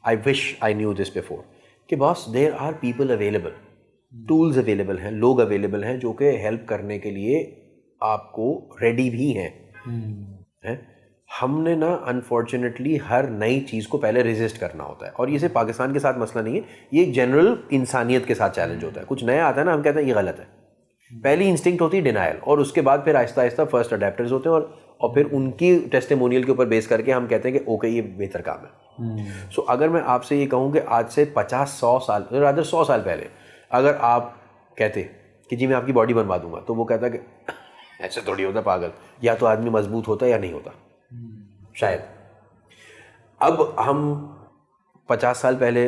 I wish I knew this before कि boss there are people available, tools available हैं, लोग अवेलेबल हैं जो कि हेल्प करने के लिए आपको रेडी भी हैं. हमने ना अनफॉर्चुनेटली हर नई चीज़ को पहले रेजिस्ट करना होता है. और ये सिर्फ पाकिस्तान के साथ मसला नहीं है, ये एक जनरल इंसानियत के साथ चैलेंज होता है. कुछ नया आता है ना, हम कहते हैं ये गलत है. पहली इंस्टिंक्ट होती है डिनायल, और उसके बाद फिर आहिस्ता आहिस्ता फर्स्ट अडेप्टर्स होते हैं और फिर उनकी टेस्टिमोनियल के ऊपर बेस करके हम कहते हैं कि ओके ये बेहतर काम है. सो अगर मैं आपसे ये कहूँ कि आज से 50-100 साल, रादर 100 साल पहले अगर आप कहते कि जी मैं आपकी बॉडी बनवा दूंगा, तो वो कहता कि ऐसे थोड़ी होता पागल, या तो आदमी मजबूत होता या नहीं होता शायद. अब हम 50 साल पहले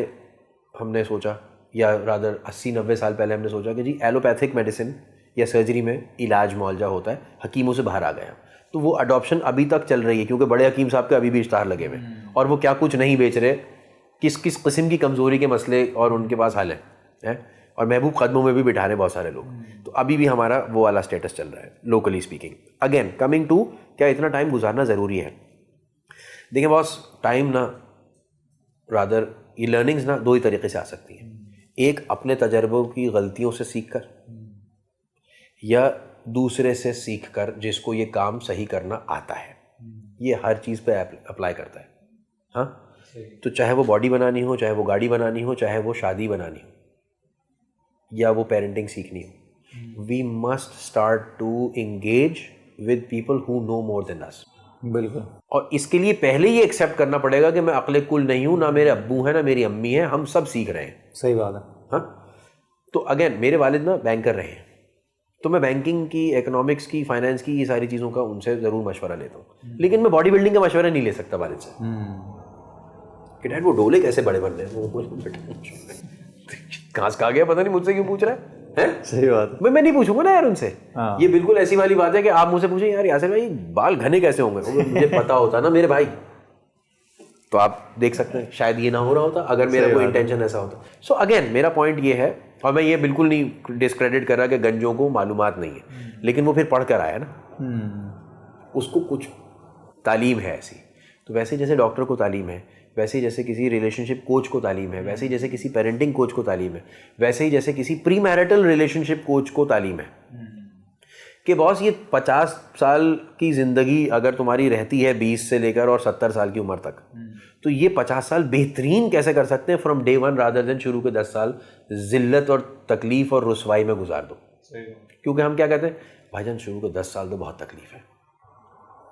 हमने सोचा, या रादर 80-90 साल पहले हमने सोचा कि जी एलोपैथिक मेडिसिन या सर्जरी में इलाज मुआवजा होता है, हकीमों से बाहर आ गए हम, तो वो अडॉप्शन अभी तक चल रही है क्योंकि बड़े हकीम साहब के अभी भी इश्तहार लगे हुए हैं और वो क्या कुछ नहीं बेच रहे, किस किस किस्म की कमज़ोरी के मसले और उनके पास हल है और महबूब कदमों में भी बिठा रहे बहुत सारे लोग। तो अभी भी हमारा वो वाला स्टेटस चल रहा है locally speaking. Again coming to क्या इतना टाइम गुजारना ज़रूरी है। देखिए बॉस, टाइम ना रादर ये लर्निंग्स ना दो ही तरीके से आ सकती हैं, एक अपने तजर्बों की गलतियों से सीख कर या दूसरे से सीख कर जिसको ये काम सही करना आता है। ये हर चीज़ पे अप्लाई करता है। हाँ, तो चाहे वो बॉडी बनानी हो, चाहे वो गाड़ी बनानी हो, चाहे वो शादी बनानी हो या वो पेरेंटिंग सीखनी हो, we must start to engage with people who know more than us. बिल्कुल। और इसके लिए पहले ही एक्सेप्ट करना पड़ेगा कि मैं अक्ले कुल नहीं हूँ, ना मेरे अब्बू हैं ना मेरी अम्मी हैं, हम सब सीख रहे हैं। सही बात है। हाँ, तो अगेन मेरे वालिद ना बैंकर रहे हैं, तो मैं बैंकिंग की, इकोनॉमिक्स की, फाइनेंस की, ये सारी चीज़ों का उनसे ज़रूर मशवरा लेता हूँ, लेकिन मैं बॉडी बिल्डिंग का मशवरा नहीं ले सकता वालिद से कि डैड वो डोले कैसे बड़े बनने हैं, घास खा गया पता नहीं, मुझसे क्यों पूछ रहा है? सही बात। मैं नहीं पूछूंगा ना यार उनसे। हाँ। ये बिल्कुल ऐसी वाली बात है कि आप मुझसे पूछें यार यासिर भाई बाल घने कैसे होंगे, मुझे पता होता ना मेरे भाई, तो आप देख सकते हैं शायद ये ना हो रहा होता अगर मेरा कोई इंटेंशन ऐसा होता। सो अगेन मेरा पॉइंट ये है, और मैं ये बिल्कुल नहीं डिस्क्रेडिट कर रहा कि गंजों को मालूमात नहीं है, लेकिन वो फिर पढ़ कर आया ना, उसको कुछ तालीम है ऐसी। तो वैसे जैसे डॉक्टर को तालीम है, वैसे ही जैसे किसी रिलेशनशिप कोच को तालीम है, वैसे ही जैसे किसी पेरेंटिंग कोच को तालीम है, वैसे ही जैसे किसी प्री मैरिटल रिलेशनशिप कोच को तालीम है कि बॉस ये 50 साल की ज़िंदगी अगर तुम्हारी रहती है 20 से लेकर और 70 साल की उम्र तक, तो ये 50 साल बेहतरीन कैसे कर सकते हैं from day one rather than शुरू के 10 साल जिल्लत और तकलीफ़ और रुसवाई में गुजार दो। क्योंकि हम क्या कहते हैं भाईजान शुरू के 10 साल तो बहुत तकलीफ है,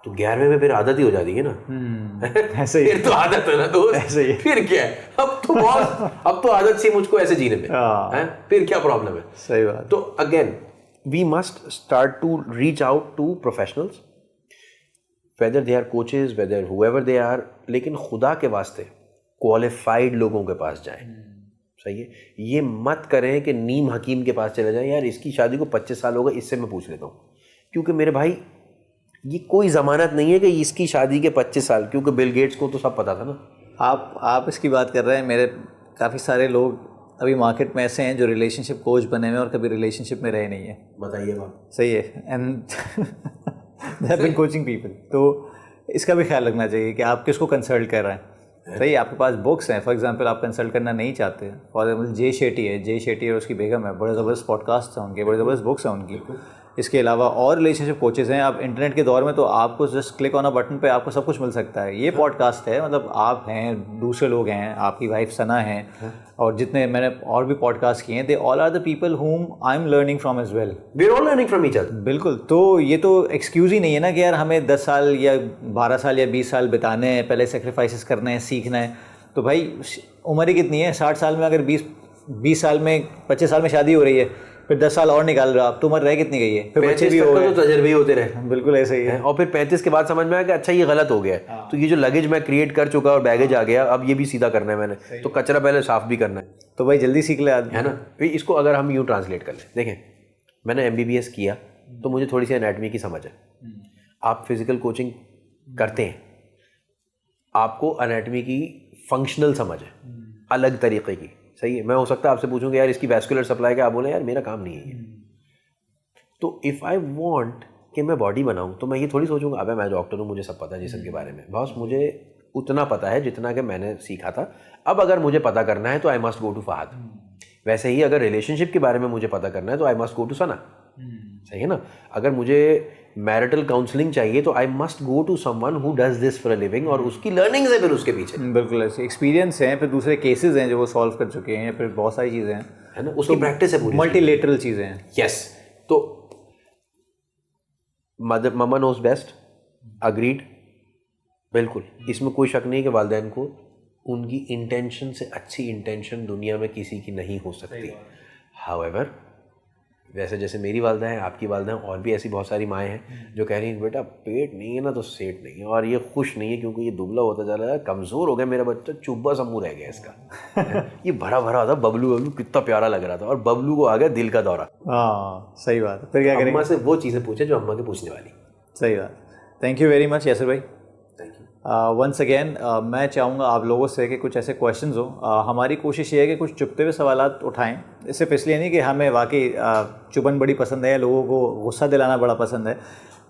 तो 11वें में फिर आदत ही हो जाती है ना। ऐसे ही फिर तो आदत है ना दोस्त, ऐसे ही फिर क्या है, अब तो बॉस अब तो आदत सी मुझको ऐसे जीने में है, फिर क्या प्रॉब्लम है। सही बात। तो again we must start to reach out to professionals whether they are coaches whether whoever they are, लेकिन खुदा के वास्ते क्वालिफाइड लोगों के पास जाएं। सही है, ये मत करें कि नीम हकीम के पास चले जाएं, यार इसकी शादी को 25 साल हो गए इससे मैं पूछ लेता हूँ, क्योंकि मेरे भाई ये कोई ज़मानत नहीं है कि इसकी शादी के 25 साल, क्योंकि बिल गेट्स को तो सब पता था ना। आप इसकी बात कर रहे हैं, मेरे काफ़ी सारे लोग अभी मार्केट में ऐसे हैं जो रिलेशनशिप कोच बने हुए और कभी रिलेशनशिप में रहे नहीं है। बताइए बात। सही है, and they have been coaching people. तो इसका भी ख्याल रखना चाहिए कि आप किसको कंसल्ट कर रहे हैं। सही है, आपके पास बुक्स हैं, फॉर एग्जांपल आप कंसल्ट करना नहीं चाहते, फॉर एग्जाम्पल जय शेट्टी है, जय शेट्टी और उसकी बेगम है, बड़े ज़बरदस्त पॉडकास्ट हैं उनके, बड़े ज़बरदस्त बुक्स हैं उनकी। इसके अलावा और रिलेशनशिप कोचेज़ हैं। आप इंटरनेट के दौर में तो आपको just click on a button पे आपको सब कुछ मिल सकता है। ये पॉडकास्ट है, मतलब आप हैं, दूसरे लोग हैं, आपकी वाइफ सना है, और जितने मैंने और भी पॉडकास्ट किए हैं, they all are the people whom I am learning from as well. We are all learning from each other. बिल्कुल। तो ये तो एक्सक्यूज़ ही नहीं है ना कि यार हमें 10 साल या 12 साल या 20 साल बिताने हैं, पहले सेक्रीफाइसेस करने हैं, सीखना है। तो भाई उम्र ही कितनी है, 60 साल में अगर 20 साल में 25 साल में शादी हो रही है, फिर 10 साल और निकाल रहे हो आप, तो उम्र रह कितनी गई है, फिर बच्चे भी हो गए, तो तजर्बे होते रहे। बिल्कुल ऐसे ही है। और फिर 35 के बाद समझ में आया कि अच्छा ये गलत हो गया है, तो ये जो लगेज मैं क्रिएट कर चुका और बैगेज आ गया, अब ये भी सीधा करना है मैंने, तो कचरा पहले साफ भी करना है। तो भाई जल्दी सीख ले आदमी, है ना। फिर इसको अगर हम यूँ ट्रांसलेट कर लें, देखें मैंने MBBS किया तो मुझे थोड़ी सी एनाटमी की समझ है। आप फिजिकल कोचिंग करते हैं, आपको एनाटमी की फंक्शनल समझ है अलग तरीके की। सही है, मैं हो सकता है आपसे पूछूंगा यार इसकी वैस्कुलर सप्लाई क्या, आप बोले यार मेरा काम नहीं है ये। तो इफ़ आई वांट कि मैं बॉडी बनाऊं तो मैं ये थोड़ी सोचूंगा अबे मैं डॉक्टर हूँ, मुझे सब पता है जिस्म के बारे में। बॉस मुझे उतना पता है जितना कि मैंने सीखा था, अब अगर मुझे पता करना है तो I must go to Fahad. वैसे ही अगर रिलेशनशिप के बारे में मुझे पता करना है तो आई मस्ट गो टू सना। सही है ना। अगर मुझे मैरिटल काउंसलिंग चाहिए तो I must go to someone who does this for a living, और उसकी लर्निंग है फिर उसके पीछे। बिल्कुल ऐसे एक्सपीरियंस हैं, फिर दूसरे केसेस हैं जो वो सॉल्व कर चुके हैं, फिर बहुत सारी चीज़ें हैं, है ना, उसकी प्रैक्टिस है पूरी, मल्टीलेटरल चीज़ें हैं। यस। तो mother mama knows best, agreed, बिल्कुल इसमें कोई शक नहीं कि वालिदैन को उनकी इंटेंशन से अच्छी इंटेंशन दुनिया में किसी की नहीं हो सकती। हाउएवर वैसे जैसे मेरी वालदा हैं, आपकी वालदा हैं, और भी ऐसी बहुत सारी माएँ हैं जो कह रही हैं बेटा पेट नहीं है ना तो सेठ नहीं है, और ये खुश नहीं है क्योंकि ये दुबला होता जा रहा है, कमज़ोर हो गया मेरा बच्चा, चुब्बा सम्मू रह गया इसका। ये भरा भरा था, बबलू बबलू कितना प्यारा लग रहा था, और बबलू को आ गया दिल का दौरा। हाँ सही बात है। फिर क्या करेंगे? अम्मा से वो चीज़ें पूछे जो अम्मा के पूछने वाली। सही बात। Thank you very much Yasir भाई। Thank you. वंस अगेन मैं चाहूँगा आप लोगों से कि कुछ ऐसे क्वेश्चंस हो, हमारी कोशिश ये है कि कुछ चुपते हुए सवालात उठाएं। इससे इसलिए नहीं कि हमें वाकई चुभन बड़ी पसंद है या लोगों को गुस्सा दिलाना बड़ा पसंद है।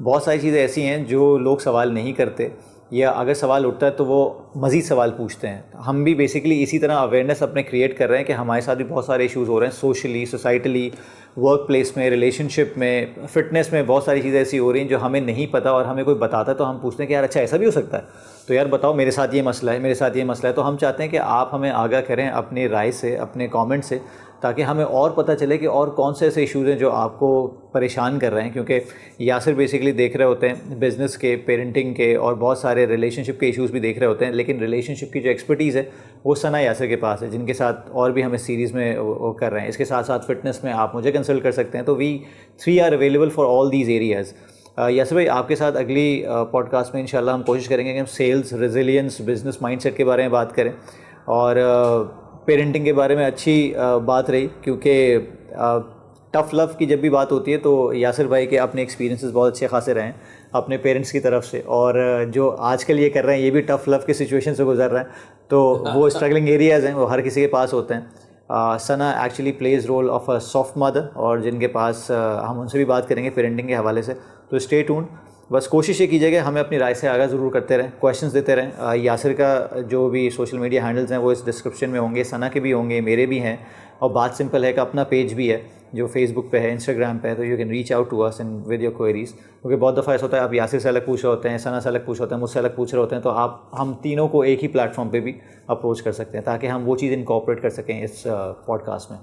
बहुत सारी चीज़ें ऐसी हैं जो लोग सवाल नहीं करते, या अगर सवाल उठता है तो वो मज़ीद सवाल पूछते हैं। हम भी बेसिकली इसी तरह अवेयरनेस अपने क्रिएट कर रहे हैं कि हमारे साथ भी बहुत सारे इश्यूज़ हो रहे हैं सोशली, सोसाइटली, वर्क प्लेस में, रिलेशनशिप में, फ़िटनेस में। बहुत सारी चीज़ें ऐसी हो रही हैं जो हमें नहीं पता, और हमें कोई बताता है तो हम पूछते हैं कि यार अच्छा ऐसा भी हो सकता है, तो यार बताओ मेरे साथ ये मसला है, मेरे साथ ये मसला है। तो हम चाहते हैं कि आप हमें आगाह करें अपनी राय से, अपने कमेंट से, ताकि हमें और पता चले कि और कौन से ऐसे इश्यूज़ हैं जो आपको परेशान कर रहे हैं। क्योंकि यासिर बेसिकली देख रहे होते हैं बिज़नेस के, पेरेंटिंग के, और बहुत सारे रिलेशनशिप के इश्यूज़ भी देख रहे होते हैं, लेकिन रिलेशनशिप की जो एक्सपर्टीज़ है वो सना यासिर के पास है, जिनके साथ और भी हम इस सीरीज़ में वो कर रहे हैं। इसके साथ साथ फिटनेस में आप मुझे कंसल्ट कर सकते हैं। तो we 3 are available for all these areas. Yasir भाई आपके साथ अगली पॉडकास्ट में इंशाल्लाह हम कोशिश करेंगे कि हम सेल्स, रेजिलियंस, बिज़नेस माइंडसेट के बारे में बात करें, और पेरेंटिंग के बारे में अच्छी बात रही, क्योंकि टफ़ लव की जब भी बात होती है तो यासिर भाई के अपने एक्सपीरियंसेस बहुत अच्छे खासे रहे हैं अपने पेरेंट्स की तरफ से, और जो आजकल ये कर रहे हैं ये भी टफ़ लव की सिचुएशन से गुजर रहे हैं। तो वो स्ट्रगलिंग एरियाज़ हैं, वो हर किसी के पास होते हैं। Sana actually plays role of a soft mother, और जिनके पास हम उनसे भी बात करेंगे पेरेंटिंग के हवाले से। तो स्टे ट्यून्ड। बस कोशिश ये कीजिएगा हमें अपनी राय से आगाह ज़रूर करते रहें, क्वेश्चंस देते रहें। यासिर का जो भी सोशल मीडिया हैंडल्स हैं वो इस डिस्क्रिप्शन में होंगे, सना के भी होंगे, मेरे भी हैं। और बात सिंपल है कि अपना पेज भी है जो फेसबुक पे है, इंस्टाग्राम पे है, तो you can reach out to us and with your queries. क्योंकि बहुत दफ़ा ऐसा होता है आप यासिर से अलग पूछ रहे होते हैं, सना से अलग पूछ रहे होते हैं, मुझसे अलग पूछ रहे होते हैं, तो आप हम तीनों को एक ही प्लेटफॉर्म पे भी अप्रोच कर सकते हैं, ताकि हम वो चीज़ इनकॉर्पोरेट कर सकें इस पॉडकास्ट में।